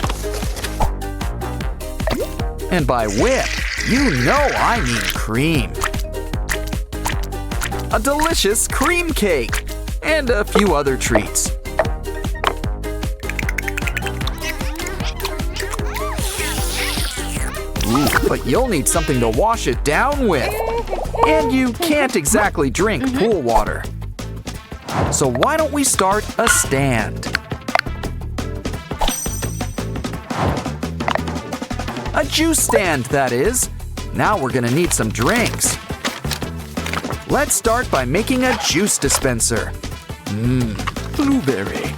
And by whip, you know I mean cream. A delicious cream cake, and a few other treats. Ooh, but you'll need something to wash it down with. And you can't exactly drink pool water. So why don't we start a stand? A juice stand, that is. Now we're gonna need some drinks. Let's start by making a juice dispenser. Blueberry.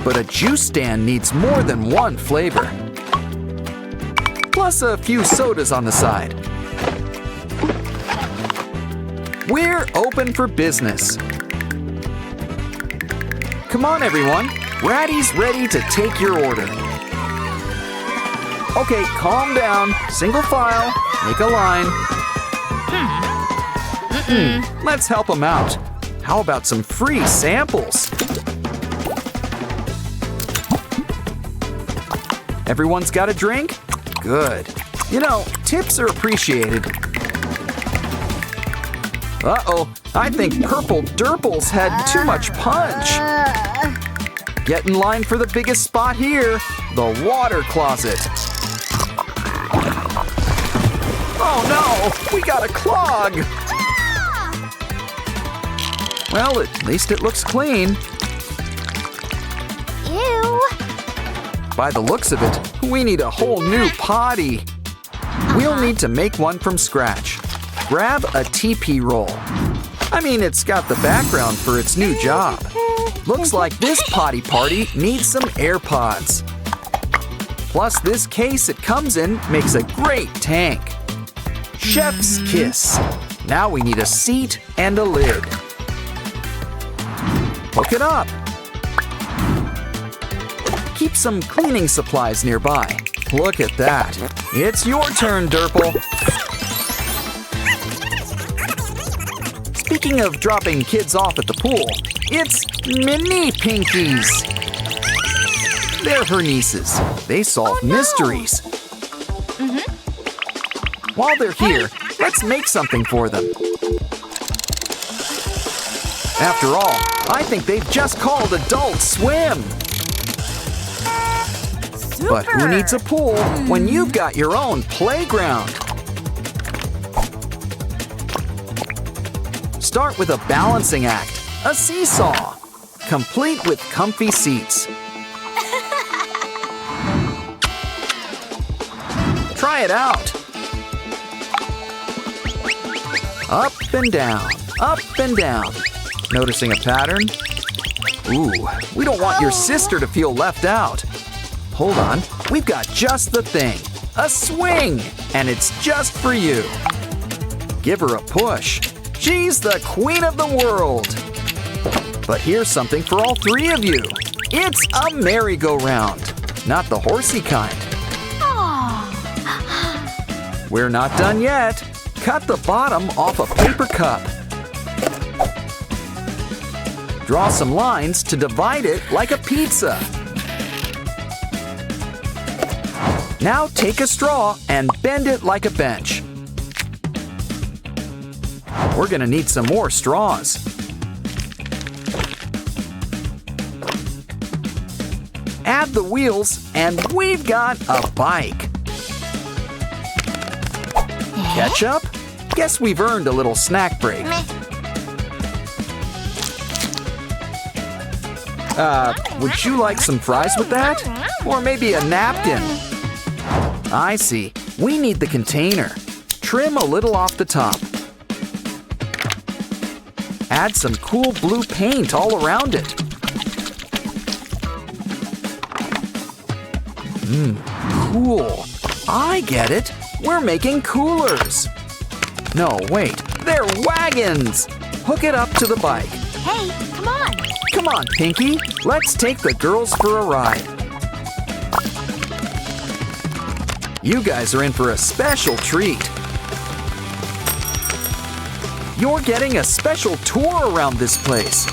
But a juice stand needs more than one flavor. Plus a few sodas on the side. We're open for business. Come on, everyone. Ratty's ready to take your order. Okay, calm down. Single file. Make a line. Let's help them out. How about some free samples? Everyone's got a drink? Good. You know, tips are appreciated. Uh-oh, I think Purple Durples had too much punch. Get in line for the biggest spot here, the water closet. Oh no, we got a clog. Well, at least it looks clean. Ew. By the looks of it, we need a whole new potty. We'll need to make one from scratch. Grab a TP roll. I mean, it's got the background for its new job. Looks like this potty party needs some AirPods. Plus, this case it comes in makes a great tank. Chef's kiss. Now we need a seat and a lid. Hook it up. Keep some cleaning supplies nearby. Look at that. It's your turn, Durple. Speaking of dropping kids off at the pool, it's Mini Pinkies. They're her nieces. They solve mysteries. While they're here, let's make something for them. After all, I think they've just called Adult Swim. But who needs a pool when you've got your own playground? Start with a balancing act, a seesaw, complete with comfy seats. Try it out. Up and down, up and down. Noticing a pattern? Ooh, we don't want your sister to feel left out. Hold on, we've got just the thing. A swing, and it's just for you. Give her a push. She's the queen of the world. But here's something for all three of you. It's a merry-go-round, not the horsey kind. We're not done yet. Cut the bottom off a paper cup. Draw some lines to divide it like a pizza. Now take a straw and bend it like a bench. We're gonna need some more straws. Add the wheels and we've got a bike. Ketchup? Guess we've earned a little snack break. Would you like some fries with that? Or maybe a napkin? I see. We need the container. Trim a little off the top. Add some cool blue paint all around it. Cool. I get it. We're making coolers. No, wait. They're wagons. Hook it up to the bike. Hey, come on. Come on, Pinky. Let's take the girls for a ride. You guys are in for a special treat. You're getting a special tour around this place.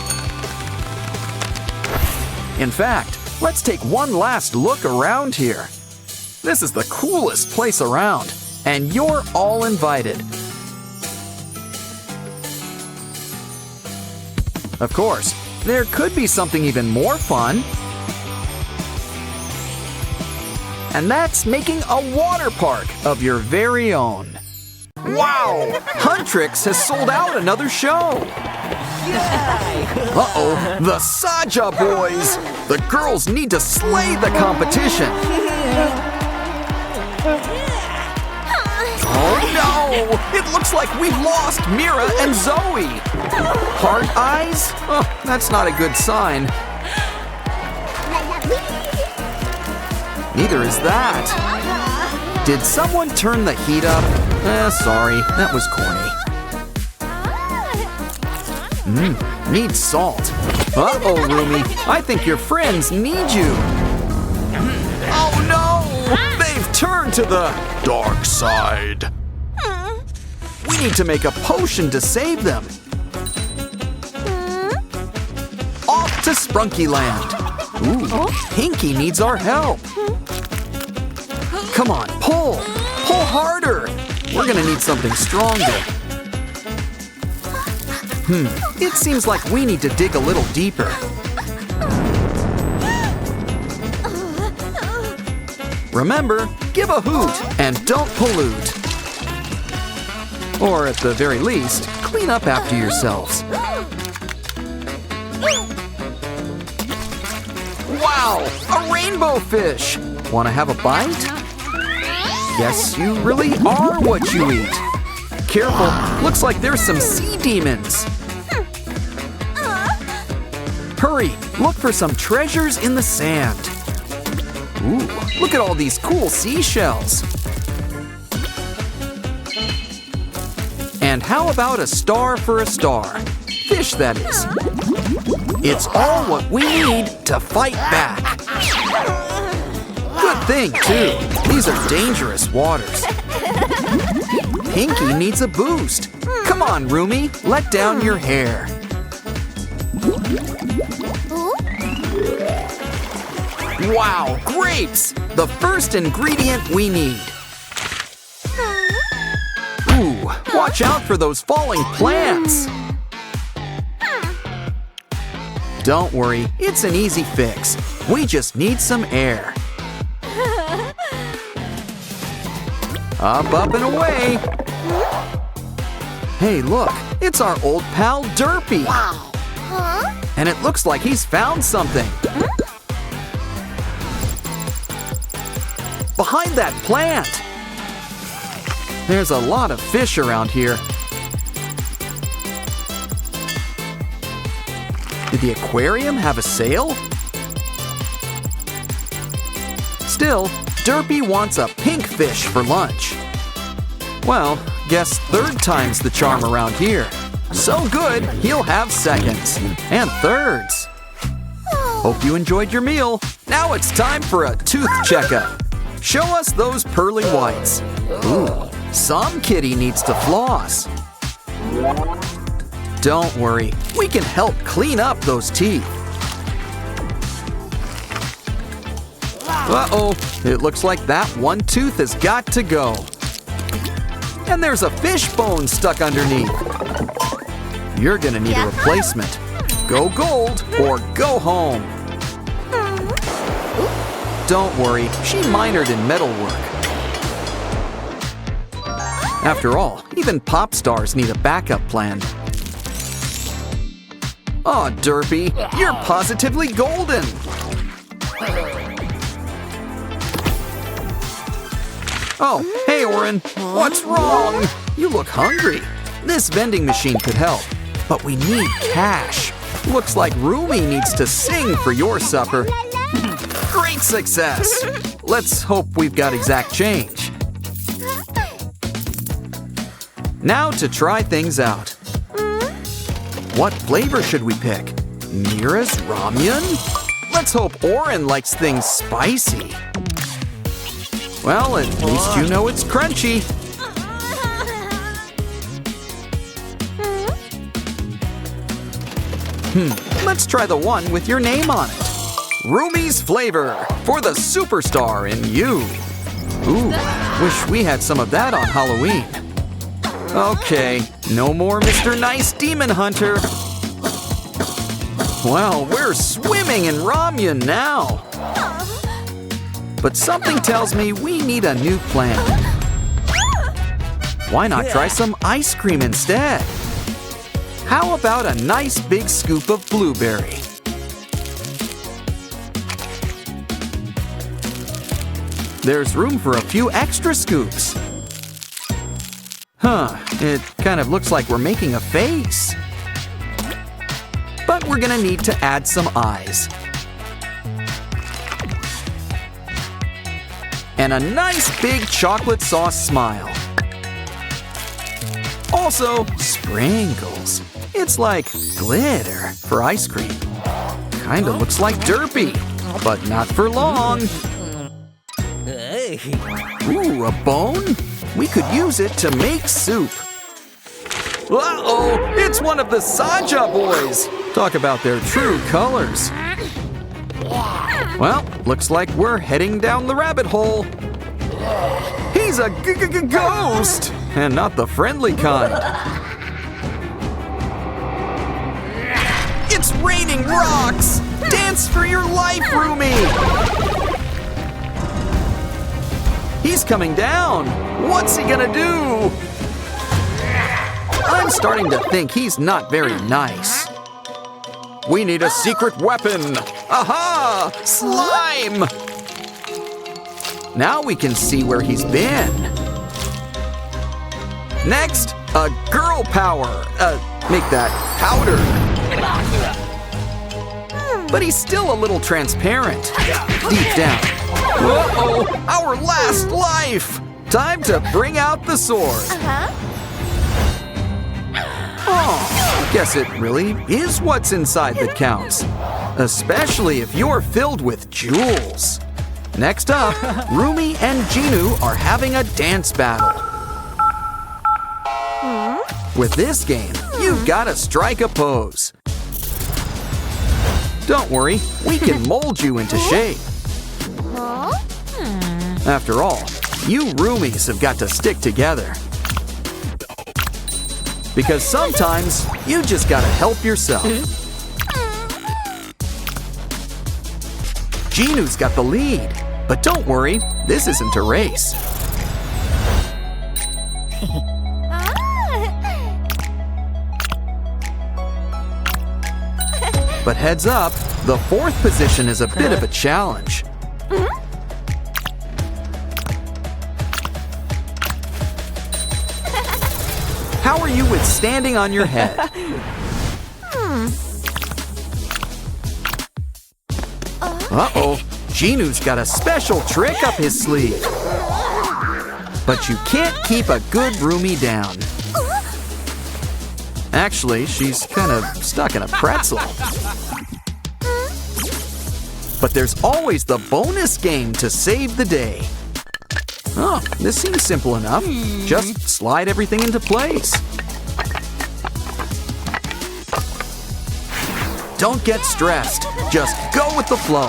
In fact, let's take one last look around here. This is the coolest place around, and you're all invited. Of course, there could be something even more fun. And that's making a water park of your very own. Wow! Huntrix has sold out another show! Uh-oh, the Saja boys! The girls need to slay the competition! Oh no! It looks like we've lost Mira and Zoe! Heart eyes? Oh, that's not a good sign. Neither is that. Did someone turn the heat up? Sorry, that was corny. Need salt. Uh-oh, Rumi, I think your friends need you. Oh no! They've turned to the dark side. We need to make a potion to save them. Off to Sprunky Land. Ooh, Pinky needs our help. Come on, pull! Pull harder! We're gonna need something stronger. It seems like we need to dig a little deeper. Remember, give a hoot and don't pollute. Or at the very least, clean up after yourselves. Wow! A rainbow fish! Wanna have a bite? Guess you really are what you eat. Careful, looks like there's some sea demons. Hurry, look for some treasures in the sand. Ooh, look at all these cool seashells. And how about a star for a star? Fish, that is. It's all what we need to fight back. Good thing, too. These are dangerous waters. Pinky needs a boost. Come on, Rumi, let down your hair. Wow, grapes! The first ingredient we need. Ooh, watch out for those falling plants. Don't worry, it's an easy fix. We just need some air. Up and away. Hey, look, it's our old pal Derpy. Wow. And it looks like he's found something. Behind that plant. There's a lot of fish around here. Did the aquarium have a sale? Still, Derpy wants a pink fish for lunch. Well, guess third time's the charm around here. So good, he'll have seconds and thirds. Hope you enjoyed your meal. Now it's time for a tooth checkup. Show us those pearly whites. Ooh, some kitty needs to floss. Don't worry, we can help clean up those teeth. Uh-oh, it looks like that one tooth has got to go. And there's a fish bone stuck underneath. You're gonna need a replacement. Go gold or go home. Don't worry, she minored in metalwork. After all, even pop stars need a backup plan. Aw, Derpy, you're positively golden. Oh, hey, Oren. What's wrong? You look hungry. This vending machine could help, but we need cash. Looks like Rumi needs to sing for your supper. Great success. Let's hope we've got exact change. Now to try things out. What flavor should we pick? Mira's ramen? Let's hope Oren likes things spicy. Well, at least you know it's crunchy. Let's try the one with your name on it. Rumi's flavor for the superstar in you. Ooh, wish we had some of that on Halloween. Okay, no more Mr. Nice Demon Hunter. Well, we're swimming in ramen now. But something tells me we need a new plan. Why not try some ice cream instead? How about a nice big scoop of blueberry? There's room for a few extra scoops. It kind of looks like we're making a face. But we're gonna need to add some eyes. And a nice big chocolate sauce smile. Also, sprinkles. It's like glitter for ice cream. Kinda looks like Derpy, but not for long. Ooh, a bone? We could use it to make soup. Uh-oh, it's one of the Saja boys. Talk about their true colors. Well, looks like we're heading down the rabbit hole. He's a ghost, and not the friendly kind. It's raining rocks! Dance for your life, Rumi! He's coming down. What's he gonna do? I'm starting to think he's not very nice. We need a secret weapon. Aha! Slime! Now we can see where he's been. Next, a girl power. Make that powder. But he's still a little transparent. Deep down. Uh-oh, our last life! Time to bring out the sword. Oh, guess it really is what's inside that counts. Especially if you're filled with jewels. Next up, Rumi and Jinu are having a dance battle. With this game, you've gotta strike a pose. Don't worry, we can mold you into shape. After all, you Rumis have got to stick together. Because sometimes, you just gotta help yourself. Jinu's got the lead, but don't worry, this isn't a race. But heads up, the fourth position is a bit of a challenge. How are you with standing on your head? Uh-oh, Ginu's got a special trick up his sleeve. But you can't keep a good roomie down. Actually, she's kind of stuck in a pretzel. But there's always the bonus game to save the day. Oh, this seems simple enough. Just slide everything into place. Don't get stressed. Just go with the flow.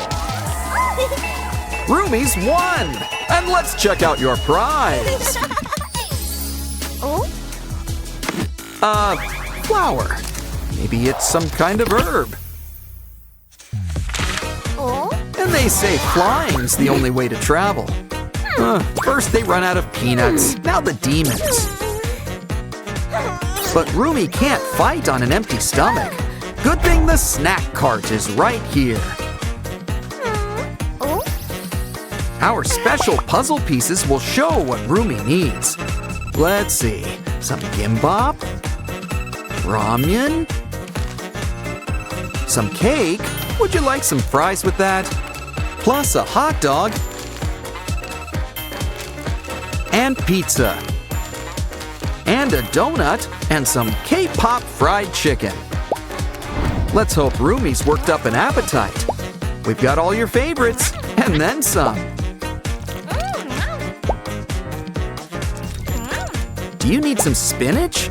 Roomies won! And let's check out your prize. Flower. Maybe it's some kind of herb. And they say flying's the only way to travel. First they run out of peanuts, now the demons. But Roomie can't fight on an empty stomach. Good thing the snack cart is right here. Our special puzzle pieces will show what Roomie needs. Let's see, some gimbap, ramyun, some cake. Would you like some fries with that? Plus a hot dog and pizza and a donut and some K-pop fried chicken. Let's hope Roomie's worked up an appetite. We've got all your favorites and then some. Do you need some spinach?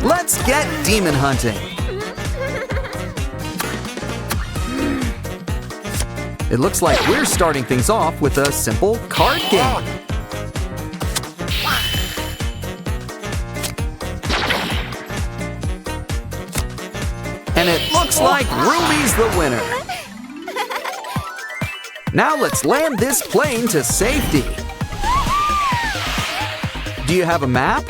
Let's get demon hunting. It looks like we're starting things off with a simple card game. And it looks like Roomie's the winner. Now let's land this plane to safety. Do you have a map?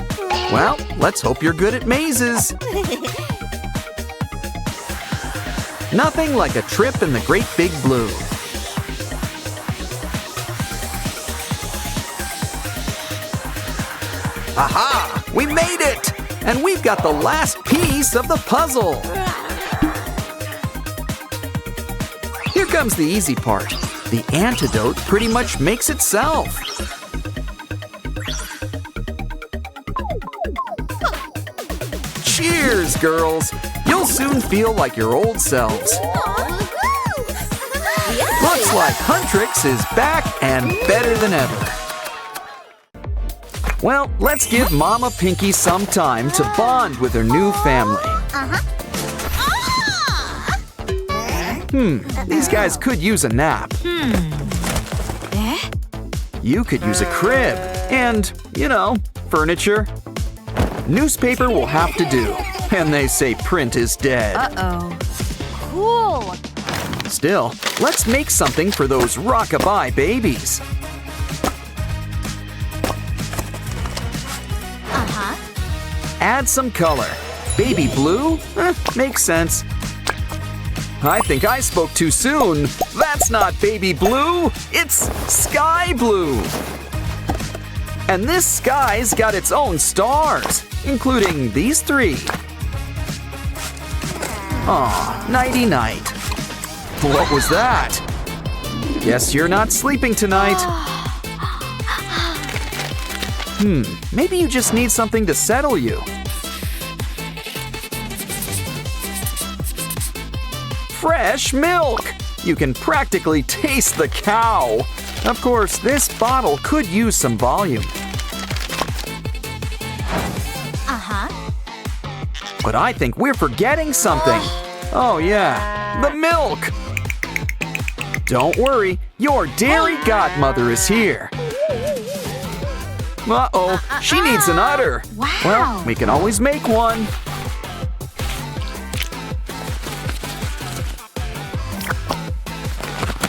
Well, let's hope you're good at mazes. Nothing like a trip in the Great Big Blue. Aha! We made it! And we've got the last piece of the puzzle. Here comes the easy part. The antidote pretty much makes itself. Cheers, girls! You'll soon feel like your old selves. Looks like Huntrix is back and better than ever. Well, let's give Mama Pinky some time to bond with her new family. These guys could use a nap. You could use a crib and, furniture. Newspaper will have to do. And they say print is dead. Cool. Still, let's make something for those rockabye babies. Add some color. Baby blue? Makes sense. I think I spoke too soon. That's not baby blue, it's sky blue. And this sky's got its own stars, including these 3. Aw, nighty-night. What was that? Guess you're not sleeping tonight. Maybe you just need something to settle you. Fresh milk! You can practically taste the cow. Of course, this bottle could use some volume. But I think we're forgetting something. Oh yeah, the milk! Don't worry, your dairy godmother is here. Uh-oh, she needs an udder. Wow. Well, we can always make one.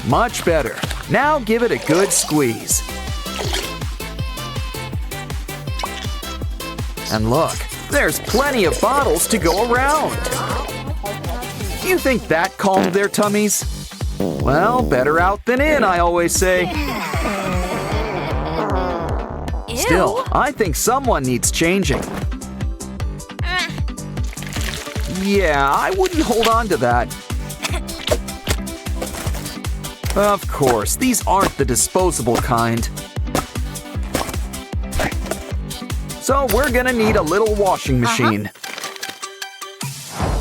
Much better. Now give it a good squeeze. And look, there's plenty of bottles to go around. You think that calmed their tummies? Well, better out than in, I always say. Still, I think someone needs changing. Yeah, I wouldn't hold on to that. Of course, these aren't the disposable kind. So we're gonna need a little washing machine.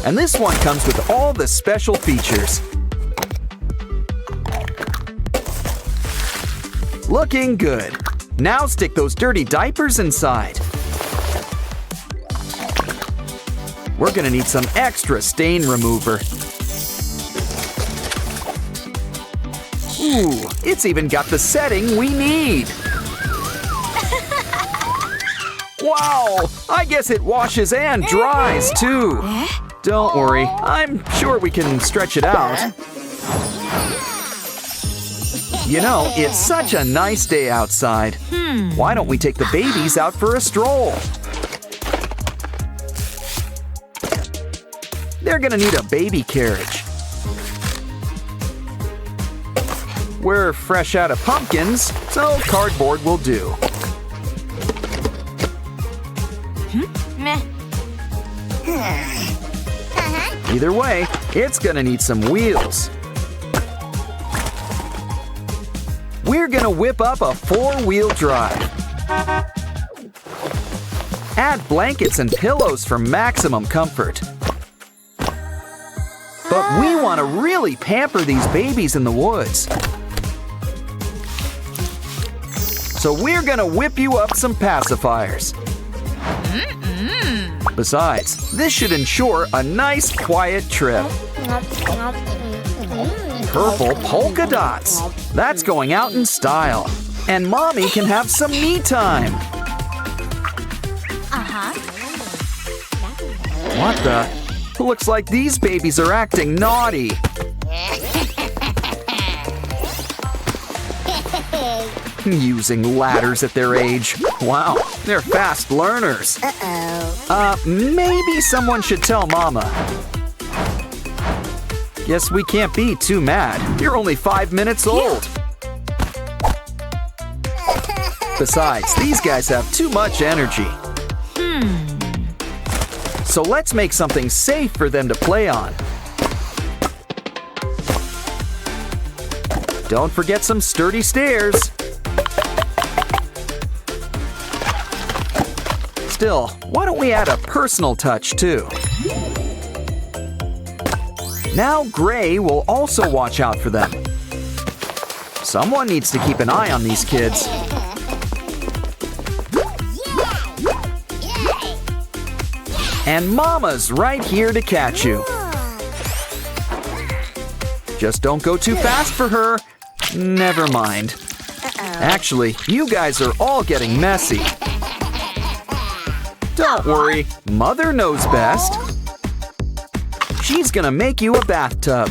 And this one comes with all the special features. Looking good. Now stick those dirty diapers inside. We're gonna need some extra stain remover. Ooh, it's even got the setting we need. Wow, I guess it washes and dries too. Don't worry, I'm sure we can stretch it out. You know, it's such a nice day outside. Why don't we take the babies out for a stroll? They're gonna need a baby carriage. We're fresh out of pumpkins, so cardboard will do. Meh. Either way, it's gonna need some wheels. We're gonna whip up a 4-wheel drive. Add blankets and pillows for maximum comfort. But we want to really pamper these babies in the woods. So we're gonna whip you up some pacifiers. Besides, this should ensure a nice, quiet trip. Purple polka dots. That's going out in style. And Mommy can have some me time. What the? Looks like these babies are acting naughty. Using ladders at their age. Wow, they're fast learners. Maybe someone should tell Mama. Guess we can't be too mad. You're only 5 minutes old. Besides, these guys have too much energy. So let's make something safe for them to play on. Don't forget some sturdy stairs. Still, why don't we add a personal touch too? Now Gray will also watch out for them. Someone needs to keep an eye on these kids. And Mama's right here to catch you. Just don't go too fast for her. Never mind. Actually, you guys are all getting messy. Don't worry, Mother knows best. She's gonna make you a bathtub.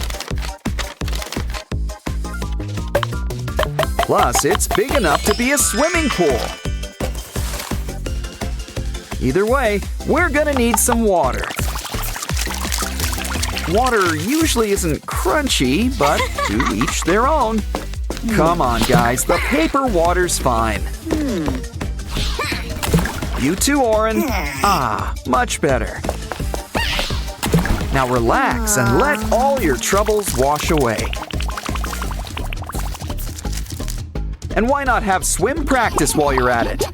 Plus, it's big enough to be a swimming pool. Either way, we're gonna need some water. Water usually isn't crunchy, but to each their own. Come on, guys, the paper water's fine. You too, Oren. Ah, much better. Now relax and let all your troubles wash away. And why not have swim practice while you're at it?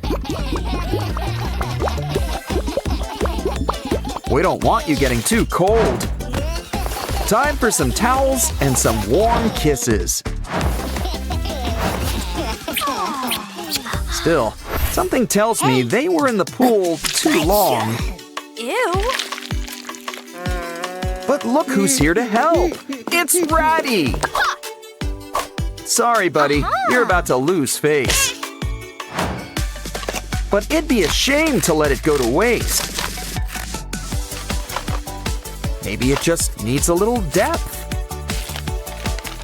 We don't want you getting too cold. Time for some towels and some warm kisses. Still, something tells me they were in the pool too long. Ew. But look who's here to help. It's Ratty. Sorry, buddy. You're about to lose face. But it'd be a shame to let it go to waste. Maybe it just needs a little depth.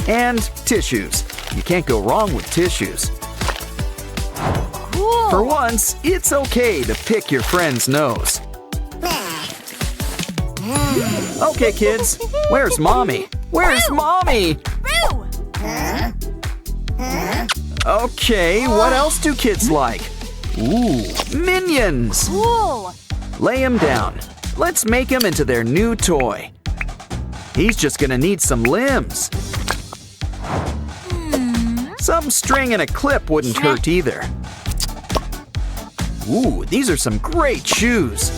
And tissues. You can't go wrong with tissues. Cool. For once, it's okay to pick your friend's nose. Okay, kids. Where's Mommy? Where's Mommy? Roo. Okay, what else do kids like? Ooh, minions! Cool. Lay him down. Let's make him into their new toy. He's just gonna need some limbs. Some string and a clip wouldn't hurt either. Ooh, these are some great shoes.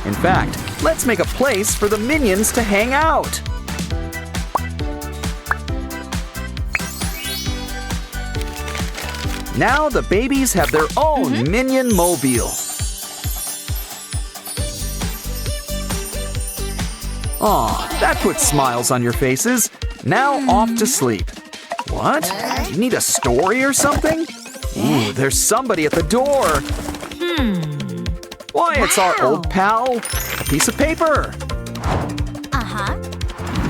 In fact, let's make a place for the minions to hang out. Now the babies have their own minion mobile. Aw, that puts smiles on your faces. Now off to sleep. What? You need a story or something? Ooh, there's somebody at the door. Why, it's our old pal. A piece of paper.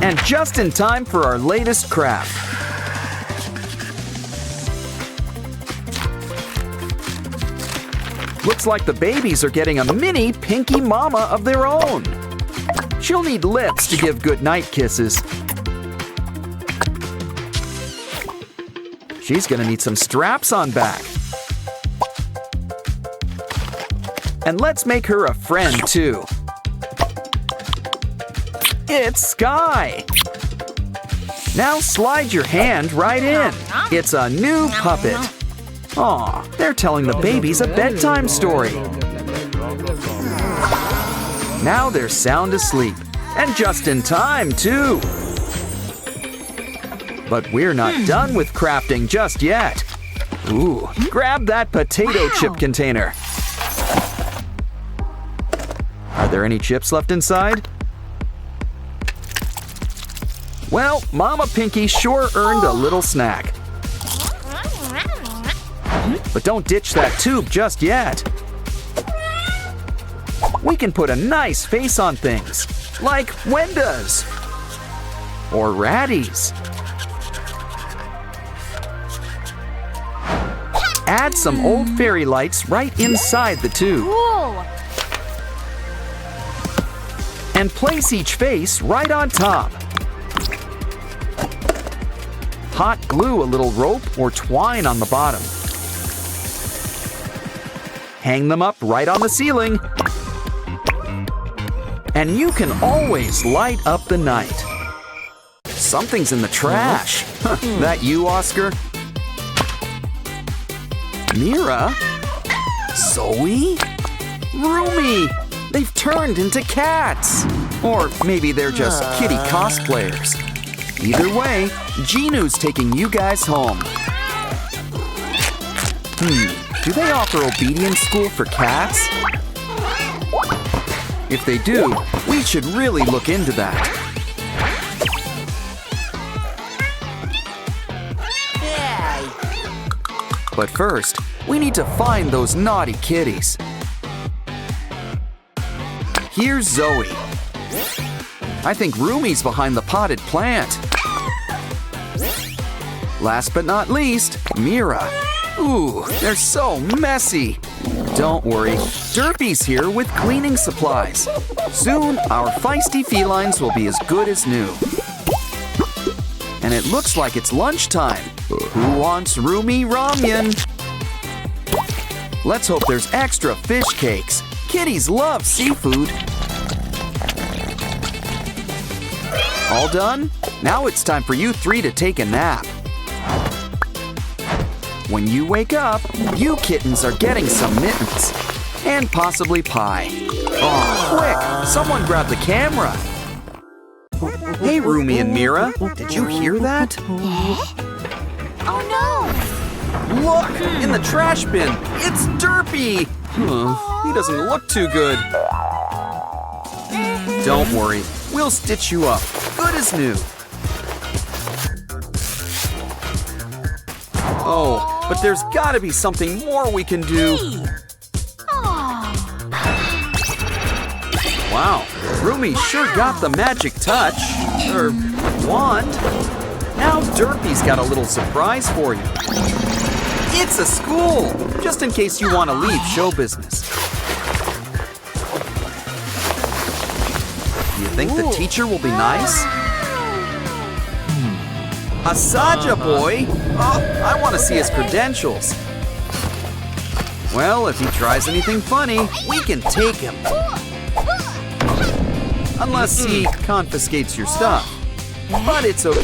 And just in time for our latest craft. Looks like the babies are getting a mini Pinky Mama of their own. She'll need lips to give goodnight kisses. She's gonna need some straps on back. And let's make her a friend too. It's Sky. Now slide your hand right in. It's a new puppet. Aw, they're telling the babies a bedtime story. Now they're sound asleep, and just in time too. But we're not done with crafting just yet. Ooh, grab that potato chip container. Are there any chips left inside? Well, Mama Pinky sure earned a little snack. But don't ditch that tube just yet. We can put a nice face on things, like Wenda's or Ratty's. Add some old fairy lights right inside the tube. And place each face right on top. Hot glue a little rope or twine on the bottom. Hang them up right on the ceiling. And you can always light up the night. Something's in the trash. That you, Oscar? Mira? Zoe? Rumi! They've turned into cats! Or maybe they're just kitty cosplayers. Either way, Ginu's taking you guys home. Do they offer obedience school for cats? If they do, we should really look into that. But first, we need to find those naughty kitties. Here's Zoe. I think Rumi's behind the potted plant. Last but not least, Mira. Ooh, they're so messy. Don't worry, Derpy's here with cleaning supplies. Soon, our feisty felines will be as good as new. And it looks like it's lunchtime. Who wants Rumi Ramyun? Let's hope there's extra fish cakes. Kitties love seafood. All done? Now it's time for you three to take a nap. When you wake up, you kittens are getting some mittens. And possibly pie. Oh, quick! Someone grab the camera! Hey, Rumi and Mira, did you hear that? Oh no! Look! In the trash bin! It's Derpy! He doesn't look too good. Don't worry, we'll stitch you up. Good as new. Oh, but there's gotta be something more we can do. Wow, Rumi sure got the magic touch. Or wand. Now Derpy's got a little surprise for you. It's a school, just in case you want to leave show business. Do you think the teacher will be nice? Asaja boy! Oh, I want to see his credentials. Well, if he tries anything funny, we can take him. Unless he confiscates your stuff. But it's okay.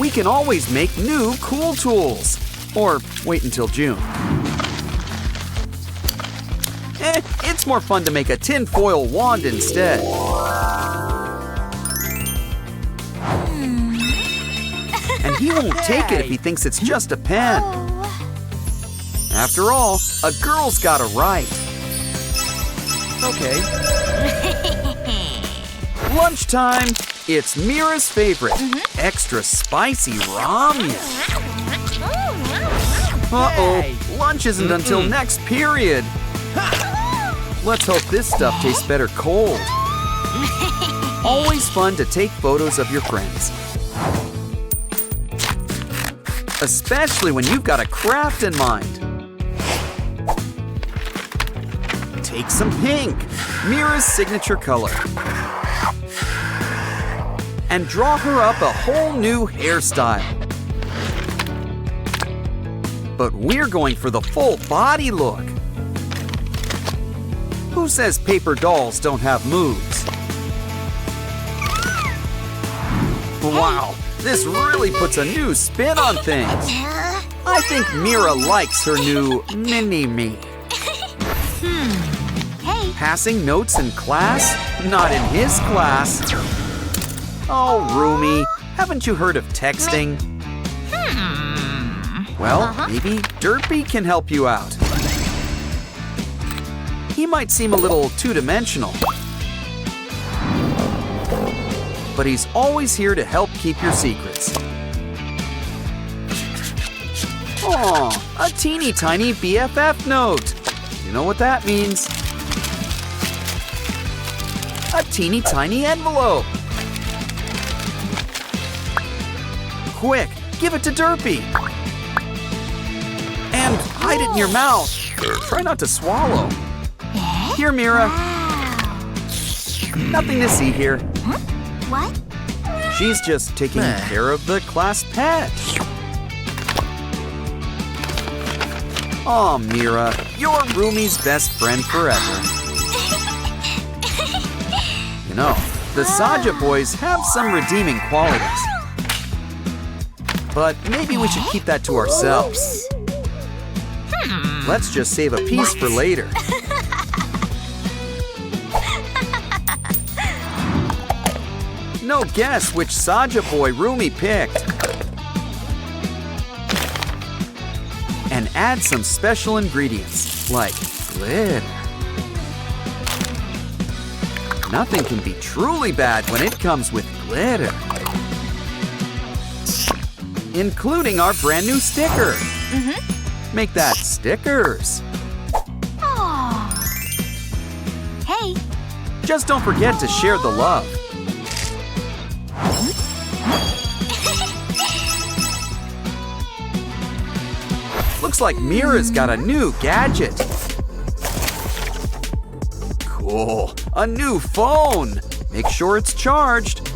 we can always make new cool tools. Or wait until June. It's more fun to make a tinfoil wand instead. And he won't take it if he thinks it's just a pen. After all, a girl's got a right. Okay. Lunchtime. It's Mira's favorite. Extra spicy ramen. Uh-oh, lunch isn't until next period. Let's hope this stuff tastes better cold. Always fun to take photos of your friends. Especially when you've got a craft in mind. Take some pink, Mira's signature color. And draw her up a whole new hairstyle. But we're going for the full body look. Who says paper dolls don't have moves? Wow, this really puts a new spin on things. I think Mira likes her new mini-me. Hey. Passing notes in class? Not in his class. Oh, Rumi, haven't you heard of texting? Well, maybe Derpy can help you out. He might seem a little two-dimensional, but he's always here to help keep your secrets. Aw, a teeny tiny BFF note. You know what that means? A teeny tiny envelope. Quick, give it to Derpy. And hide it in your mouth. Try not to swallow. Here, Mira. Nothing to see here. What? She's just taking care of the class pet. Aw, Mira, you're Rumi's best friend forever. You know, the Saja boys have some redeeming qualities. But maybe we should keep that to ourselves. Let's just save a piece for later. No guess which Saja boy Rumi picked. And add some special ingredients, like glitter. Nothing can be truly bad when it comes with glitter. Including our brand new sticker. Make that stickers. Aw. Hey. Just don't forget to share the love. Looks like Mira's got a new gadget. Cool, a new phone. Make sure it's charged.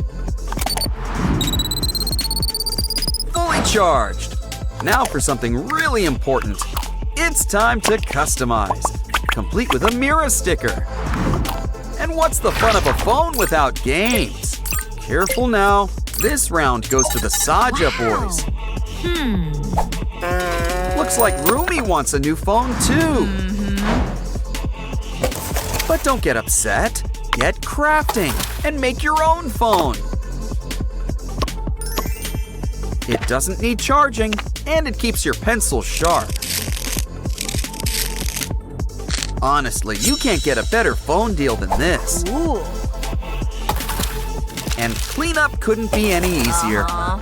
Fully charged. Now for something really important. It's time to customize, complete with a Mira sticker. And what's the fun of a phone without games? Careful now. This round goes to the Saja boys. Looks like Rumi wants a new phone too. But don't get upset. Get crafting and make your own phone. It doesn't need charging, and it keeps your pencil sharp. Honestly, you can't get a better phone deal than this. Ooh. And cleanup couldn't be any easier. Wow.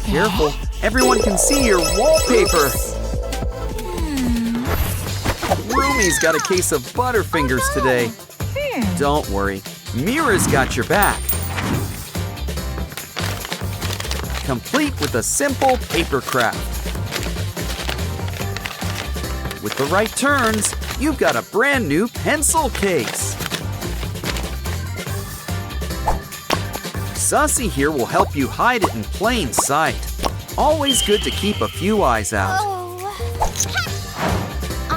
Careful, everyone can see your wallpaper. Rumi's got a case of Butterfingers today. Don't worry, Mira's got your back. Complete with a simple paper craft. With the right turns, you've got a brand new pencil case. Sussy here will help you hide it in plain sight. Always good to keep a few eyes out.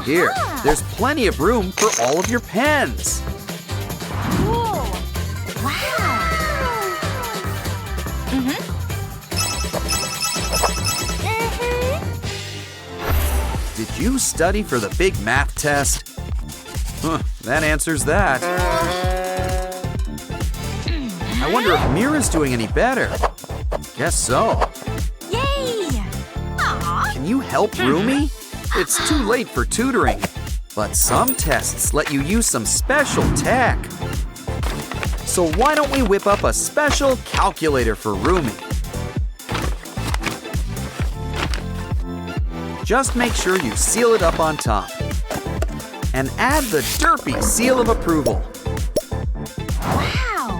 Here, there's plenty of room for all of your pens. Cool. Wow. Did you study for the big math test? That answers that. I wonder if Mira's doing any better. Guess so. Yay! Aw. Can you help Rumi? It's too late for tutoring, but some tests let you use some special tech. So why don't we whip up a special calculator for Rumi? Just make sure you seal it up on top. And add the derpy seal of approval. Wow!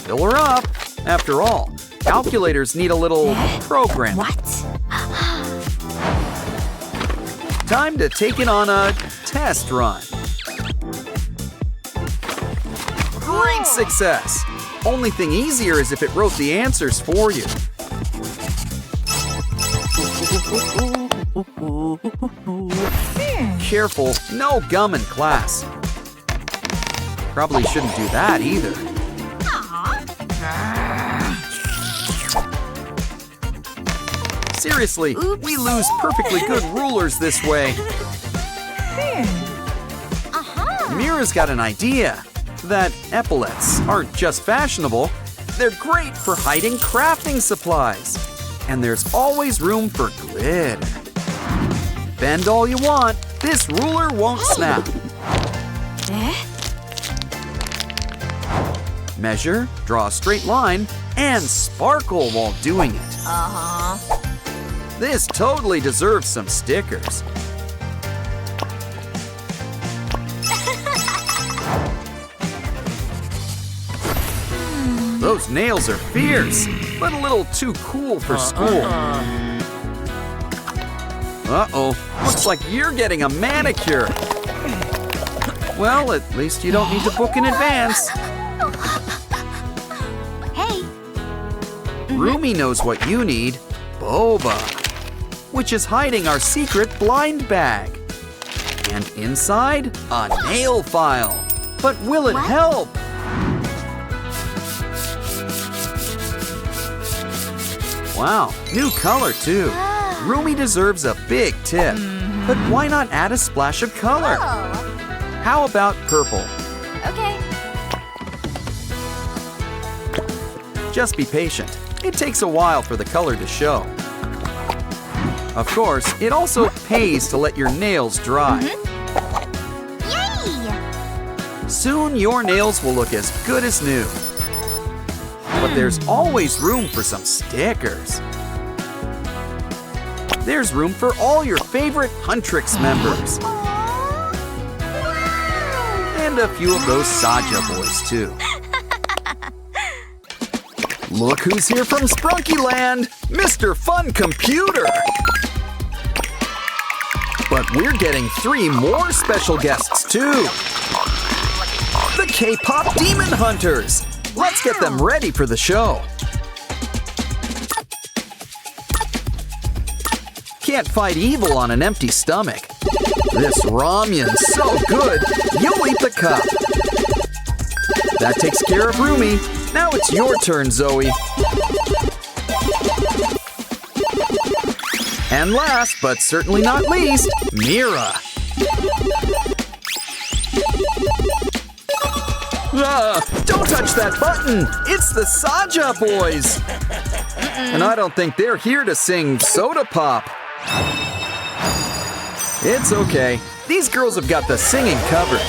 Fill her up. After all, calculators need a little programming. What? Time to take it on a test run. Great success! Only thing easier is if it wrote the answers for you. Careful, no gum in class. Probably shouldn't do that either. Seriously, we lose perfectly good rulers this way. Mira's got an idea that epaulets aren't just fashionable, they're great for hiding crafting supplies. And there's always room for glitter. Bend all you want, this ruler won't snap. Measure, draw a straight line, and sparkle while doing it. This totally deserves some stickers. Those nails are fierce, but a little too cool for school. Uh-oh, looks like you're getting a manicure. Well, at least you don't need to book in advance. Hey, Rumi knows what you need, boba, which is hiding our secret blind bag. And inside, a nail file. But will it help? Wow, new color too. Rumi deserves a big tip. But why not add a splash of color? How about purple? okay. Just be patient. It takes a while for the color to show. Of course, it also pays to let your nails dry. Yay! Soon your nails will look as good as new. But there's always room for some stickers. There's room for all your favorite Huntrix members. And a few of those Saja boys too. Look who's here from Sprunkyland, Mr. Fun Computer. But we're getting 3 more special guests too. The K-pop Demon Hunters. Let's get them ready for the show. Can't fight evil on an empty stomach. This ramyun's so good, you'll eat the cup. That takes care of Rumi. Now it's your turn, Zoe. And last, but certainly not least, Mira. Don't touch that button! It's the Saja boys! And I don't think they're here to sing Soda Pop. It's okay. These girls have got the singing covered.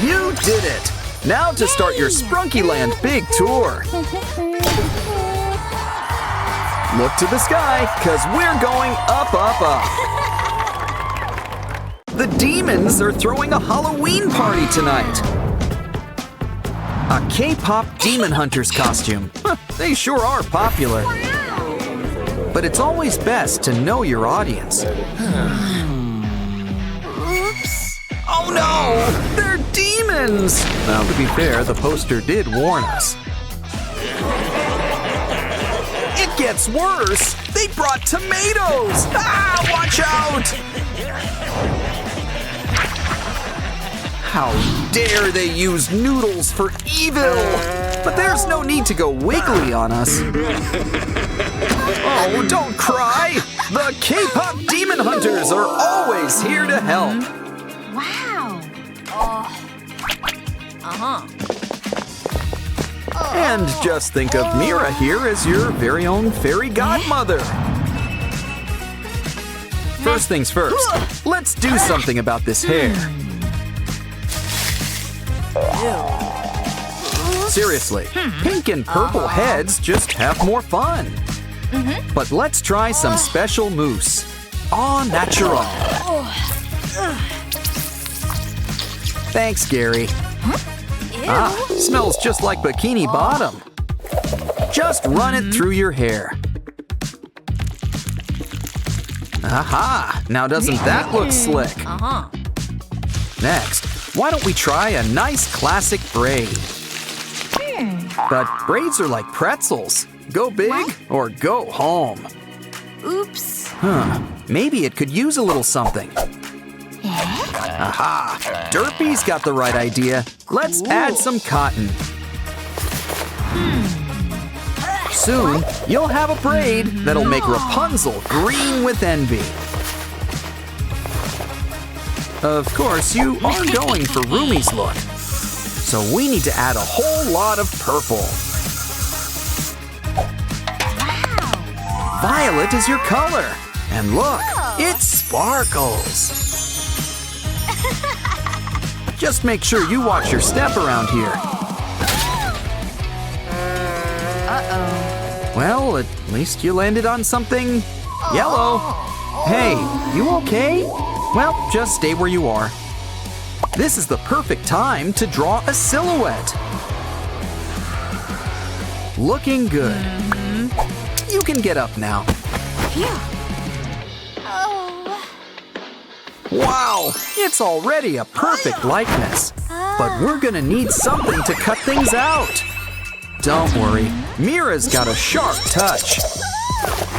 You did it! Now to start your Sprunkyland big tour. Look to the sky, cause we're going up, up, up. The demons are throwing a Halloween party tonight. A K-pop Demon Hunters costume. They sure are popular. But it's always best to know your audience. Oops. Oh no! They're demons! Now, to be fair, the poster did warn us. It gets worse! They brought tomatoes! Ah, watch out! How dare they use noodles for evil! But there's no need to go wiggly on us. Oh, don't cry! The K-pop Demon Hunters to help. Wow. And just think of Mira here as your very own fairy godmother. First things first, let's do something about this hair. Seriously, pink and purple heads just have more fun. But let's try some special mousse. Au natural. Thanks, Gary. Smells just like Bikini Bottom. Just run it through your hair. Aha! Now doesn't that look slick? Next, why don't we try a nice classic braid? But braids are like pretzels. Go big or go home. Oops. Maybe it could use a little something. Aha! Derpy's got the right idea. Let's add some cotton. Soon, you'll have a braid that'll make Rapunzel green with envy. Of course, you are going for Rumi's look. So we need to add a whole lot of purple. Violet is your color. And look, it sparkles. Just make sure you watch your step around here. Well, at least you landed on something yellow. Hey, you okay? Well, just stay where you are. This is the perfect time to draw a silhouette. Looking good. You can get up now. Wow, it's already a perfect likeness. But we're gonna need something to cut things out. Don't worry, Mira's got a sharp touch.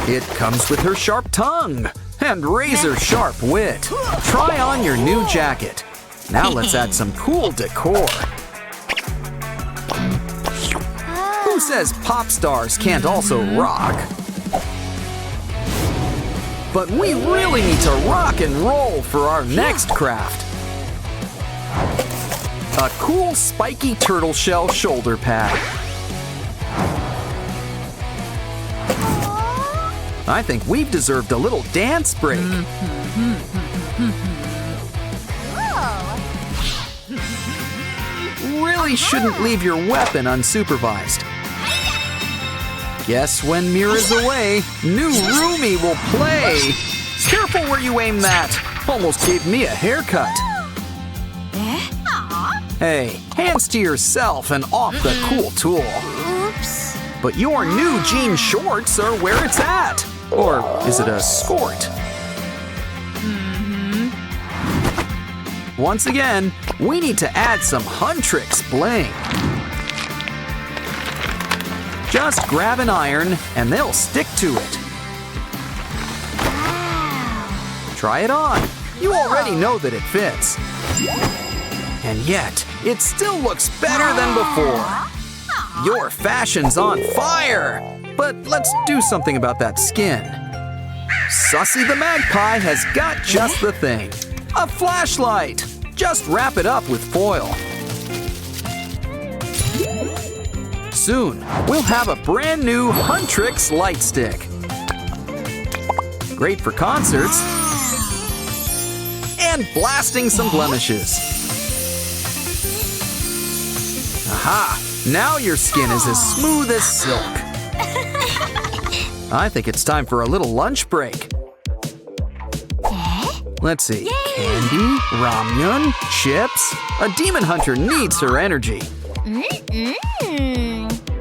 It comes with her sharp tongue and razor-sharp wit. Try on your new jacket. Now let's add some cool decor. Who says pop stars can't also rock? But we really need to rock and roll for our next craft. A cool spiky turtle shell shoulder pad. I think we've deserved a little dance break. Really shouldn't leave your weapon unsupervised. Guess when Mira's away, new Rumi will play. Careful where you aim that. Almost gave me a haircut. Hey, hands to yourself and off the cool tool. Oops. But your new jean shorts are where it's at. Or is it a skort? Once again, we need to add some Huntrix bling. Just grab an iron and they'll stick to it. Try it on. You already know that it fits. And yet, it still looks better than before. Your fashion's on fire. But let's do something about that skin. Sussy the Magpie has got just the thing. A flashlight. Just wrap it up with foil. Soon, we'll have a brand new Huntrix light stick. Great for concerts and blasting some blemishes. Aha! Now your skin is as smooth as silk. I think it's time for a little lunch break. Let's see. Candy, ramyun, chips. A demon hunter needs her energy.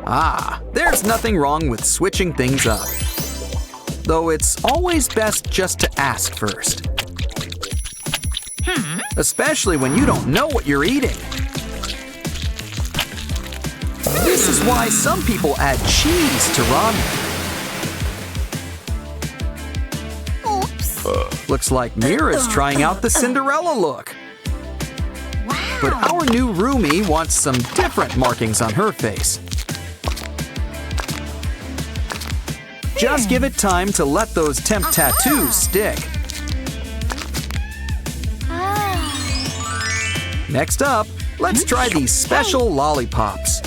Ah, there's nothing wrong with switching things up. Though it's always best just to ask first. Especially when you don't know what you're eating. This is why some people add cheese to ramen. Looks like Mira's trying out the Cinderella look. But our new Rumi wants some different markings on her face. Just give it time to let those temp tattoos stick. Next up, let's try these special lollipops.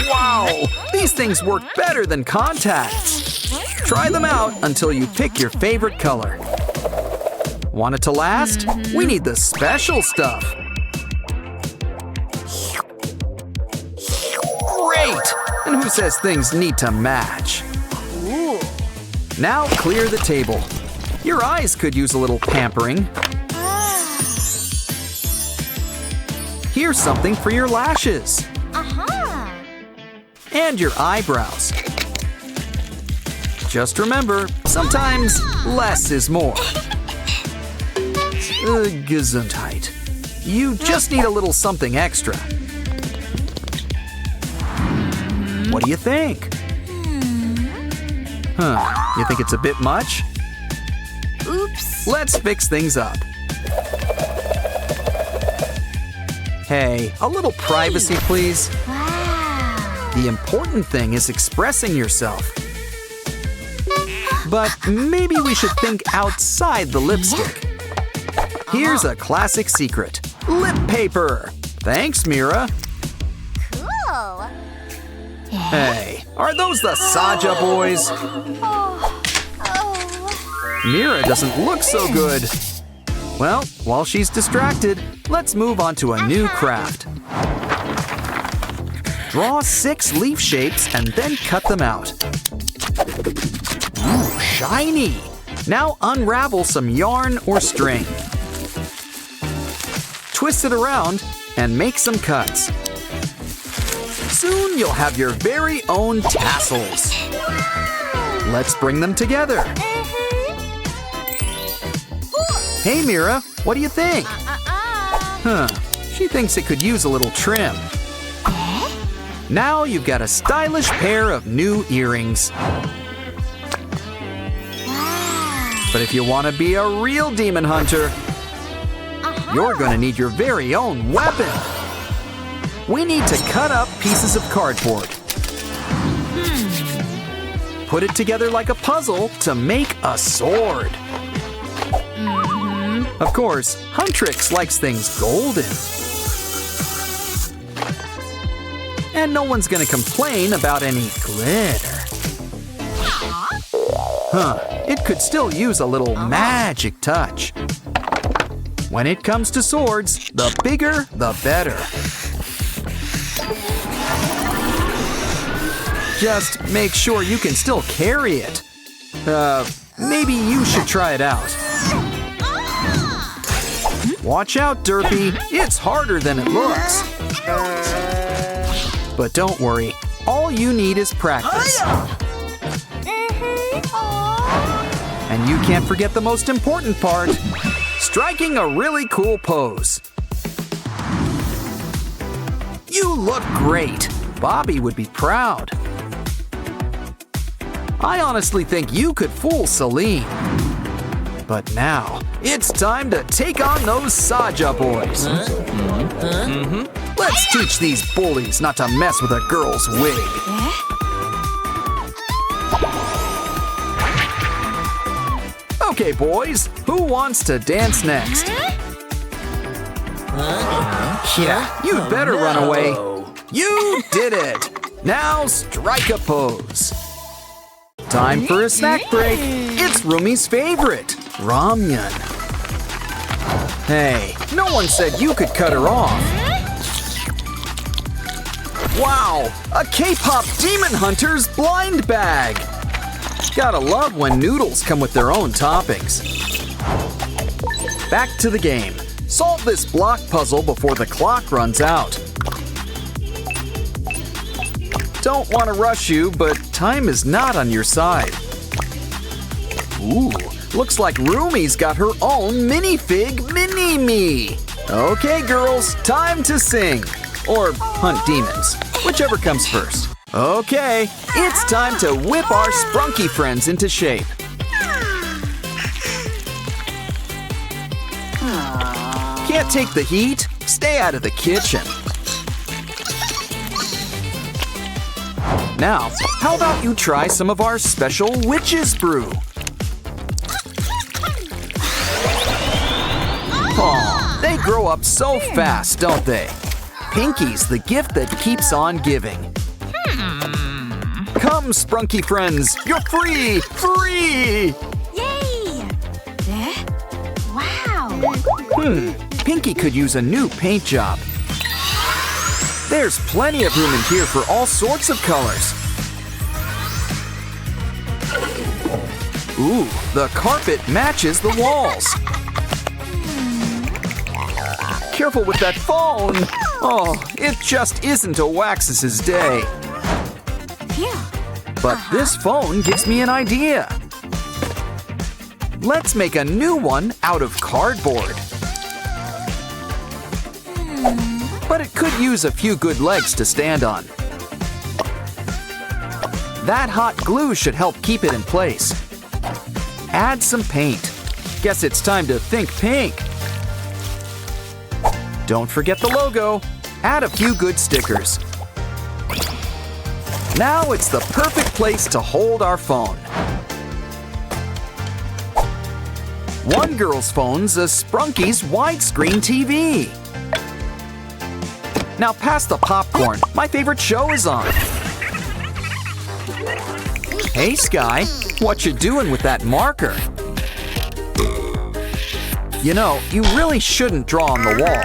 Wow! These things work better than contacts. Try them out until you pick your favorite color. Want it to last? We need the special stuff. Great! And who says things need to match? Now clear the table. Your eyes could use a little pampering. Here's something for your lashes. And your eyebrows. Just remember, sometimes less is more. Gesundheit. You just need a little something extra. What do you think? You think it's a bit much? Oops. Let's fix things up. Hey, a little privacy, please. Wow. The important thing is expressing yourself. But maybe we should think outside the lipstick. Here's a classic secret. Lip paper. Thanks, Mira. Cool. Hey, are those the Saja boys? Mira doesn't look so good. Well, while she's distracted, let's move on to a new craft. Draw 6 leaf shapes and then cut them out. Ooh, shiny! Now unravel some yarn or string. Twist it around and make some cuts. Soon you'll have your very own tassels. Let's bring them together. Hey Mira, what do you think? She thinks it could use a little trim. Now you've got a stylish pair of new earrings. But if you want to be a real demon hunter, you're going to need your very own weapon. We need to cut up pieces of cardboard. Put it together like a puzzle to make a sword. Of course, Huntrix likes things golden. And no one's gonna complain about any glitter. It could still use a little magic touch. When it comes to swords, the bigger, the better. Just make sure you can still carry it. Maybe you should try it out. Watch out, Derpy. It's harder than it looks. But don't worry, all you need is practice. And you can't forget the most important part, striking a really cool pose. You look great. Bobby would be proud. I honestly think you could fool Celine. But now, it's time to take on those Saja boys. Let's teach these bullies not to mess with a girl's wig. Okay, boys, who wants to dance next? Yeah, you'd better run away. You did it! Now strike a pose. Time for a snack break. It's Rumi's favorite, ramyun. Hey, no one said you could cut her off. Wow, a K-pop demon hunter's blind bag. Gotta love when noodles come with their own toppings. Back to the game. Solve this block puzzle before the clock runs out. Don't want to rush you, but time is not on your side. Ooh, looks like Rumi's got her own minifig mini-me. Okay, girls, time to sing. Or hunt demons, whichever comes first. Okay, it's time to whip our sprunky friends into shape. Can't take the heat? Stay out of the kitchen. Now, how about you try some of our special witch's brew? Aw, they grow up so fast, don't they? Pinky's the gift that keeps on giving. Come, Sprunky friends, you're free! Free! Yay! Wow! Pinky could use a new paint job. There's plenty of room in here for all sorts of colors. Ooh, the carpet matches the walls. Careful with that phone! Oh, it just isn't a Waxus's day. Phew. But this phone gives me an idea. Let's make a new one out of cardboard. But it could use a few good legs to stand on. That hot glue should help keep it in place. Add some paint. Guess it's time to think pink. Don't forget the logo. Add a few good stickers. Now it's the perfect place to hold our phone. One girl's phone's a Sprunky's widescreen TV. Now pass the popcorn. My favorite show is on. Hey, Sky. What you doing with that marker? You know, you really shouldn't draw on the wall.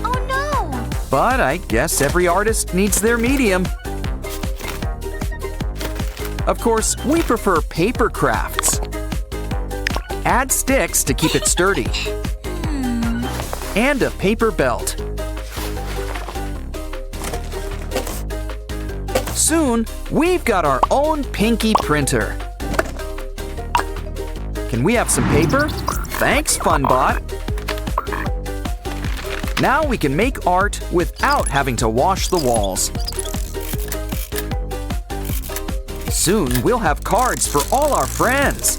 Oh no! But I guess every artist needs their medium. Of course, we prefer paper crafts. Add sticks to keep it sturdy. And a paper belt. Soon, we've got our own Pinky printer. Can we have some paper? Thanks, FunBot. Now we can make art without having to wash the walls. Soon, we'll have cards for all our friends.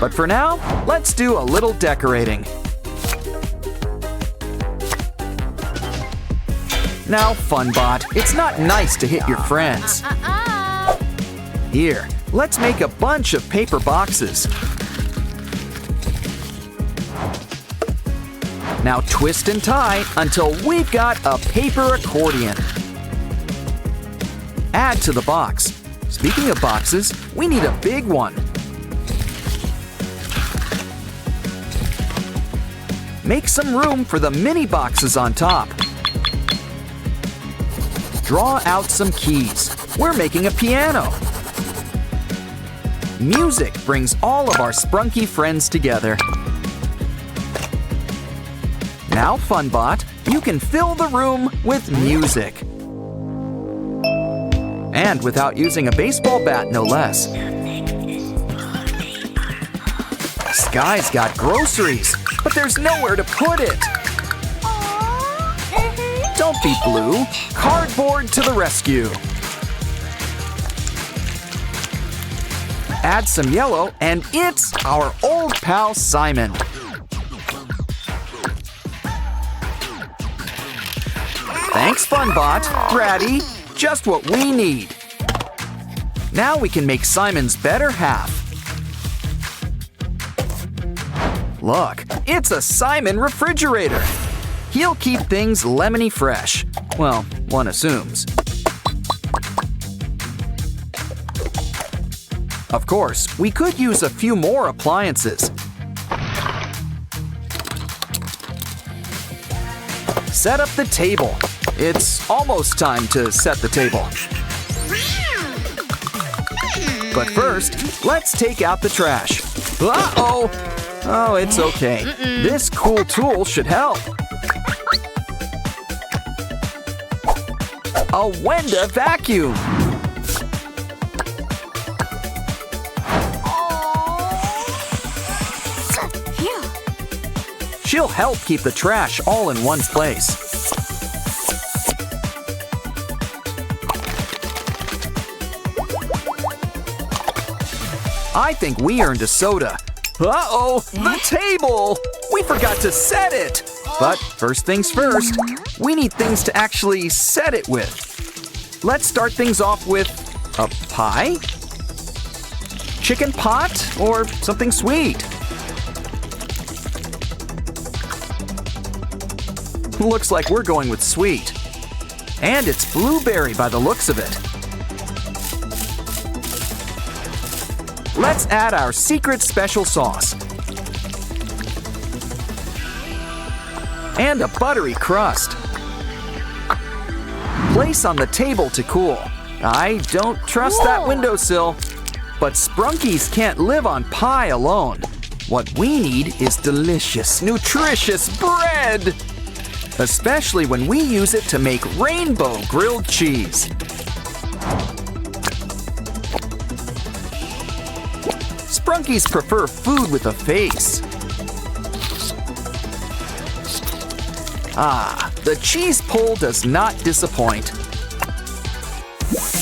But for now, let's do a little decorating. Now, FunBot, it's not nice to hit your friends. Here, let's make a bunch of paper boxes. Now twist and tie until we've got a paper accordion. Add to the box. Speaking of boxes, we need a big one. Make some room for the mini boxes on top. Draw out some keys. We're making a piano. Music brings all of our Sprunky friends together. Now, FunBot, you can fill the room with music. And without using a baseball bat, no less. Sky's got groceries, but there's nowhere to put it. Don't be blue. Cardboard to the rescue. Add some yellow, and it's our old pal Simon. Thanks, FunBot. Bratty, just what we need. Now we can make Simon's better half. Look, it's a Simon refrigerator. He'll keep things lemony fresh. Well, one assumes. Of course, we could use a few more appliances. Set up the table. It's almost time to set the table. But first, let's take out the trash. Uh-oh! Oh, it's okay. This cool tool should help. A Wenda vacuum. She'll help keep the trash all in one place. I think we earned a soda. Uh-oh, the table! We forgot to set it! But first things first, we need things to actually set it with. Let's start things off with a pie? chicken pot or something sweet? Looks like we're going with sweet. And it's blueberry by the looks of it. Let's add our secret special sauce. And a buttery crust. Place on the table to cool. I don't trust that windowsill. But Sprunkies can't live on pie alone. What we need is delicious, nutritious bread. Especially when we use it to make rainbow grilled cheese. Sprunkies prefer food with a face. Ah, the cheese pull does not disappoint.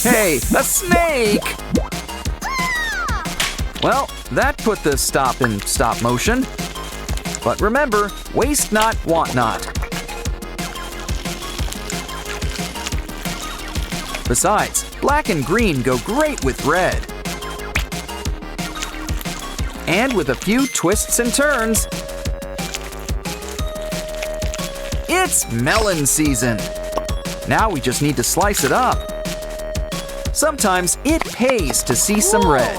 Hey, a snake! Well, that put the stop in stop motion. But remember, waste not, want not. Besides, black and green go great with red. And with a few twists and turns, it's melon season. Now we just need to slice it up. Sometimes it pays to see some red.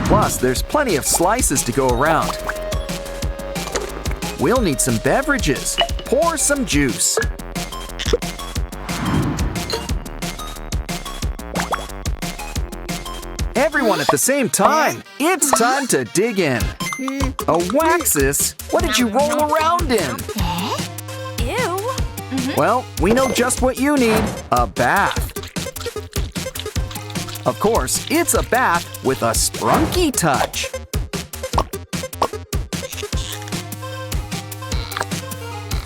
Plus, there's plenty of slices to go around. We'll need some beverages. Pour some juice. Everyone at the same time. It's time to dig in. A Waxus? What did you roll around in? Ew. Well, we know just what you need. A bath. Of course, it's a bath with a sprunky touch.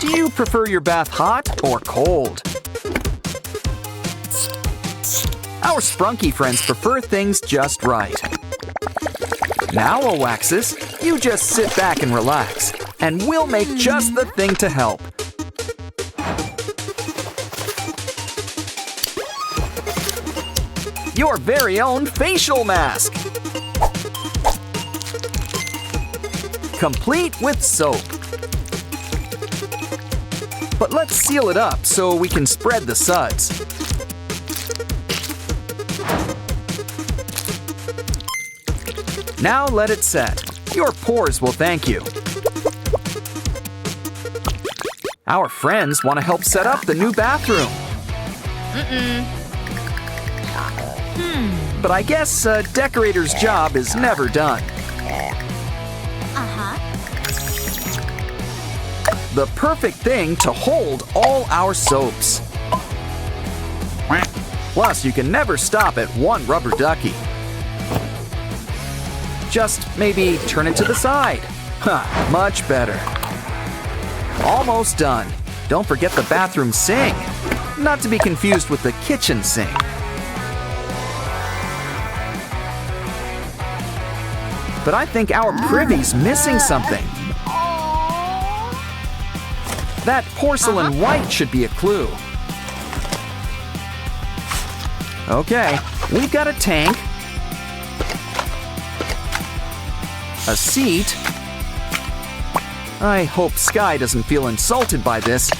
Do you prefer your bath hot or cold? Our sprunky friends prefer things just right. Now, Waxus, you just sit back and relax, and we'll make just the thing to help. Your very own facial mask. Complete with soap. But let's seal it up so we can spread the suds. Now let it set. Your pores will thank you. Our friends want to help set up the new bathroom. But I guess a decorator's job is never done. The perfect thing to hold all our soaps. Plus, you can never stop at one rubber ducky. Just maybe turn it to the side. Much better. Almost done. Don't forget the bathroom sink. Not to be confused with the kitchen sink. But I think our privy's missing something. That porcelain white should be a clue. Okay, we've got a tank, a seat. I hope Sky doesn't feel insulted by this,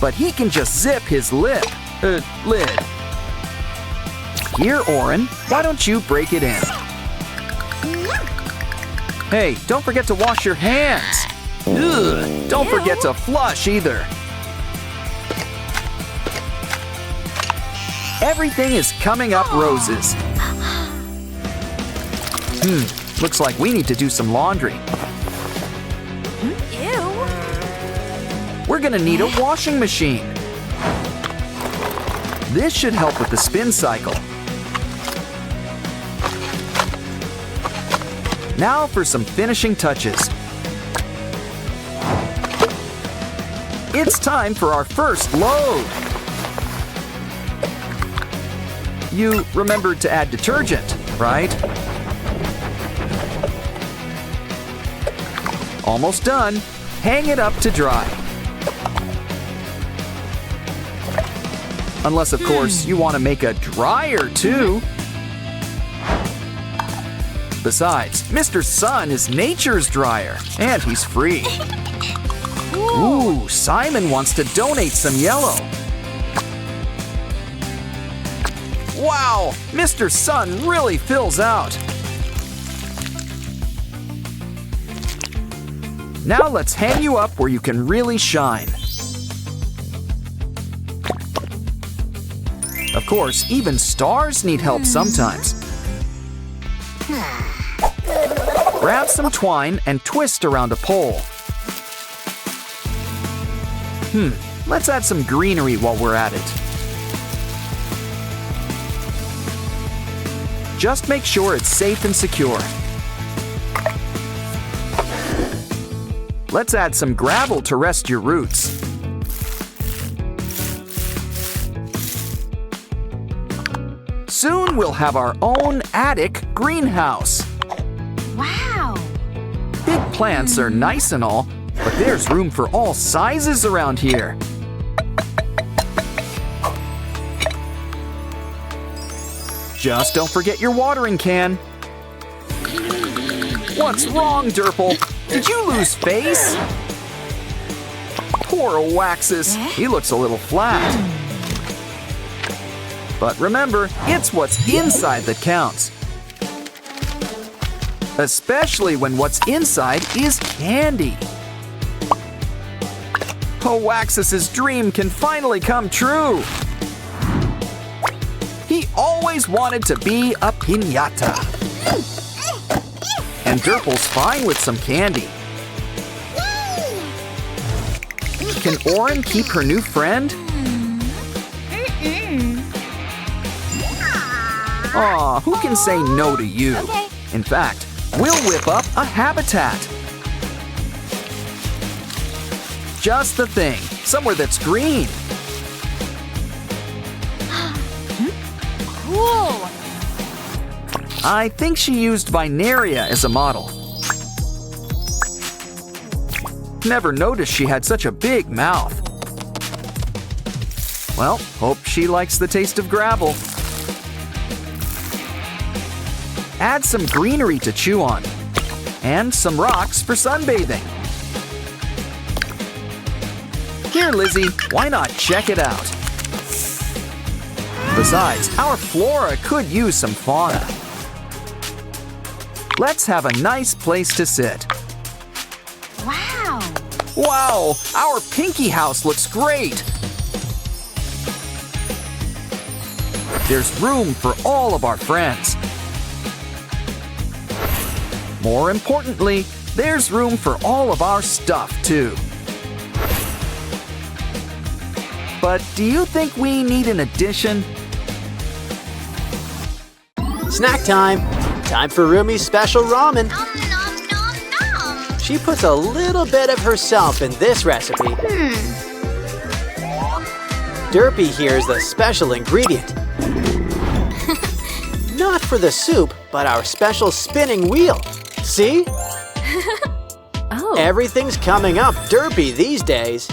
but he can just zip his lid. Here, Oren, why don't you break it in? Hey, don't forget to wash your hands. Ugh, don't forget to flush either. Everything is coming up roses. Looks like we need to do some laundry. Ew. We're gonna need a washing machine. This should help with the spin cycle. Now for some finishing touches. It's time for our first load. You remembered to add detergent, right? Almost done. Hang it up to dry. Unless, of course, you want to make a dryer too. Besides, Mr. Sun is nature's dryer, and he's free. Ooh, Simon wants to donate some yellow. Wow, Mr. Sun really fills out. Now let's hang you up where you can really shine. Of course, even stars need help sometimes. Grab some twine and twist around a pole. Let's add some greenery while we're at it. Just make sure it's safe and secure. Let's add some gravel to rest your roots. Soon we'll have our own attic greenhouse. Wow. Big plants are nice and all, but there's room for all sizes around here. Just don't forget your watering can. What's wrong, Derple? Did you lose face? Poor Waxus, he looks a little flat. But remember, it's what's inside that counts. Especially when what's inside is candy. Waxus's dream can finally come true. He always wanted to be a piñata. And Derple's fine with some candy. Can Oren keep her new friend? Aw, who can say no to you? Okay. In fact, we'll whip up a habitat. Just the thing, somewhere that's green. Cool. I think she used Binaria as a model. Never noticed she had such a big mouth. Well, hope she likes the taste of gravel. Add some greenery to chew on, and some rocks for sunbathing. Here, Lizzie, why not check it out? Besides, our flora could use some fauna. Let's have a nice place to sit. Wow. Wow, our Pinky house looks great. There's room for all of our friends. More importantly, there's room for all of our stuff, too. But do you think we need an addition? Snack time! Time for Rumi's special ramen. Nom, nom, nom, nom. She puts a little bit of herself in this recipe. Derpy here is the special ingredient. Not for the soup, but our special spinning wheel. See? Oh. Everything's coming up derpy these days.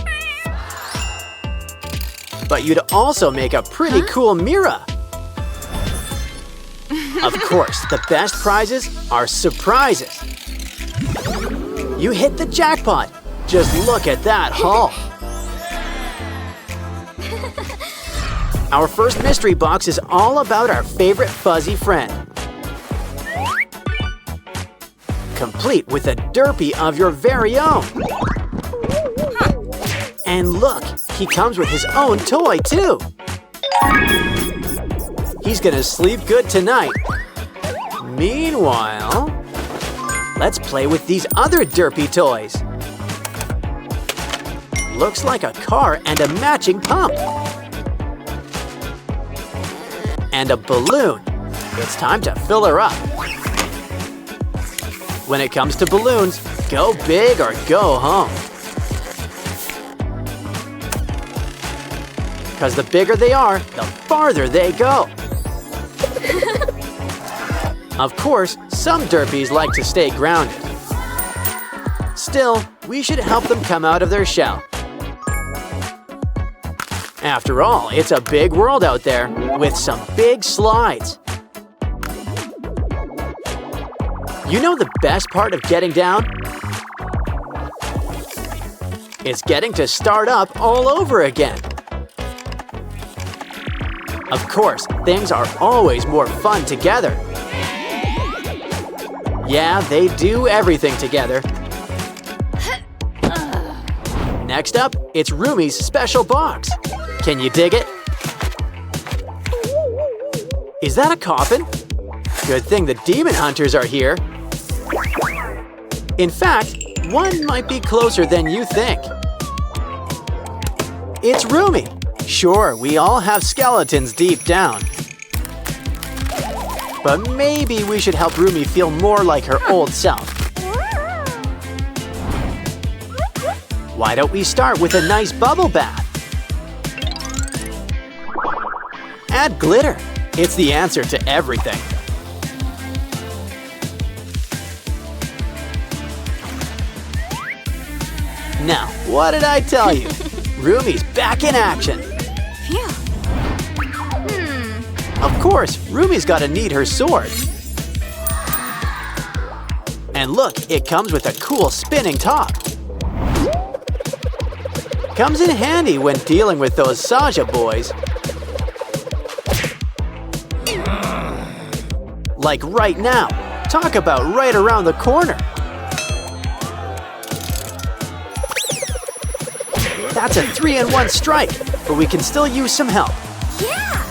But you'd also make a pretty cool Mira. Of course, the best prizes are surprises. You hit the jackpot. Just look at that haul. Our first mystery box is all about our favorite fuzzy friend. Complete with a derpy of your very own. And look, he comes with his own toy too. He's gonna sleep good tonight. Meanwhile, let's play with these other derpy toys. Looks like a car and a matching pump. And a balloon. It's time to fill her up. When it comes to balloons, go big or go home. Because the bigger they are, the farther they go. Of course, some derpies like to stay grounded. Still, we should help them come out of their shell. After all, it's a big world out there with some big slides. You know the best part of getting down? It's getting to start up all over again. Of course, things are always more fun together. Yeah, they do everything together. Next up, it's Rumi's special box. Can you dig it? Is that a coffin? Good thing the demon hunters are here. In fact, one might be closer than you think. It's Rumi. Sure, we all have skeletons deep down. But maybe we should help Rumi feel more like her old self. Why don't we start with a nice bubble bath? Add glitter. It's the answer to everything. Now, what did I tell you? Rumi's back in action. Phew. Of course, Rumi's gotta need her sword. And look, it comes with a cool spinning top. Comes in handy when dealing with those Saja boys. Like right now. Talk about right around the corner. That's a 3-in-1 strike, but we can still use some help. Yeah.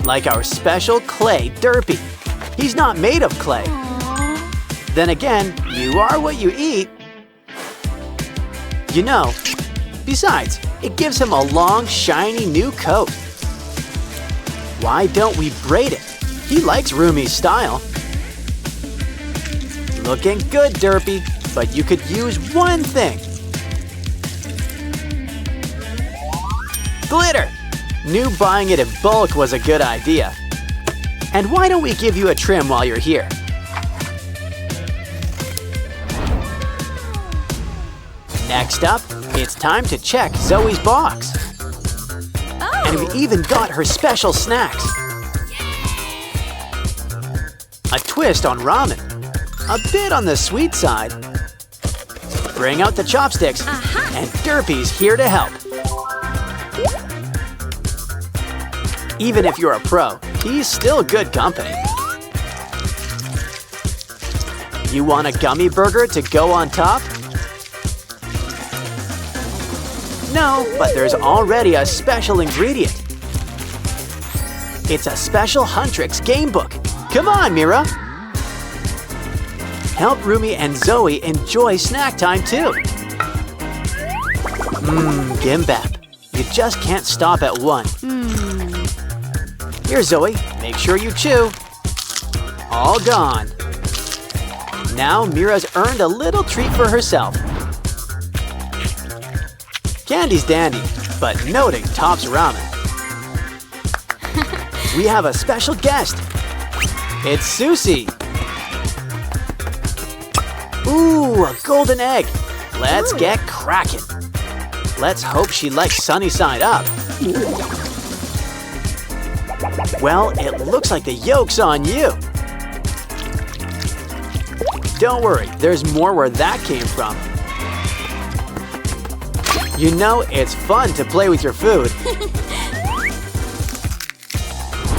Like our special clay derpy. He's not made of clay. Aww. Then again, you are what you eat. You know, besides, it gives him a long, shiny new coat. Why don't we braid it? He likes Rumi's style. Looking good, derpy, but you could use one thing. Glitter! Knew buying it in bulk was a good idea. And why don't we give you a trim while you're here? Next up, it's time to check Zoe's box. Oh. And we even got her special snacks. A twist on ramen. A bit on the sweet side. Bring out the chopsticks, and Derpy's here to help. Even if you're a pro, he's still good company. You want a gummy burger to go on top? No, but there's already a special ingredient. It's a special Huntrix game book. Come on, Mira. Help Rumi and Zoe enjoy snack time too. Gimbap. You just can't stop at one. Here, Zoe, make sure you chew. All gone. Now Mira's earned a little treat for herself. Candy's dandy, but noting tops ramen. We have a special guest. It's Susie. Ooh, a golden egg. Let's get cracking. Let's hope she likes sunny side up. Well, it looks like the yolk's on you. Don't worry, there's more where that came from. You know, it's fun to play with your food.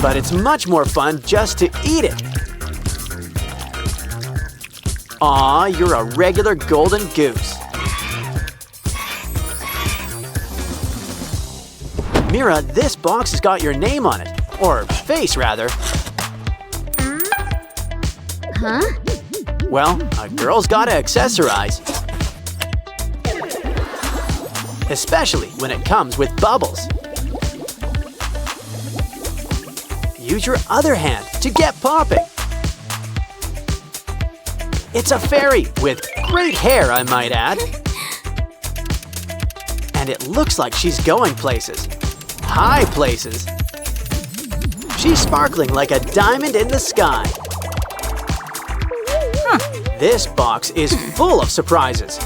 But it's much more fun just to eat it. Aw, you're a regular golden goose. Mira, this box has got your name on it. Or face, rather. Huh? Well, a girl's gotta accessorize. Especially when it comes with bubbles. Use your other hand to get popping. It's a fairy with great hair, I might add. And it looks like she's going places. High places. She's sparkling like a diamond in the sky. This box is full of surprises.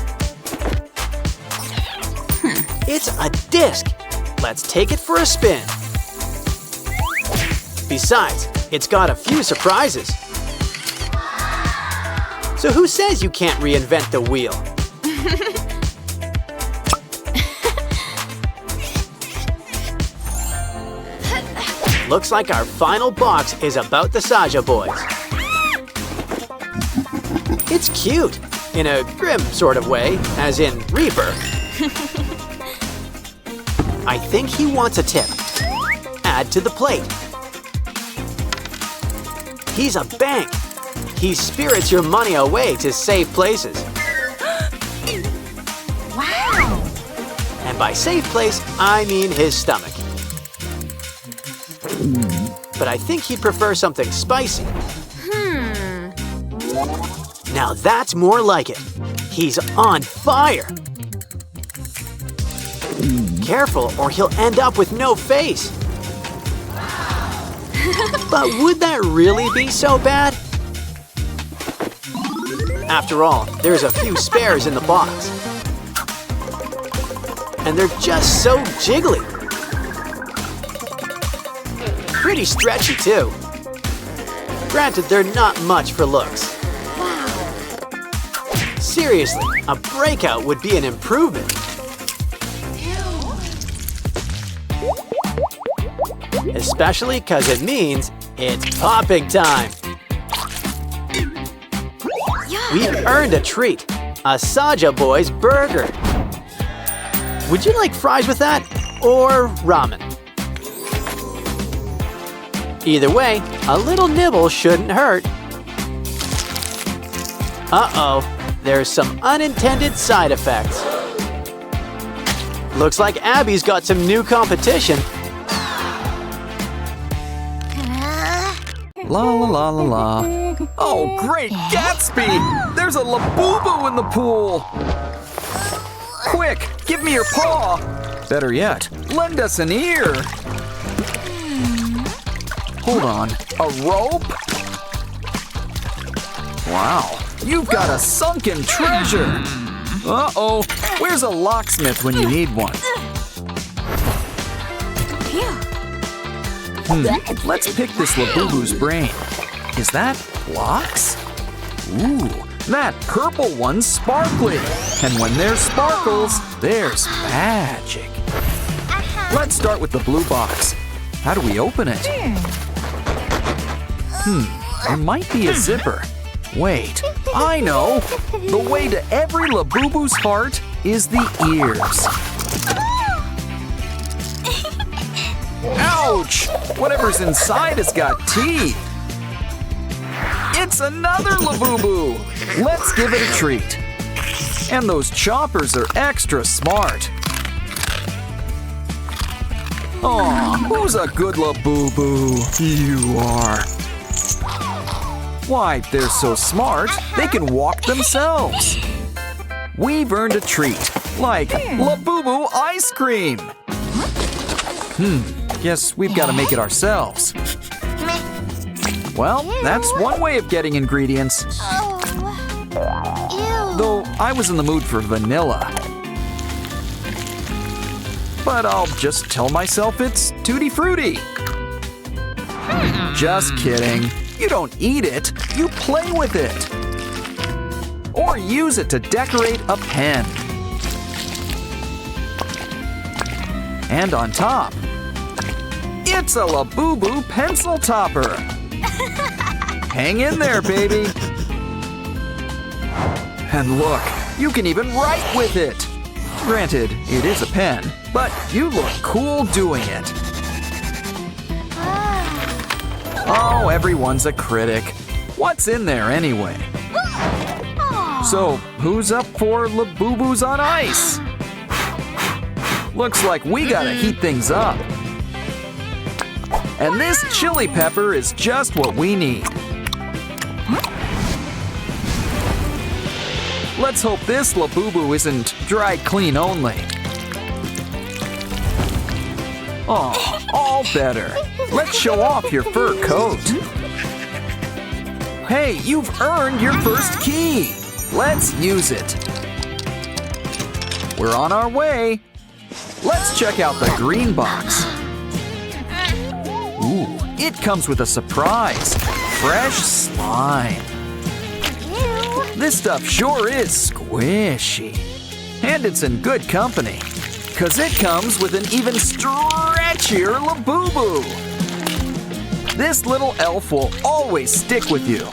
It's a disc. Let's take it for a spin. Besides, It's got a few surprises. So who says you can't reinvent the wheel? Looks like our final box is about the Saja boys. It's cute, in a grim sort of way, as in Reaper. I think he wants a tip. Add to the plate. He's a bank. He spirits your money away to safe places. Wow! And by safe place, I mean his stomach. But I think he'd prefer something spicy. Now that's more like it. He's on fire. Careful, or he'll end up with no face. But would that really be so bad? After all, there's a few spares in the box. And they're just so jiggly. Pretty stretchy, too. Granted, they're not much for looks. Seriously, a breakout would be an improvement. Especially because it means it's popping time. We've earned a treat, a Saja Boys burger. Would you like fries with that, or ramen? Either way, a little nibble shouldn't hurt. Uh-oh, there's some unintended side effects. Looks like Abby's got some new competition. La la la la la. Oh, great Gatsby! There's a Labubu in the pool! Quick, give me your paw! Better yet, lend us an ear! Hold on, a rope? Wow, you've got a sunken treasure! Uh-oh, where's a locksmith when you need one? Let's pick this Labubu's brain. Is that blocks? Ooh, that purple one's sparkly. And when there's sparkles, there's magic. Let's start with the blue box. How do we open it? There might be a zipper. Wait, I know. The way to every Labubu's heart is the ears. Ouch! Whatever's inside has got teeth. It's another Labubu. Let's give it a treat. And those choppers are extra smart. Aw, who's a good Labubu? You are. Why, they're so smart, they can walk themselves. We've earned a treat, like Labubu ice cream. Guess we've got to make it ourselves. Well, that's one way of getting ingredients. Though I was in the mood for vanilla. But I'll just tell myself it's Tutti Frutti. Just kidding. You don't eat it, you play with it. Or use it to decorate a pen. And on top, it's a Labubu pencil topper. Hang in there, baby. And look, you can even write with it. Granted, it is a pen, but you look cool doing it. Oh, everyone's a critic. What's in there anyway? So, who's up for Labubus on ice? Looks like we gotta heat things up. And this chili pepper is just what we need. Let's hope this Labubu isn't dry clean only. Oh, all better. Let's show off your fur coat. Hey, you've earned your first key. Let's use it. We're on our way. Let's check out the green box. Ooh, it comes with a surprise. Fresh slime. This stuff sure is squishy. And it's in good company, because it comes with an even stretchier Labubu. This little elf will always stick with you.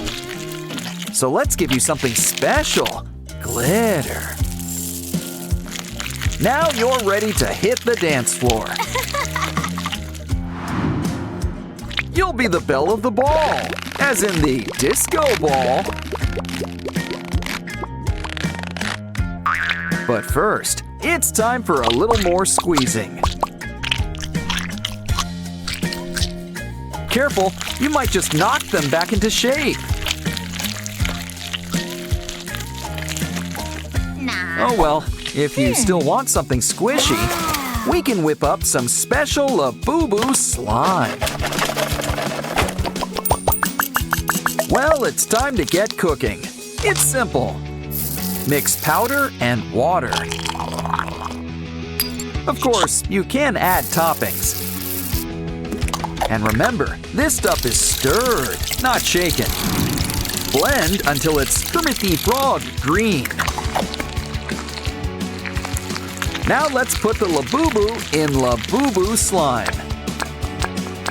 So let's give you something special. Glitter. Now you're ready to hit the dance floor. You'll be the belle of the ball, as in the disco ball. But first, it's time for a little more squeezing. Careful, you might just knock them back into shape. Nah. Oh well, if you still want something squishy, we can whip up some special Labubu slime. Well, it's time to get cooking. It's simple. Mix powder and water. Of course, you can add toppings. And remember, this stuff is stirred, not shaken. Blend until it's Kermit Frog green. Now let's put the Labubu in Labubu slime.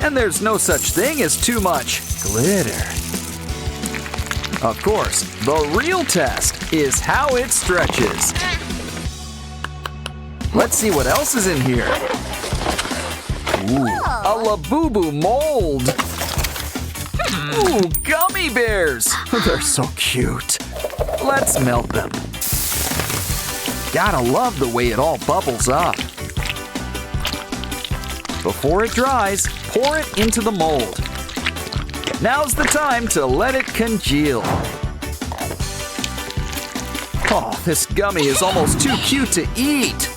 And there's no such thing as too much glitter. Of course, the real test is how it stretches. Let's see what else is in here. Ooh, a Labubu mold. Ooh, gummy bears. They're so cute. Let's melt them. Gotta love the way it all bubbles up. Before it dries, pour it into the mold. Now's the time to let it congeal. Oh, this gummy is almost too cute to eat.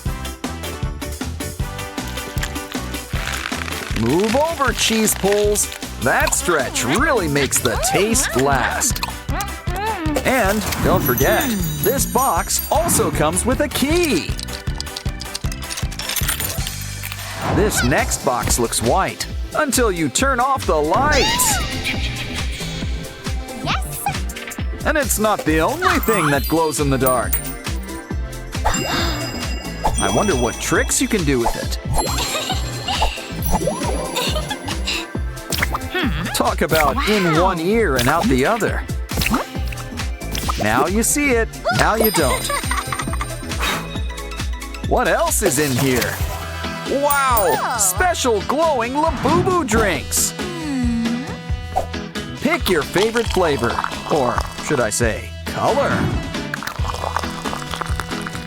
Move over, cheese pulls. That stretch really makes the taste last. And don't forget, this box also comes with a key. This next box looks white until you turn off the lights. Yes. And it's not the only thing that glows in the dark. I wonder what tricks you can do with it. Talk about in one ear and out the other. Now you see it, now you don't. What else is in here? Wow! Special glowing Labubu drinks! Pick your favorite flavor, or should I say, color.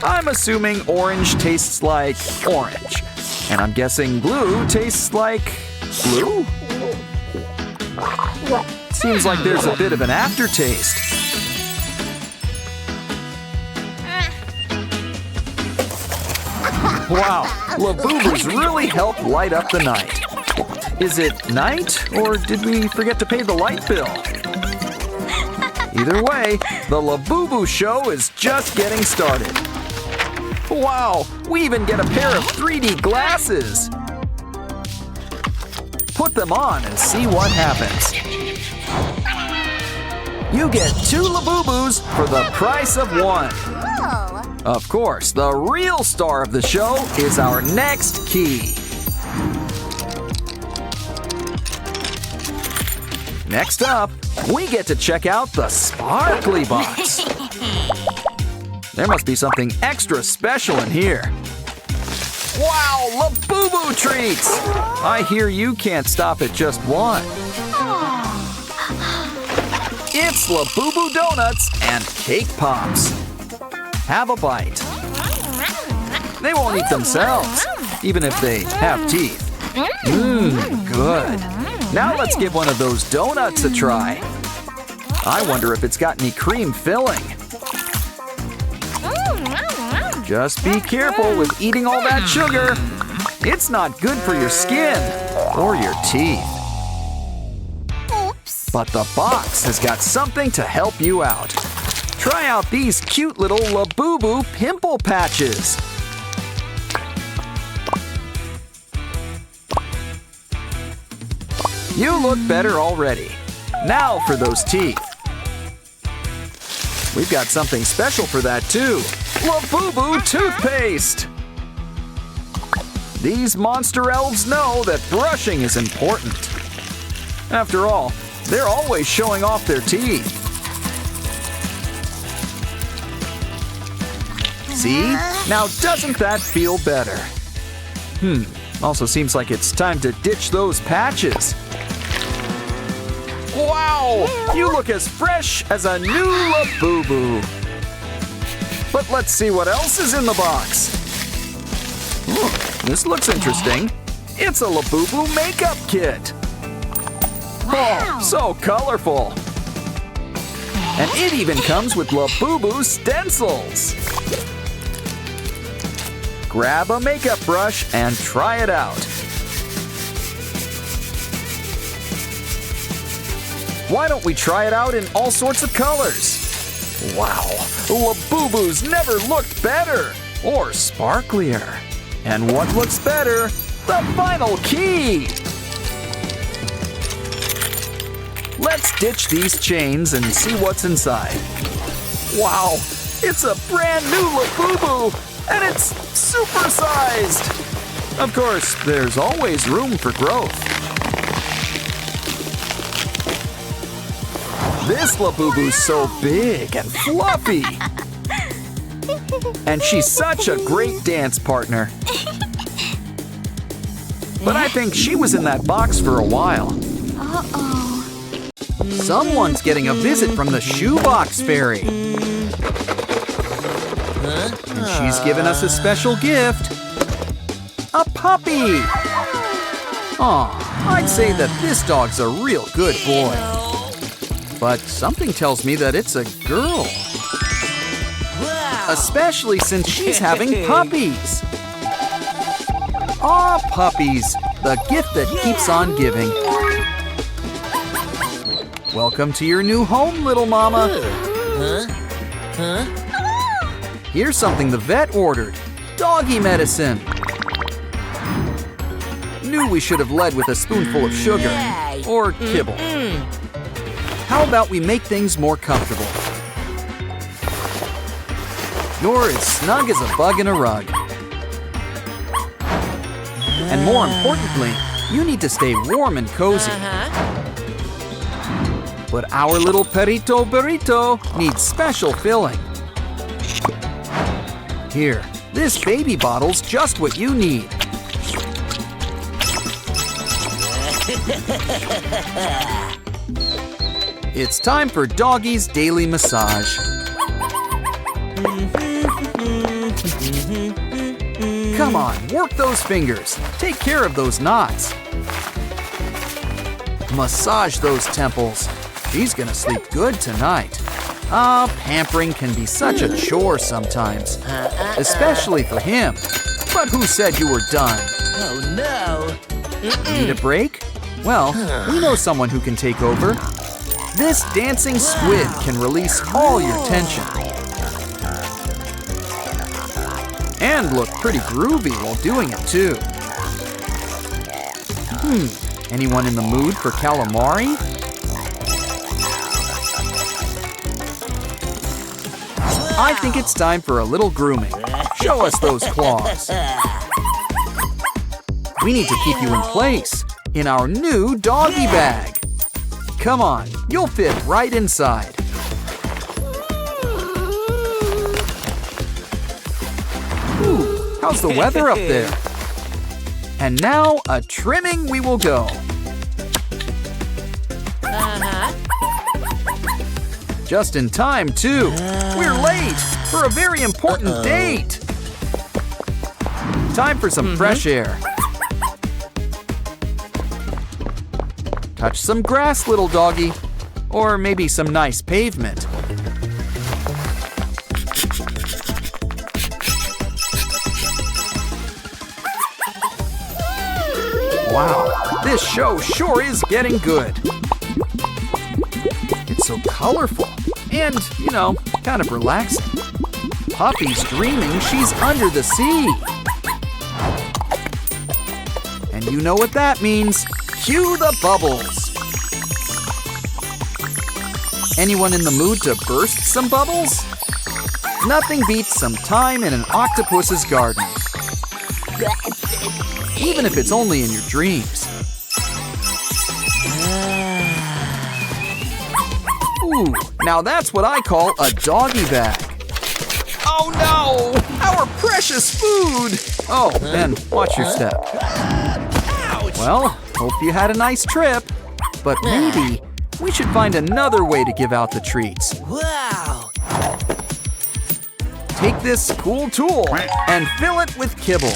I'm assuming orange tastes like orange, and I'm guessing blue tastes like blue? Seems like there's a bit of an aftertaste. Wow, Labubus really help light up the night. Is it night, or did we forget to pay the light bill? Either way, the Labubu show is just getting started. Wow, we even get a pair of 3D glasses. Put them on and see what happens. You get 2 Labubus for the price of 1. Oh. Of course, the real star of the show is our next key. Next up, we get to check out the sparkly box. There must be something extra special in here. Wow, Labubu treats! I hear you can't stop at just one. It's Labubu donuts and cake pops. Have a bite. They won't eat themselves, even if they have teeth. Good. Now let's give one of those donuts a try. I wonder if it's got any cream filling. Just be careful with eating all that sugar. It's not good for your skin or your teeth. Oops. But the box has got something to help you out. Try out these cute little Labubu pimple patches. You look better already. Now for those teeth. We've got something special for that too. Labubu toothpaste! These monster elves know that brushing is important. After all, they're always showing off their teeth. See? Now doesn't that feel better? Also seems like it's time to ditch those patches. Wow! You look as fresh as a new Labubu. But let's see what else is in the box. Ooh, this looks interesting. It's a Labubu makeup kit. Wow. Oh, so colorful. And it even comes with Labubu stencils. Grab a makeup brush and try it out. Why don't we try it out in all sorts of colors? Wow, Labubu's never looked better or sparklier. And what looks better? The final key! Let's ditch these chains and see what's inside. Wow, it's a brand new Labubu! And it's supersized! Of course, there's always room for growth. This Labubu's so big and fluffy! And she's such a great dance partner. But I think she was in that box for a while. Uh-oh. Someone's getting a visit from the shoebox fairy. And she's given us a special gift. A puppy! Aw, I'd say that this dog's a real good boy. But something tells me that it's a girl. Especially since she's having puppies. Aw, puppies, the gift that keeps on giving. Welcome to your new home, little mama. Here's something the vet ordered. Doggy medicine. Knew we should have led with a spoonful of sugar. Or kibble. How about we make things more comfortable? You're as snug as a bug in a rug. And more importantly, you need to stay warm and cozy. But our little perrito burrito needs special filling. Here, this baby bottle's just what you need. It's time for Doggy's daily massage. Come on, work those fingers. Take care of those knots. Massage those temples. She's gonna sleep good tonight. Pampering can be such a chore sometimes. Especially for him. But who said you were done? Oh no! Need a break? Well, we know someone who can take over. This dancing squid can release all your tension. And look pretty groovy while doing it too. Anyone in the mood for calamari? I think it's time for a little grooming. Show us those claws. We need to keep you in place in our new doggy bag. Come on, you'll fit right inside. Ooh, how's the weather up there? And now a trimming we will go. Just in time, too. We're late for a very important date. Time for some fresh air. Touch some grass, little doggy. Or maybe some nice pavement. Wow, this show sure is getting good. It's so colorful and, kind of relaxing. Puppy's dreaming she's under the sea. And you know what that means. Cue the bubbles. Anyone in the mood to burst some bubbles? Nothing beats some time in an octopus's garden. Even if it's only in your dreams. Ooh, now that's what I call a doggy bag. Oh no! Our precious food! Oh, Ben, watch your step. Well, hope you had a nice trip. But maybe we should find another way to give out the treats. Wow! Take this cool tool and fill it with kibble.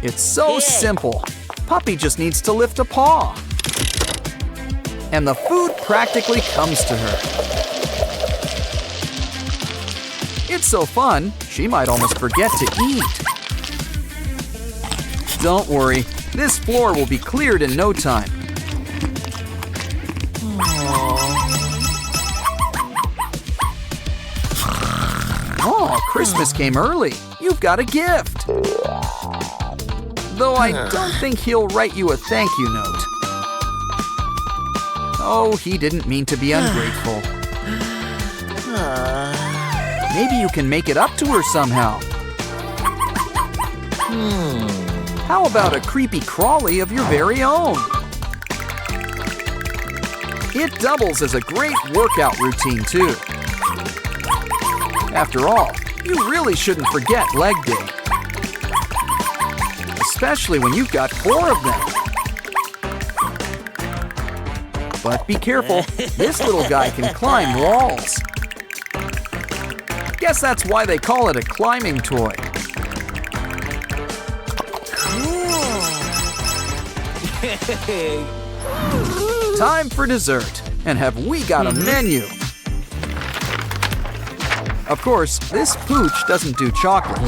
It's so simple. Puppy just needs to lift a paw. And the food practically comes to her. It's so fun, she might almost forget to eat. Don't worry, this floor will be cleared in no time. Oh, Christmas came early. You've got a gift. Though I don't think he'll write you a thank you note. Oh, he didn't mean to be ungrateful. Maybe you can make it up to her somehow. How about a creepy crawly of your very own? It doubles as a great workout routine, too. After all, you really shouldn't forget leg day. Especially when you've got 4 of them. But be careful, this little guy can climb walls. Guess that's why they call it a climbing toy. Time for dessert, and have we got a menu? Of course, this pooch doesn't do chocolate.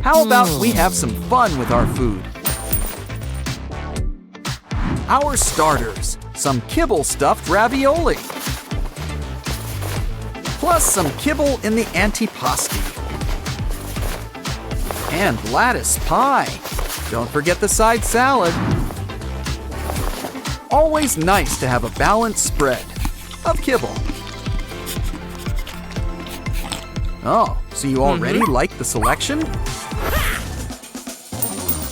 How about we have some fun with our food? Our starters, some kibble stuffed ravioli. Plus some kibble in the antipasti. And lattice pie. Don't forget the side salad. Always nice to have a balanced spread of kibble. Oh, so you already like the selection?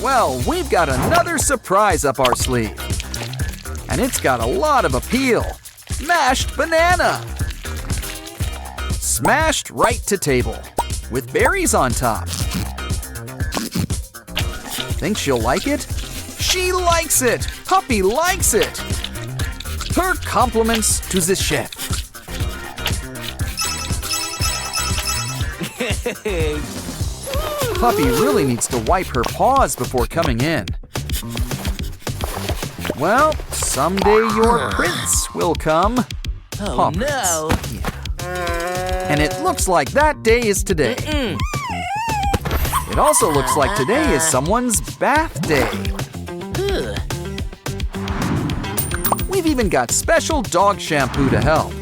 Well, we've got another surprise up our sleeve. And it's got a lot of appeal. Mashed banana. Smashed right to table, with berries on top. Think she'll like it? She likes it! Puppy likes it! Her compliments to the chef. Puppy really needs to wipe her paws before coming in. Well, someday your prince will come. Oh no! Yeah. And it looks like that day is today. It also looks like today is someone's bath day. We've even got special dog shampoo to help.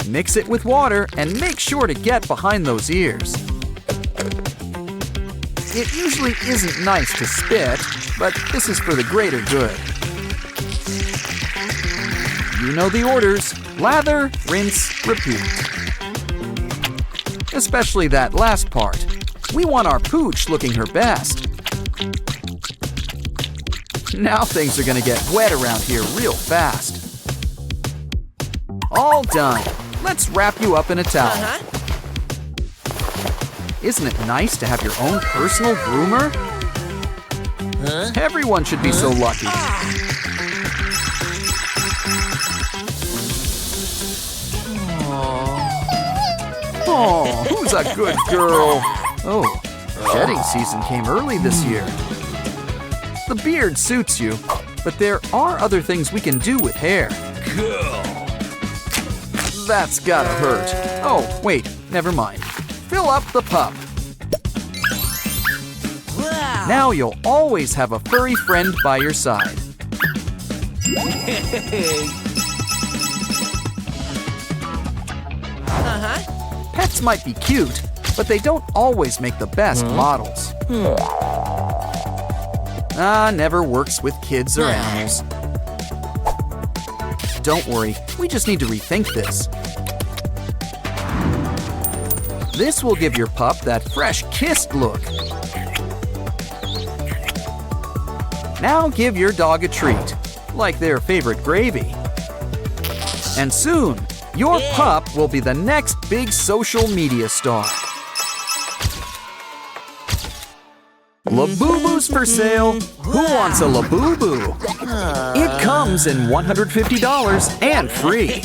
Mix it with water and make sure to get behind those ears. It usually isn't nice to spit, but this is for the greater good. You know the orders. Lather, rinse, repeat. Especially that last part. We want our pooch looking her best. Now things are gonna get wet around here real fast. All done. Let's wrap you up in a towel. Isn't it nice to have your own personal groomer? Everyone should be so lucky. Oh, who's a good girl? Oh, shedding season came early this year. The beard suits you, but there are other things we can do with hair. Cool. That's gotta hurt. Oh, wait, never mind. Fill up the pup. Wow. Now you'll always have a furry friend by your side. Pets might be cute, but they don't always make the best models. Never works with kids or animals. Don't worry, we just need to rethink this. This will give your pup that fresh kissed look. Now give your dog a treat, like their favorite gravy. And soon, your pup will be the next big social media star. Labubu's for sale. Who wants a Labubu? It comes in $150 and free.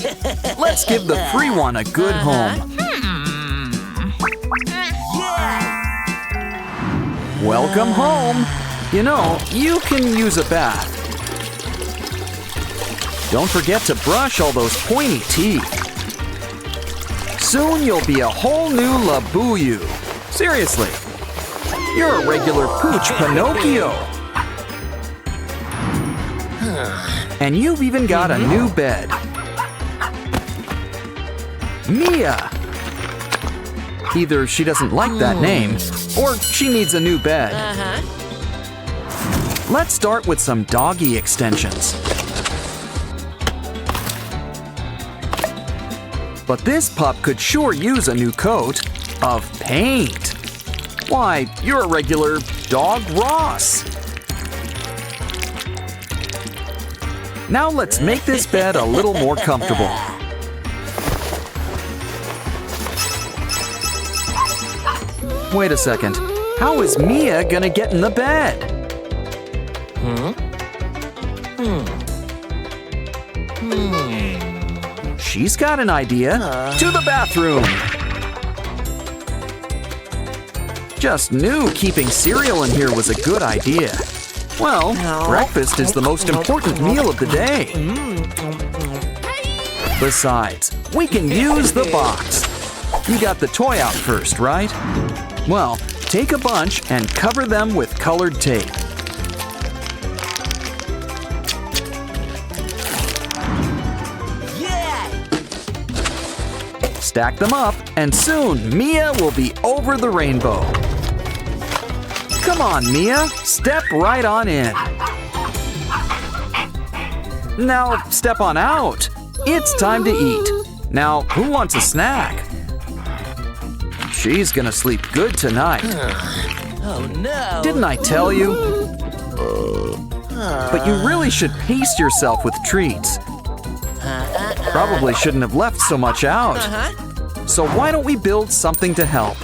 Let's give the free one a good home. Welcome home. You know, you can use a bath. Don't forget to brush all those pointy teeth. Soon you'll be a whole new Labuyu. Seriously. You're a regular pooch Pinocchio. And you've even got a new bed. Mia. Either she doesn't like that name, or she needs a new bed. Let's start with some doggy extensions. But this pup could sure use a new coat of paint. Why, you're a regular dog Ross. Now let's make this bed a little more comfortable. Wait a second. How is Mia gonna get in the bed? She's got an idea. To the bathroom. Just knew keeping cereal in here was a good idea. Well, breakfast is the most important meal of the day. Besides, we can use the box. You got the toy out first, right? Well, take a bunch and cover them with colored tape. Stack them up, and soon Mia will be over the rainbow. Come on, Mia, step right on in. Now, step on out. It's time to eat. Now, who wants a snack? She's gonna sleep good tonight. Oh no! Didn't I tell you? But you really should pace yourself with treats. Probably shouldn't have left so much out. So why don't we build something to help?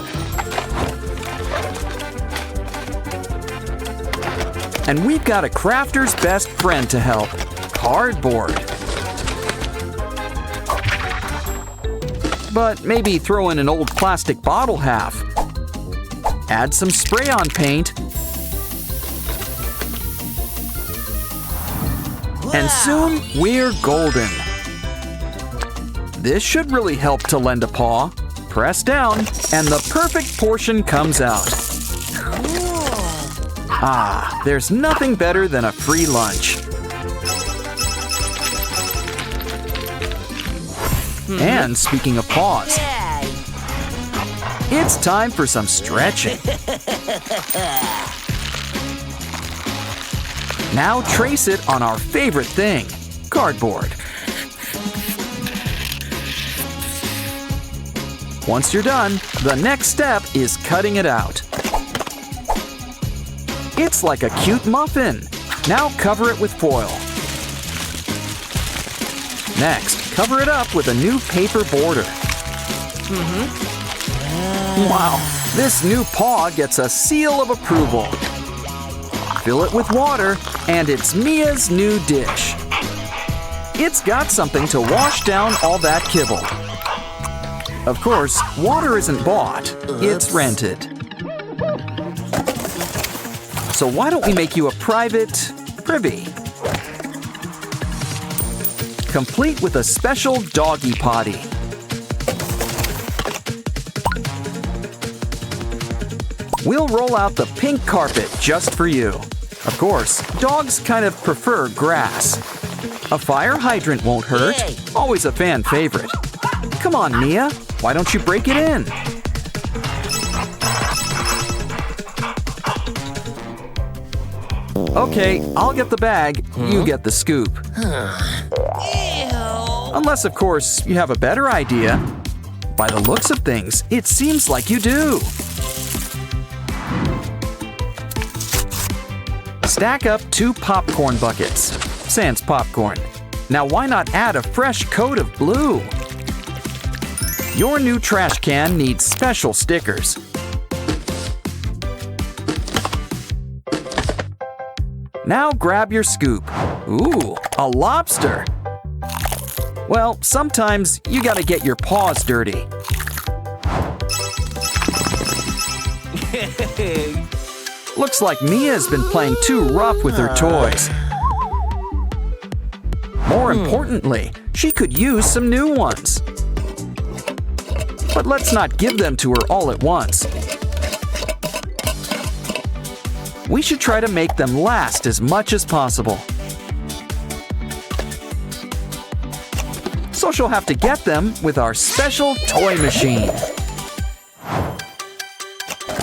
And we've got a crafter's best friend to help, cardboard. But maybe throw in an old plastic bottle half. Add some spray-on paint. And soon we're golden. This should really help to lend a paw. Press down, and the perfect portion comes out. Ah, there's nothing better than a free lunch. And speaking of paws, it's time for some stretching. Now trace it on our favorite thing, cardboard. Once you're done, the next step is cutting it out. It's like a cute muffin. Now cover it with foil. Next, cover it up with a new paper border. Wow, this new paw gets a seal of approval. Fill it with water, and it's Mia's new dish. It's got something to wash down all that kibble. Of course, water isn't bought, it's rented. So why don't we make you a private privy? Complete with a special doggy potty. We'll roll out the pink carpet just for you. Of course, dogs kind of prefer grass. A fire hydrant won't hurt, always a fan favorite. Come on, Mia, why don't you break it in? Okay, I'll get the bag, you get the scoop. Unless, of course, you have a better idea. By the looks of things, it seems like you do. Stack up 2 popcorn buckets, sans popcorn. Now why not add a fresh coat of blue? Your new trash can needs special stickers. Now grab your scoop. Ooh, a lobster. Well, sometimes you gotta get your paws dirty. Looks like Mia's been playing too rough with her toys. More importantly, she could use some new ones. But let's not give them to her all at once. We should try to make them last as much as possible. So she'll have to get them with our special toy machine.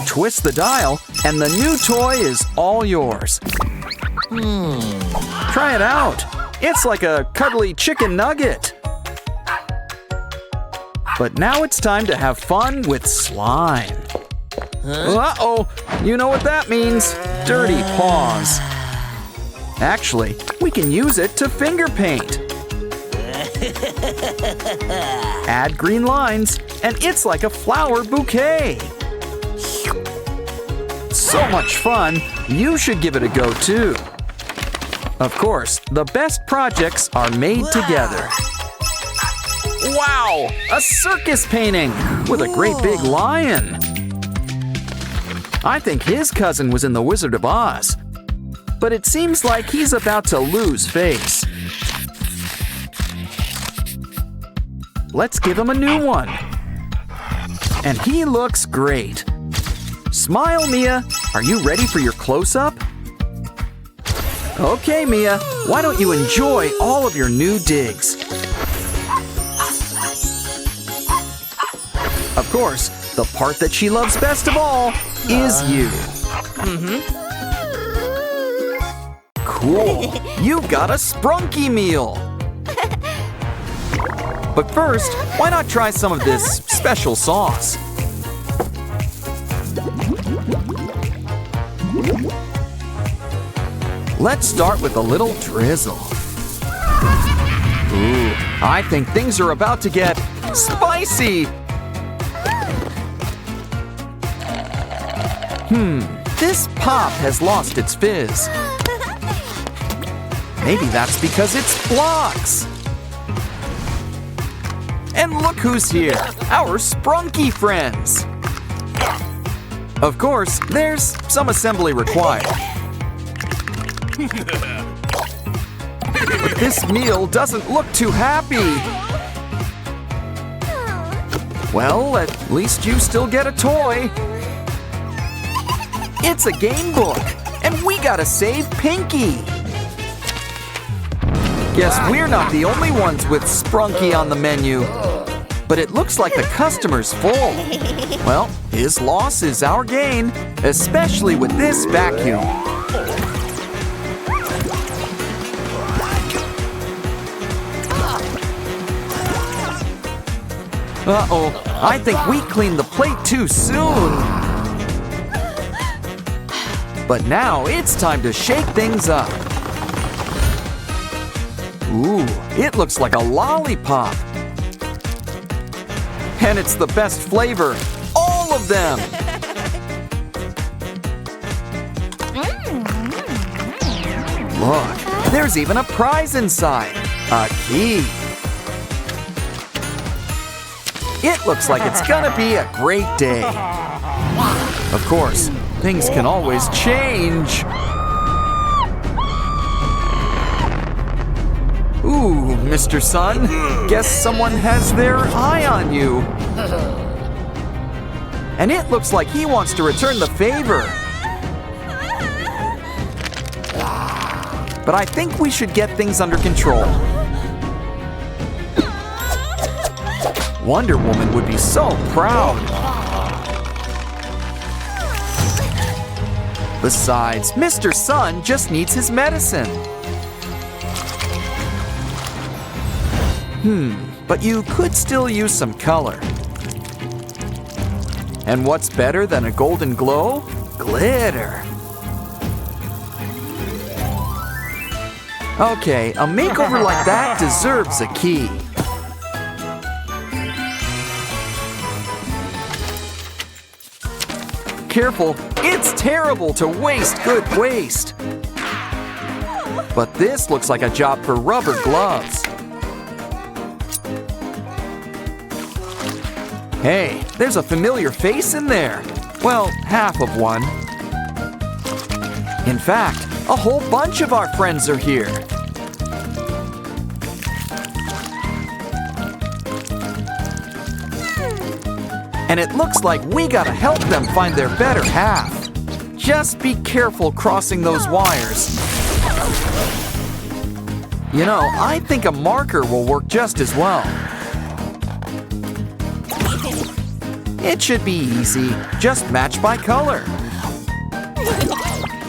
Twist the dial, and the new toy is all yours. Try it out. It's like a cuddly chicken nugget. But now it's time to have fun with slime. Uh-oh, you know what that means. Dirty paws. Actually, we can use it to finger paint. Add green lines, and it's like a flower bouquet. So much fun, you should give it a go too. Of course, the best projects are made together. Wow, a circus painting with a great big lion. I think his cousin was in The Wizard of Oz, but it seems like he's about to lose face. Let's give him a new one. And he looks great. Smile, Mia. Are you ready for your close-up? Okay, Mia, why don't you enjoy all of your new digs? Of course, the part that she loves best of all is you. Cool, you've got a sprunky meal. But first, why not try some of this special sauce? Let's start with a little drizzle. Ooh, I think things are about to get spicy. This pop has lost its fizz. Maybe that's because it's blocks. And look who's here, our sprunky friends. Of course, there's some assembly required. But this meal doesn't look too happy. Well, at least you still get a toy. It's a game book, and we gotta save Pinky. Guess we're not the only ones with Sprunky on the menu. But it looks like the customer's full. Well, his loss is our gain, especially with this vacuum. Uh-oh, I think we cleaned the plate too soon. But now it's time to shake things up. Ooh, it looks like a lollipop. And it's the best flavor, all of them. Look, there's even a prize inside, a key. It looks like it's gonna be a great day. Of course, things can always change. Ooh, Mr. Sun, guess someone has their eye on you. And it looks like he wants to return the favor. But I think we should get things under control. Wonder Woman would be so proud. Besides, Mr. Sun just needs his medicine. But you could still use some color. And what's better than a golden glow? Glitter. Okay, a makeover like that deserves a key. Careful, it's terrible to waste good waste. But this looks like a job for rubber gloves. Hey, there's a familiar face in there. Well, half of one. In fact, a whole bunch of our friends are here. And it looks like we gotta help them find their better half. Just be careful crossing those wires. You know, I think a marker will work just as well. It should be easy, just match by color.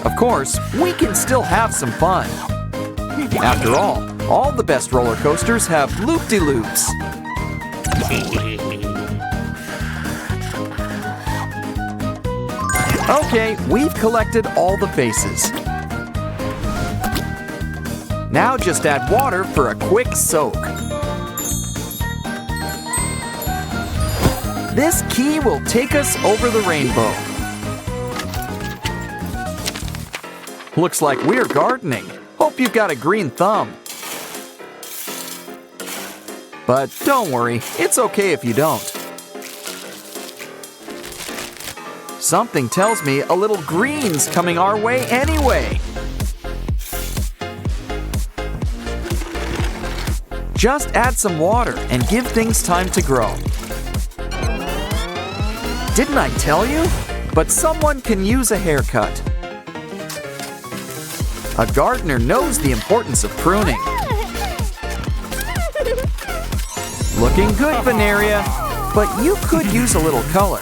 Of course, we can still have some fun. After all the best roller coasters have loop-de-loops. Okay, we've collected all the faces. Now just add water for a quick soak. This key will take us over the rainbow. Looks like we're gardening. Hope you've got a green thumb. But don't worry, it's okay if you don't. Something tells me a little green's coming our way anyway. Just add some water and give things time to grow. Didn't I tell you? But someone can use a haircut. A gardener knows the importance of pruning. Looking good, Veneria, but you could use a little color.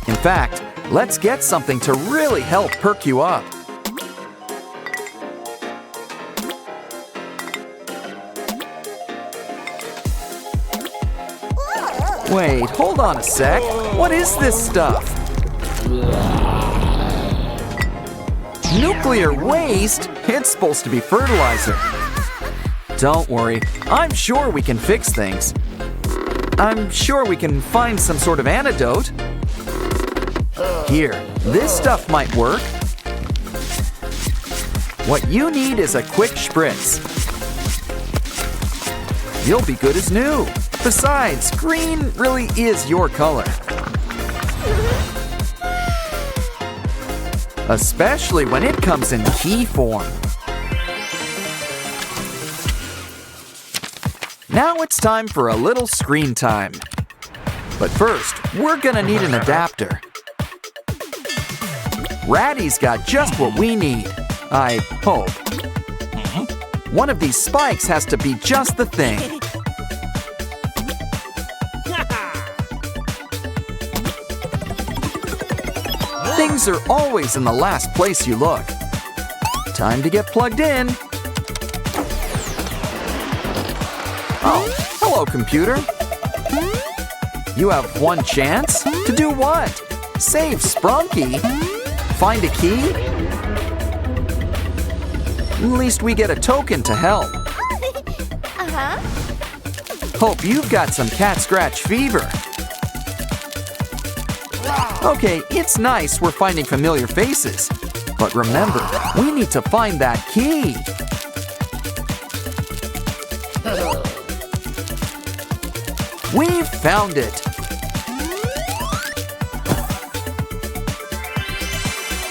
In fact, let's get something to really help perk you up. Wait, hold on a sec. What is this stuff? Nuclear waste? It's supposed to be fertilizer. Don't worry, I'm sure we can fix things. I'm sure we can find some sort of antidote. Here, this stuff might work. What you need is a quick spritz. You'll be good as new. Besides, green really is your color. Especially when it comes in key form. Now it's time for a little screen time. But first, we're gonna need an adapter. Ratty's got just what we need, I hope. One of these spikes has to be just the thing. Things are always in the last place you look. Time to get plugged in. Oh, hello, computer. You have one chance? To do what? Save Sprunky? Find a key? At least we get a token to help. Hope you've got some cat scratch fever. Okay, it's nice we're finding familiar faces. But remember, we need to find that key. We've found it.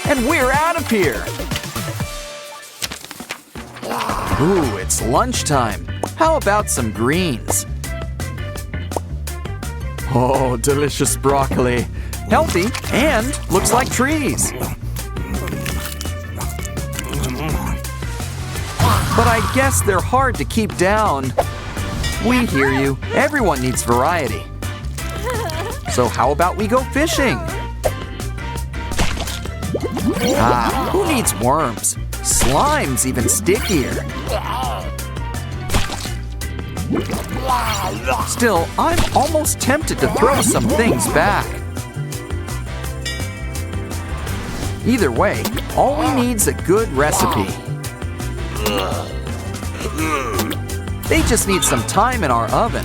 And we're out of here. Ooh, it's lunchtime. How about some greens? Oh, delicious broccoli. Healthy and looks like trees. But I guess they're hard to keep down. We hear you. Everyone needs variety. So how about we go fishing? Ah, who needs worms? Slime's even stickier. Still, I'm almost tempted to throw some things back. Either way, all we need's a good recipe. They just need some time in our oven.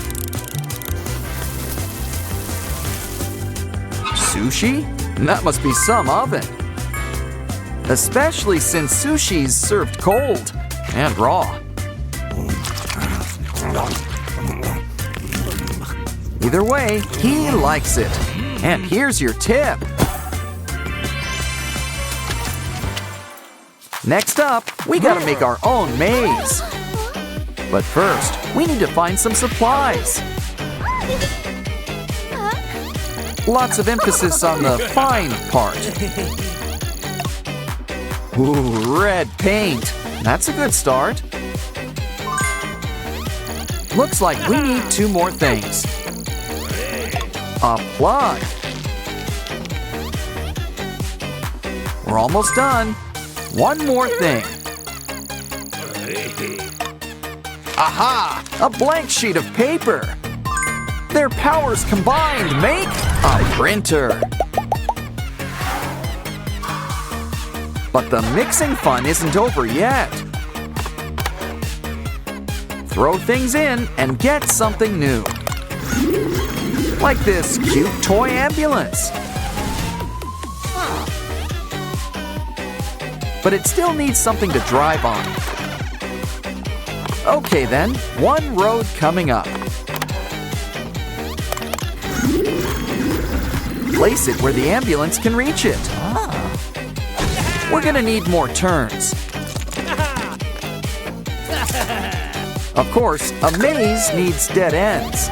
Sushi? That must be some oven. Especially since sushi's served cold and raw. Either way, he likes it. And here's your tip. Next up, we gotta make our own maze. But first, we need to find some supplies. Lots of emphasis on the fine part. Ooh, red paint. That's a good start. Looks like we need 2 more things. A plug. We're almost done. 1 more thing. Aha! A blank sheet of paper. Their powers combined make a printer. But the mixing fun isn't over yet. Throw things in and get something new. Like this cute toy ambulance. But it still needs something to drive on. Okay then, 1 road coming up. Place it where the ambulance can reach it. We're gonna need more turns. Of course, a maze needs dead ends.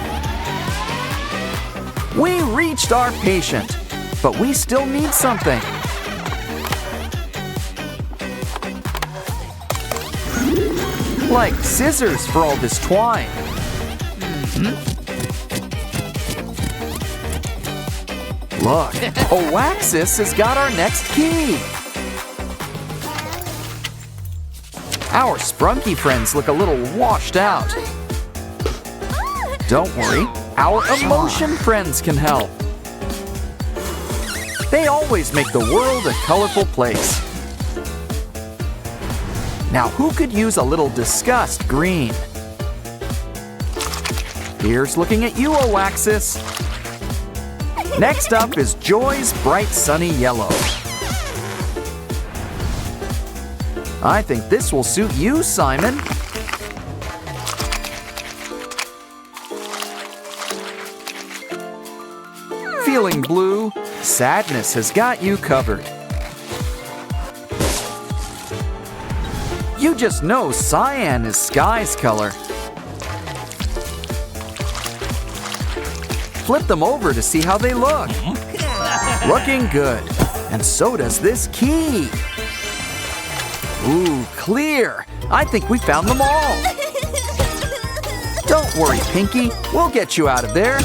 We reached our patient, but we still need something. Like scissors for all this twine. Look, Oaxis has got our next key. Our sprunky friends look a little washed out. Don't worry, our emotion friends can help. They always make the world a colorful place. Now who could use a little disgust green? Here's looking at you, Oaxis. Next up is Joy's bright sunny yellow. I think this will suit you, Simon. Feeling blue? Sadness has got you covered. You just know cyan is sky's color. Flip them over to see how they look. Looking good. And so does this key. Ooh, clear. I think we found them all. Don't worry, Pinky. We'll get you out of there.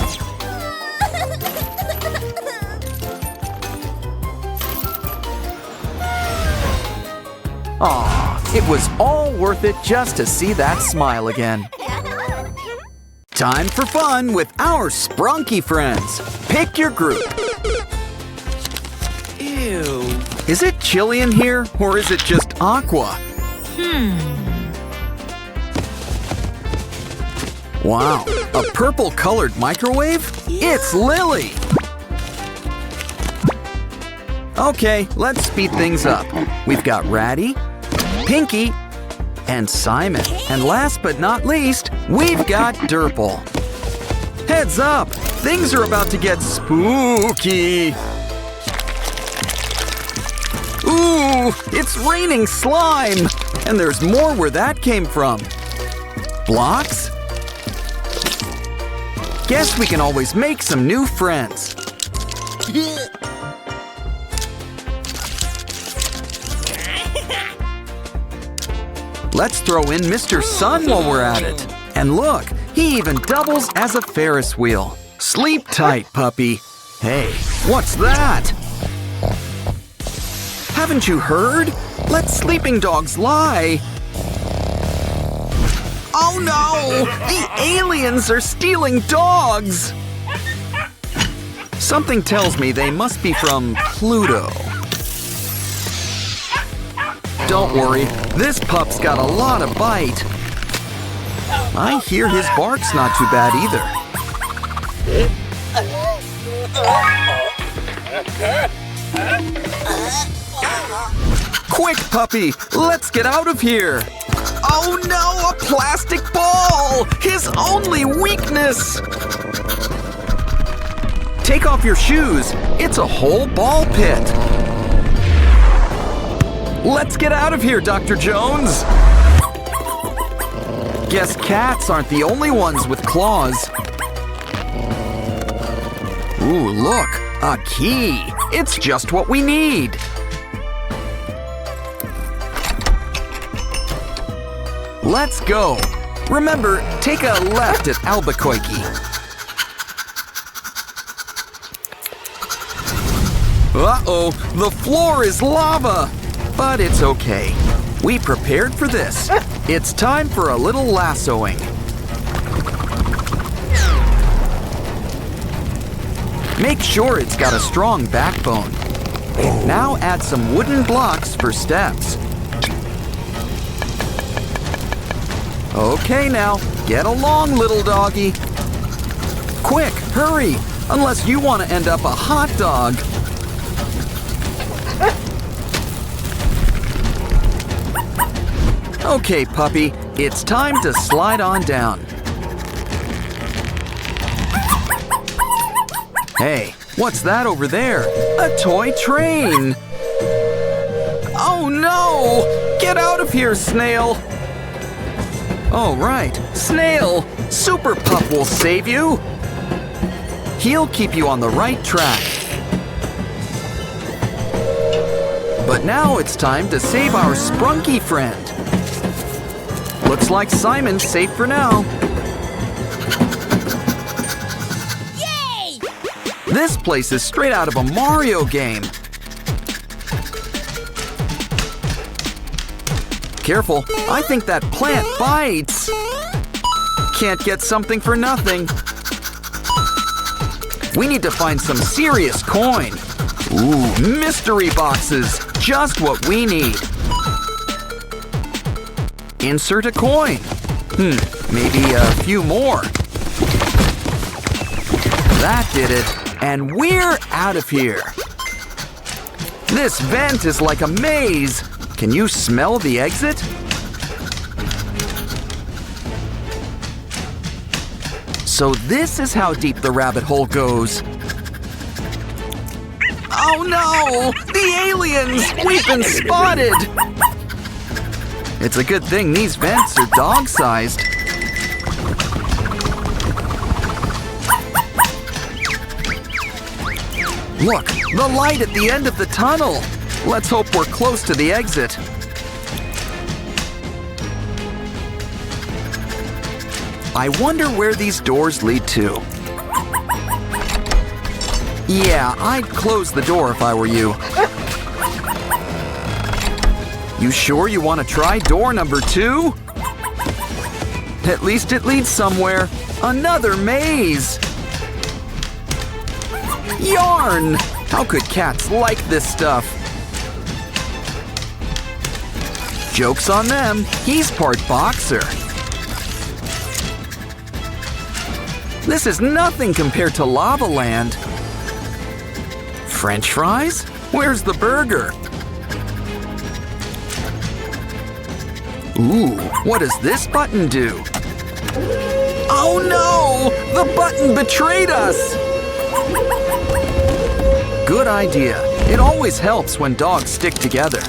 Aw, it was all worth it just to see that smile again. Time for fun with our sprunky friends. Pick your group. Ew. Is it chilly in here, or is it just aqua? Wow, a purple-colored microwave? It's Lily! Okay, let's speed things up. We've got Ratty, Pinky, and Simon. And last but not least, we've got Durple. Heads up, things are about to get spooky. Ooh, it's raining slime! And there's more where that came from. Blocks? Guess we can always make some new friends. Let's throw in Mr. Sun while we're at it. And look, he even doubles as a Ferris wheel. Sleep tight, puppy. Hey, what's that? Haven't you heard? Let sleeping dogs lie. Oh no! The aliens are stealing dogs! Something tells me they must be from Pluto. Don't worry, this pup's got a lot of bite. I hear his bark's not too bad either. Quick, puppy! Let's get out of here! Oh no, a plastic ball! His only weakness! Take off your shoes. It's a whole ball pit. Let's get out of here, Dr. Jones! Guess cats aren't the only ones with claws. Ooh, look, a key. It's just what we need. Let's go. Remember, take a left at Albuquerque. Uh-oh, the floor is lava. But it's okay. We prepared for this. It's time for a little lassoing. Make sure it's got a strong backbone. Now add some wooden blocks for steps. Okay now, get along, little doggy. Quick, hurry, unless you want to end up a hot dog. Okay, puppy, it's time to slide on down. Hey, what's that over there? A toy train! Oh no! Get out of here, Snail! Oh, right, Snail! Super Pup will save you! He'll keep you on the right track. But now it's time to save our sprunky friend. Looks like Simon's safe for now. Yay! This place is straight out of a Mario game. Careful, I think that plant bites. Can't get something for nothing. We need to find some serious coin. Ooh, mystery boxes, just what we need. Insert a coin. Maybe a few more. That did it, and we're out of here. This vent is like a maze. Can you smell the exit? So this is how deep the rabbit hole goes. Oh no! The aliens! We've been spotted! It's a good thing these vents are dog-sized. Look, the light at the end of the tunnel. Let's hope we're close to the exit. I wonder where these doors lead to. Yeah, I'd close the door if I were you. You sure you want to try door number 2? At least it leads somewhere. Another maze! Yarn! How could cats like this stuff? Joke's on them. He's part boxer. This is nothing compared to Lava Land. French fries? Where's the burger? Ooh, what does this button do? Oh no! The button betrayed us! Good idea. It always helps when dogs stick together.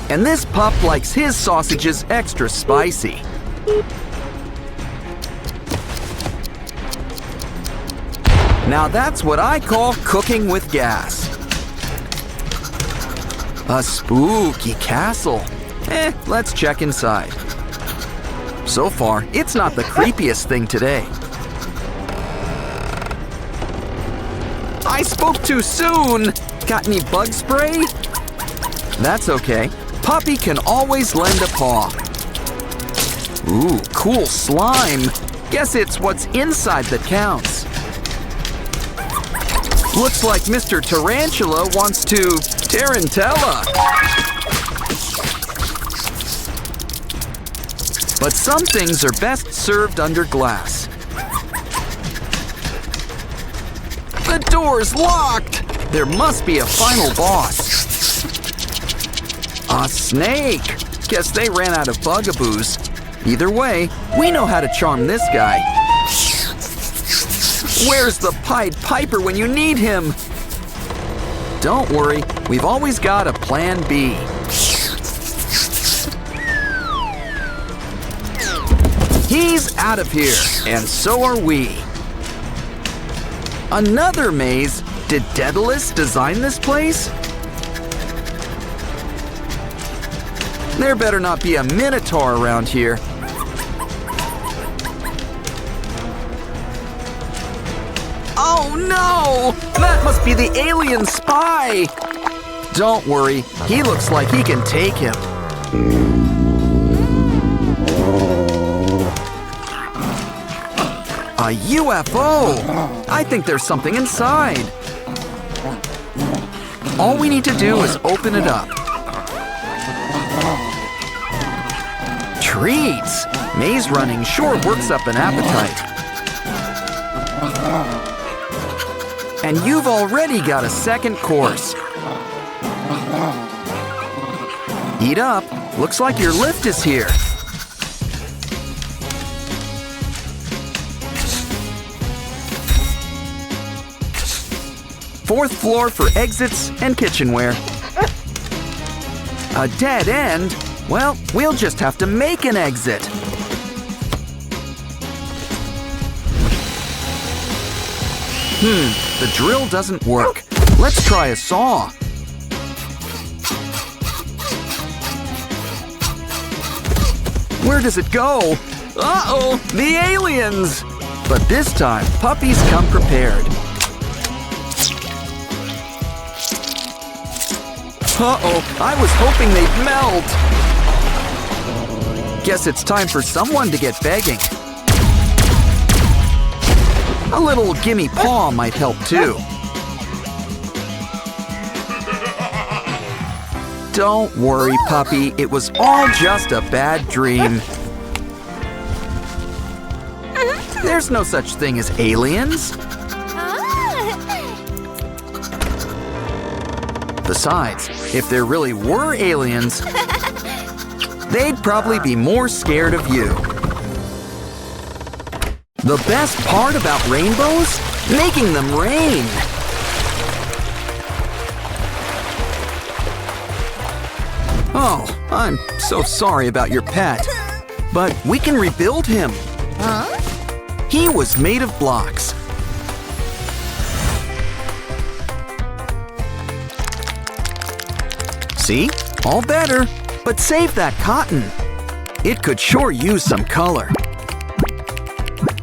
And this pup likes his sausages extra spicy. Now that's what I call cooking with gas. A spooky castle. Let's check inside. So far, it's not the creepiest thing today. I spoke too soon. Got any bug spray? That's okay. Puppy can always lend a paw. Ooh, cool slime. Guess it's what's inside that counts. Looks like Mr. Tarantula wants to tarantella. But some things are best served under glass. The door's locked! There must be a final boss. A snake! Guess they ran out of bugaboos. Either way, we know how to charm this guy. Where's the Pied Piper when you need him? Don't worry, we've always got a plan B. He's out of here, and so are we. Another maze? Did Daedalus design this place? There better not be a minotaur around here. Oh no! That must be the alien spy! Don't worry, he looks like he can take him. A UFO! I think there's something inside. All we need to do is open it up. Treats! Maze running sure works up an appetite. And you've already got a second course. Eat up. Looks like your lift is here. Fourth floor for exits and kitchenware. A dead end? Well, we'll just have to make an exit. The drill doesn't work. Let's try a saw. Where does it go? Uh-oh, the aliens! But this time, puppies come prepared. Uh-oh, I was hoping they'd melt. Guess it's time for someone to get begging. A little gimme paw might help too. Don't worry, puppy. It was all just a bad dream. There's no such thing as aliens. Besides, if there really were aliens, they'd probably be more scared of you. The best part about rainbows? Making them rain. Oh, I'm so sorry about your pet. But we can rebuild him. Huh? He was made of blocks. See? All better. But save that cotton. It could sure use some color.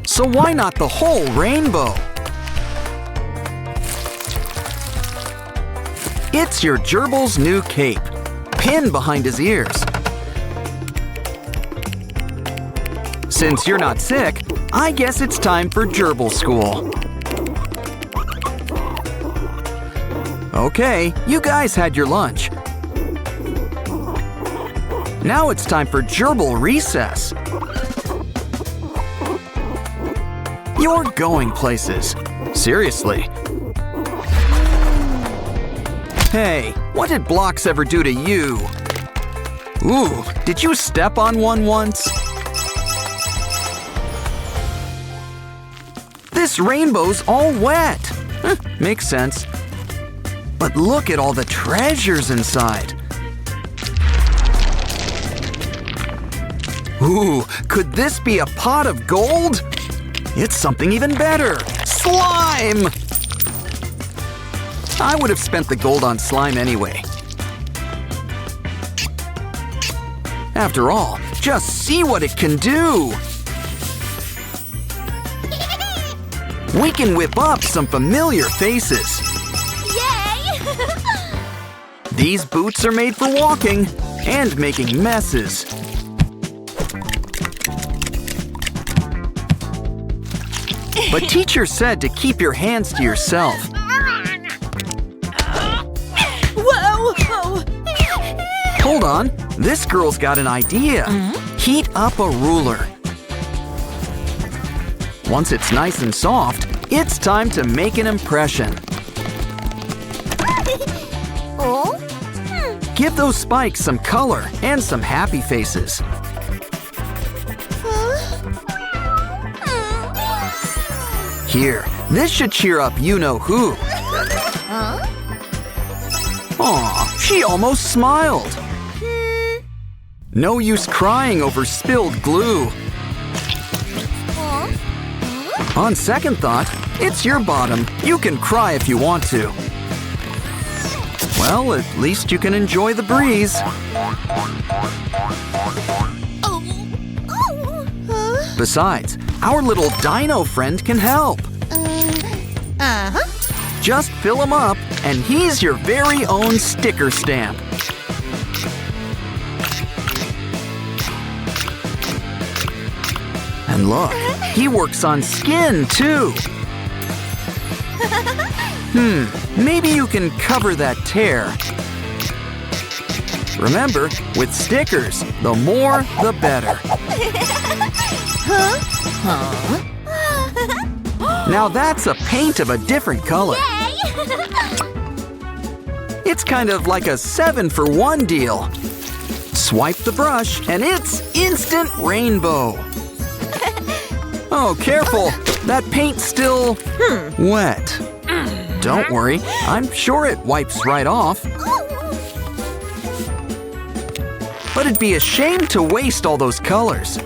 So why not the whole rainbow? It's your gerbil's new cape. Pin behind his ears. Since you're not sick, I guess it's time for gerbil school. Okay, you guys had your lunch. Now it's time for gerbil recess. You're going places. Seriously. Hey, what did blocks ever do to you? Ooh, did you step on one once? This rainbow's all wet. Makes sense. But look at all the treasures inside. Ooh, could this be a pot of gold? It's something even better. Slime! I would have spent the gold on slime anyway. After all, just see what it can do. we can whip up some familiar faces. Yay! These boots are made for walking and making messes. But teacher said to keep your hands to yourself. Whoa! Oh. Hold on, this girl's got an idea. Heat up a ruler. Once it's nice and soft, it's time to make an impression. Oh? Give those spikes some color and some happy faces. Here, this should cheer up you-know-who. Aw, she almost smiled. No use crying over spilled glue. On second thought, it's your bottom. You can cry if you want to. Well, at least you can enjoy the breeze. Besides, our little dino friend can help. Just fill him up, and he's your very own sticker stamp. And look, he works on skin, too. Maybe you can cover that tear. Remember, with stickers, the more, the better. Now that's a paint of a different color. It's kind of like a 7-for-1 deal. Swipe the brush, and it's instant rainbow. Oh, careful! That paint's still wet. Don't worry, I'm sure it wipes right off. But it'd be a shame to waste all those colors.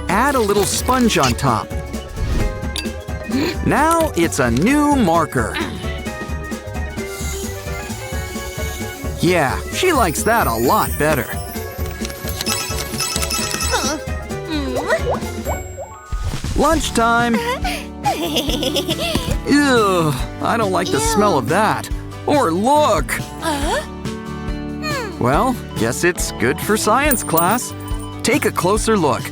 Add a little sponge on top. Now it's a new marker. Yeah, she likes that a lot better. Lunchtime! Ew, I don't like the smell of that. Or look! Well, guess it's good for science class. Take a closer look.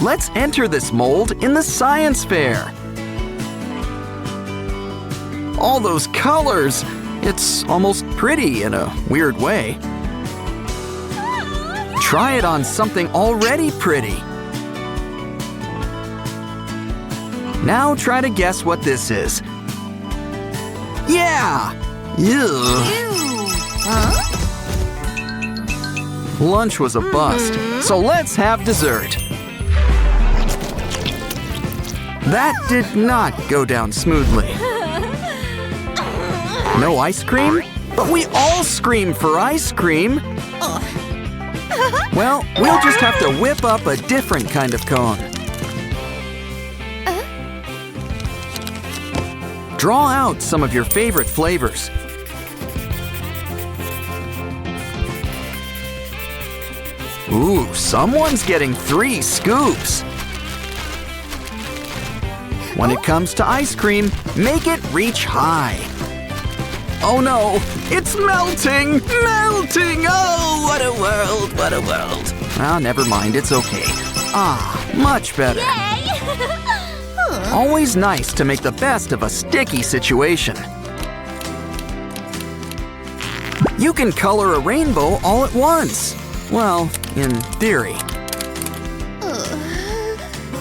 Let's enter this mold in the science fair. All those colors! It's almost pretty in a weird way. Try it on something already pretty. Now try to guess what this is. Yeah! Ew. Lunch was a bust, so let's have dessert. That did not go down smoothly. No ice cream? But we all scream for ice cream. Well, we'll just have to whip up a different kind of cone. Draw out some of your favorite flavors. Ooh, someone's getting 3 scoops. When it comes to ice cream, make it reach high. Oh no, it's melting! Melting! Oh, what a world, what a world. Ah, never mind, it's okay. Ah, much better. Always nice to make the best of a sticky situation. You can color a rainbow all at once. Well, in theory.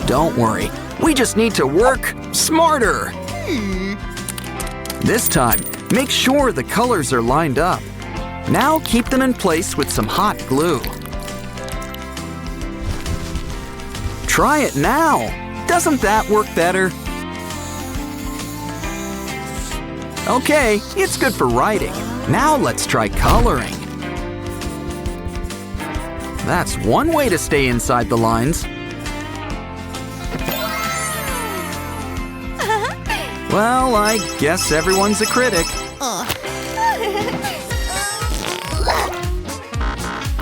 Don't worry, we just need to work smarter. This time, make sure the colors are lined up. Now keep them in place with some hot glue. Try it now. Doesn't that work better? Okay, it's good for writing. Now let's try coloring. That's one way to stay inside the lines. Well, I guess everyone's a critic.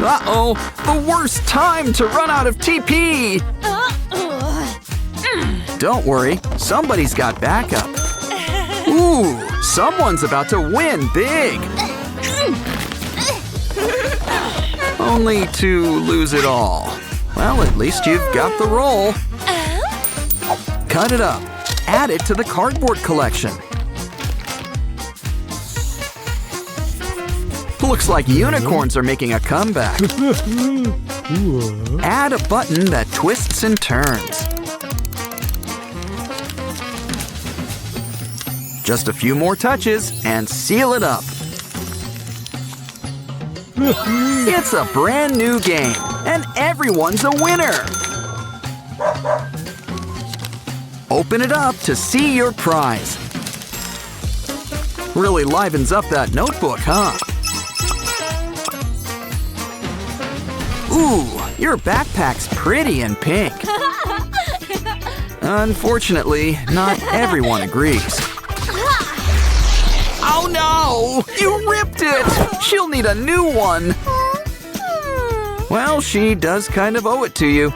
Uh-oh, the worst time to run out of TP! Don't worry, somebody's got backup. Ooh, someone's about to win big. Only to lose it all. Well, at least you've got the roll. Cut it up. Add it to the cardboard collection. Looks like unicorns are making a comeback. Add a button that twists and turns. Just a few more touches and seal it up. It's a brand new game, and everyone's a winner. Open it up to see your prize. Really livens up that notebook, huh? Ooh, your backpack's pretty and pink. Unfortunately, not everyone agrees. Oh no! You ripped it! She'll need a new one. Well, she does kind of owe it to you.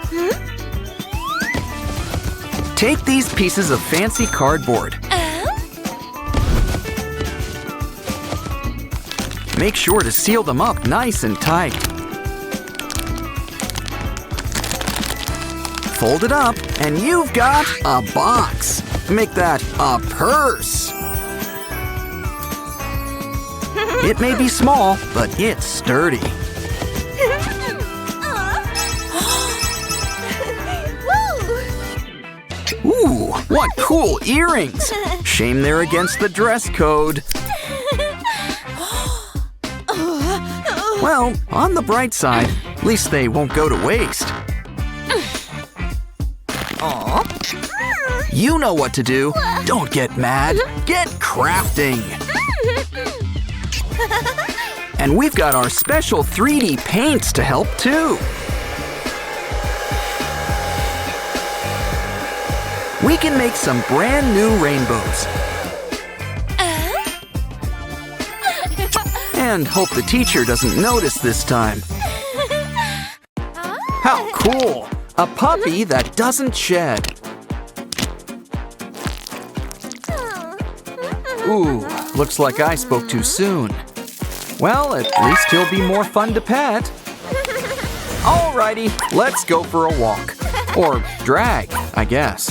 Take these pieces of fancy cardboard. Make sure to seal them up nice and tight. Fold it up, and you've got a box. Make that a purse. It may be small, but it's sturdy. Ooh, what cool earrings! Shame they're against the dress code. Well, on the bright side, at least they won't go to waste. You know what to do. Don't get mad. Get crafting. And we've got our special 3D paints to help too. We can make some brand new rainbows. And hope the teacher doesn't notice this time. How cool! A puppy that doesn't shed. Ooh, looks like I spoke too soon. Well, at least he'll be more fun to pet. Alrighty, let's go for a walk. Or drag, I guess.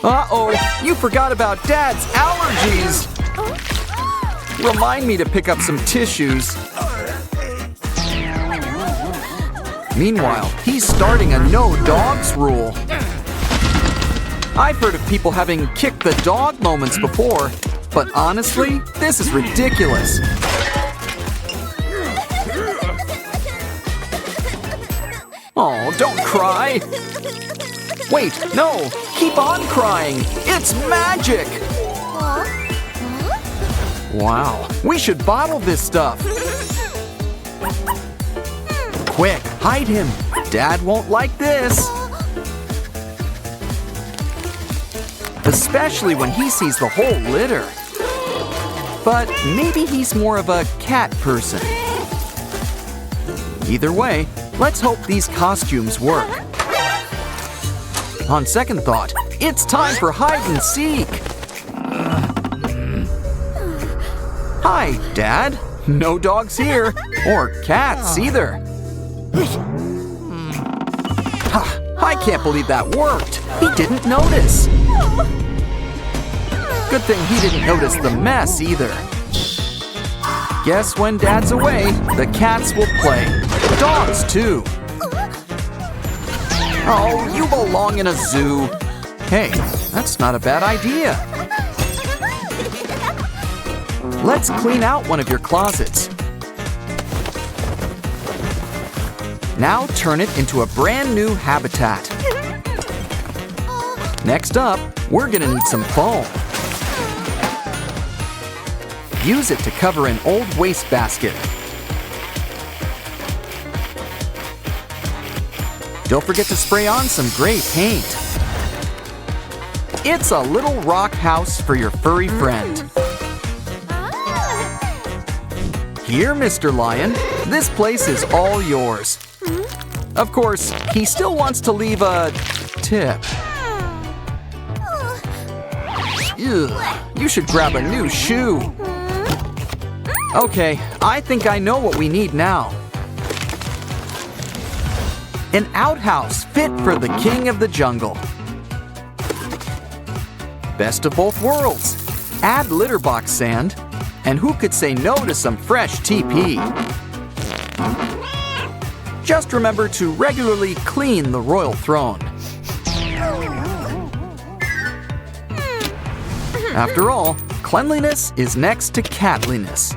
Uh-oh, you forgot about Dad's allergies. Remind me to pick up some tissues. Meanwhile, he's starting a no dogs rule. I've heard of people having kick the dog moments before, but honestly, this is ridiculous. Oh, don't cry. Wait, no, keep on crying. It's magic. Wow, we should bottle this stuff. Quick, hide him. Dad won't like this. Especially when he sees the whole litter. But maybe he's more of a cat person. Either way, let's hope these costumes work. On second thought, it's time for hide and seek. Hi, Dad. No dogs here, or cats either. I can't believe that worked. He didn't notice. Good thing he didn't notice the mess either. Guess when Dad's away, the cats will play. Dogs too. Oh, you belong in a zoo. Hey, that's not a bad idea. Let's clean out one of your closets. Now turn it into a brand new habitat. Next up, we're gonna need some foam. Use it to cover an old wastebasket. Don't forget to spray on some gray paint. It's a little rock house for your furry friend. Here, Mr. Lion, this place is all yours. Of course, he still wants to leave a tip. Ugh, you should grab a new shoe. Okay, I think I know what we need now. An outhouse fit for the king of the jungle. Best of both worlds. Add litter box sand, and who could say no to some fresh TP? Just remember to regularly clean the royal throne. After all, cleanliness is next to catliness.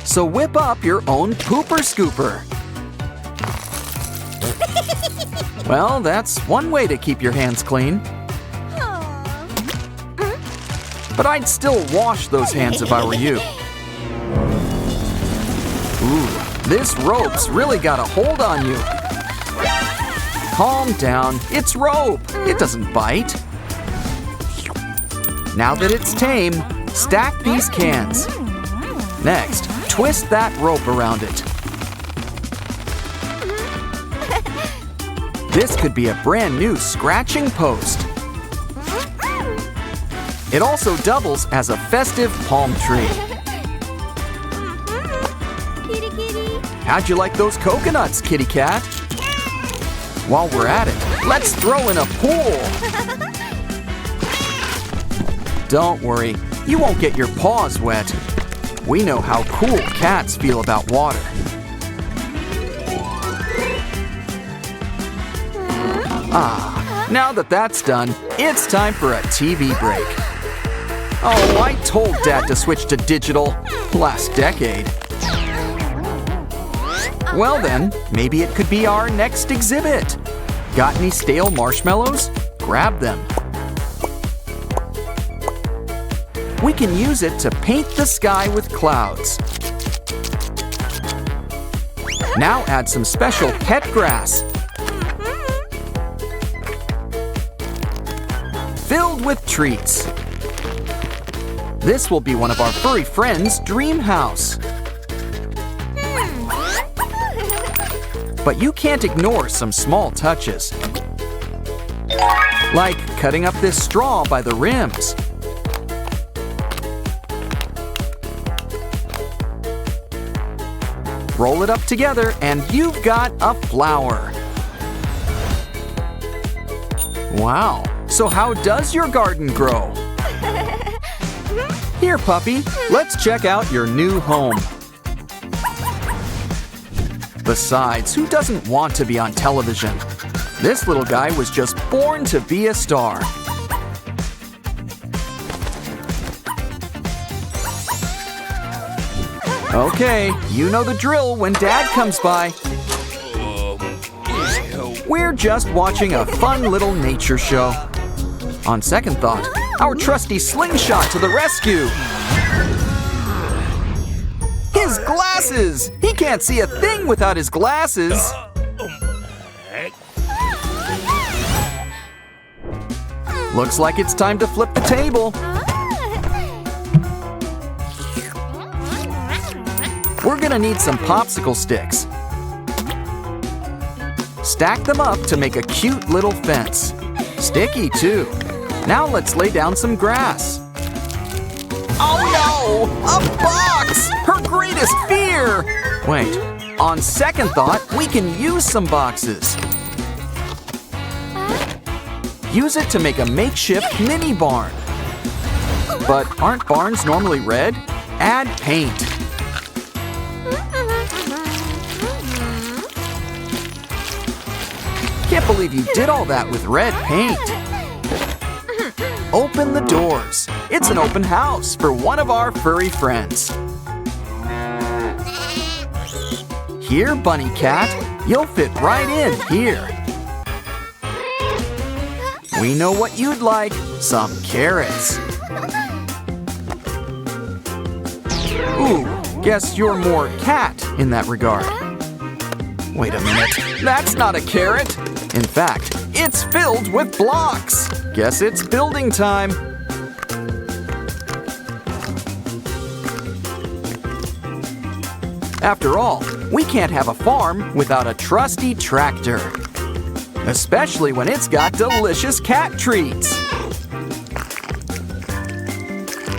So whip up your own pooper scooper. Well, that's one way to keep your hands clean. But I'd still wash those hands if I were you. Ooh, this rope's really got a hold on you. Calm down, it's rope. It doesn't bite. Now that it's tame, stack these cans. Next, twist that rope around it. This could be a brand new scratching post. It also doubles as a festive palm tree. How'd you like those coconuts, kitty cat? While we're at it, let's throw in a pool. Don't worry, you won't get your paws wet. We know how cool cats feel about water. Now that that's done, it's time for a TV break. Oh, I told Dad to switch to digital last decade. Well then, maybe it could be our next exhibit. Got any stale marshmallows? Grab them. We can use it to paint the sky with clouds. Now add some special pet grass. Filled with treats. This will be one of our furry friends' dream house. But you can't ignore some small touches. Like cutting up this straw by the rims. Roll it up together and you've got a flower. Wow, so how does your garden grow? Here, puppy, let's check out your new home. Besides, who doesn't want to be on television? This little guy was just born to be a star. Okay, you know the drill when Dad comes by. We're just watching a fun little nature show. On second thought, our trusty slingshot to the rescue. His glasses! He can't see a thing without his glasses. Looks like it's time to flip the table. We're gonna need some popsicle sticks. Stack them up to make a cute little fence. Sticky too. Now let's lay down some grass. Oh no! A box! Her greatest fear! Wait, on second thought, we can use some boxes. Use it to make a makeshift mini barn. But aren't barns normally red? Add paint. Can't believe you did all that with red paint. Open the doors. It's an open house for one of our furry friends. Here, Bunny Cat, you'll fit right in here. We know what you'd like, some carrots. Ooh, guess you're more cat in that regard. Wait a minute, that's not a carrot. In fact, it's filled with blocks. Guess it's building time. After all, We can't have a farm without a trusty tractor. Especially when it's got delicious cat treats.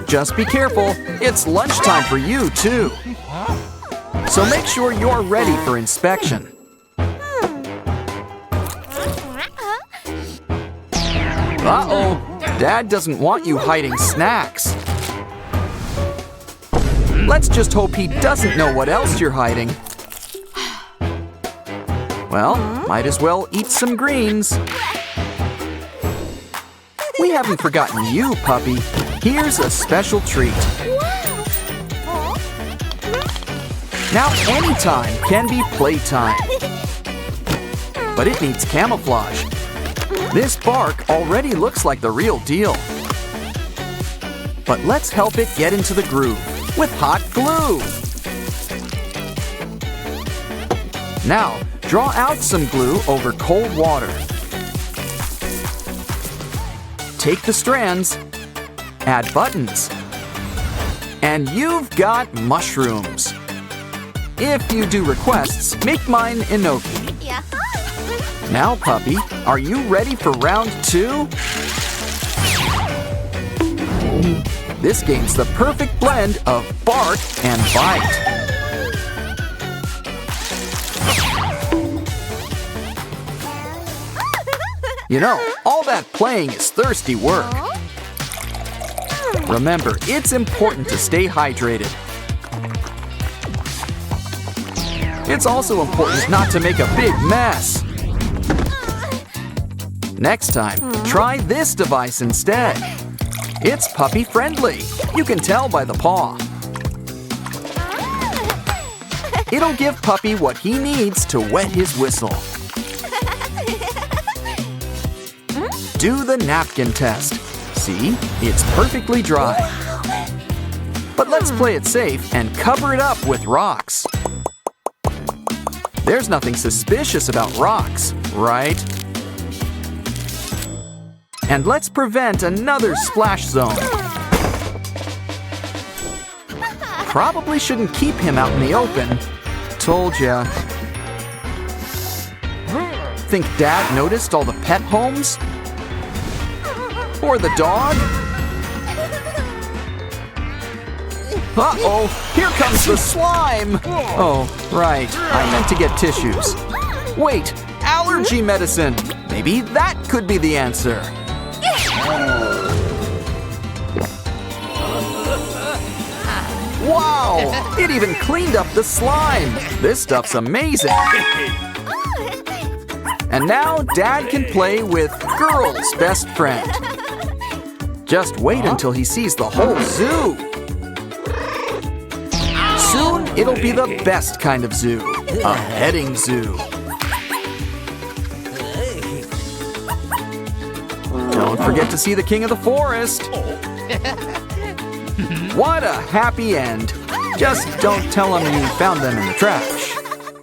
Just be careful, it's lunchtime for you too. So make sure you're ready for inspection. Uh-oh, Dad doesn't want you hiding snacks. Let's just hope he doesn't know what else you're hiding. Well, might as well eat some greens. We haven't forgotten you, puppy. Here's a special treat. Now anytime can be playtime. But it needs camouflage. This bark already looks like the real deal. But let's help it get into the groove with hot glue. Now, draw out some glue over cold water. Take the strands, add buttons, and you've got mushrooms. If you do requests, make mine enoki. Now, puppy, are you ready for round 2? This game's the perfect blend of bark and bite. You know, all that playing is thirsty work. Remember, it's important to stay hydrated. It's also important not to make a big mess. Next time, try this device instead. It's puppy friendly. You can tell by the paw. It'll give puppy what he needs to wet his whistle. Do the napkin test. See, it's perfectly dry. But let's play it safe and cover it up with rocks. There's nothing suspicious about rocks, right? And let's prevent another splash zone. Probably shouldn't keep him out in the open. Told ya. Think Dad noticed all the pet homes? Or the dog? Uh-oh, here comes the slime! Oh, right, I meant to get tissues. Wait, allergy medicine! Maybe that could be the answer. Wow, it even cleaned up the slime. This stuff's amazing. And now Dad can play with Girl's best friend. Just wait until he sees the whole zoo. Soon, it'll be the best kind of zoo, a petting zoo. Don't forget to see the king of the forest. What a happy end. Just don't tell him you found them in the trash.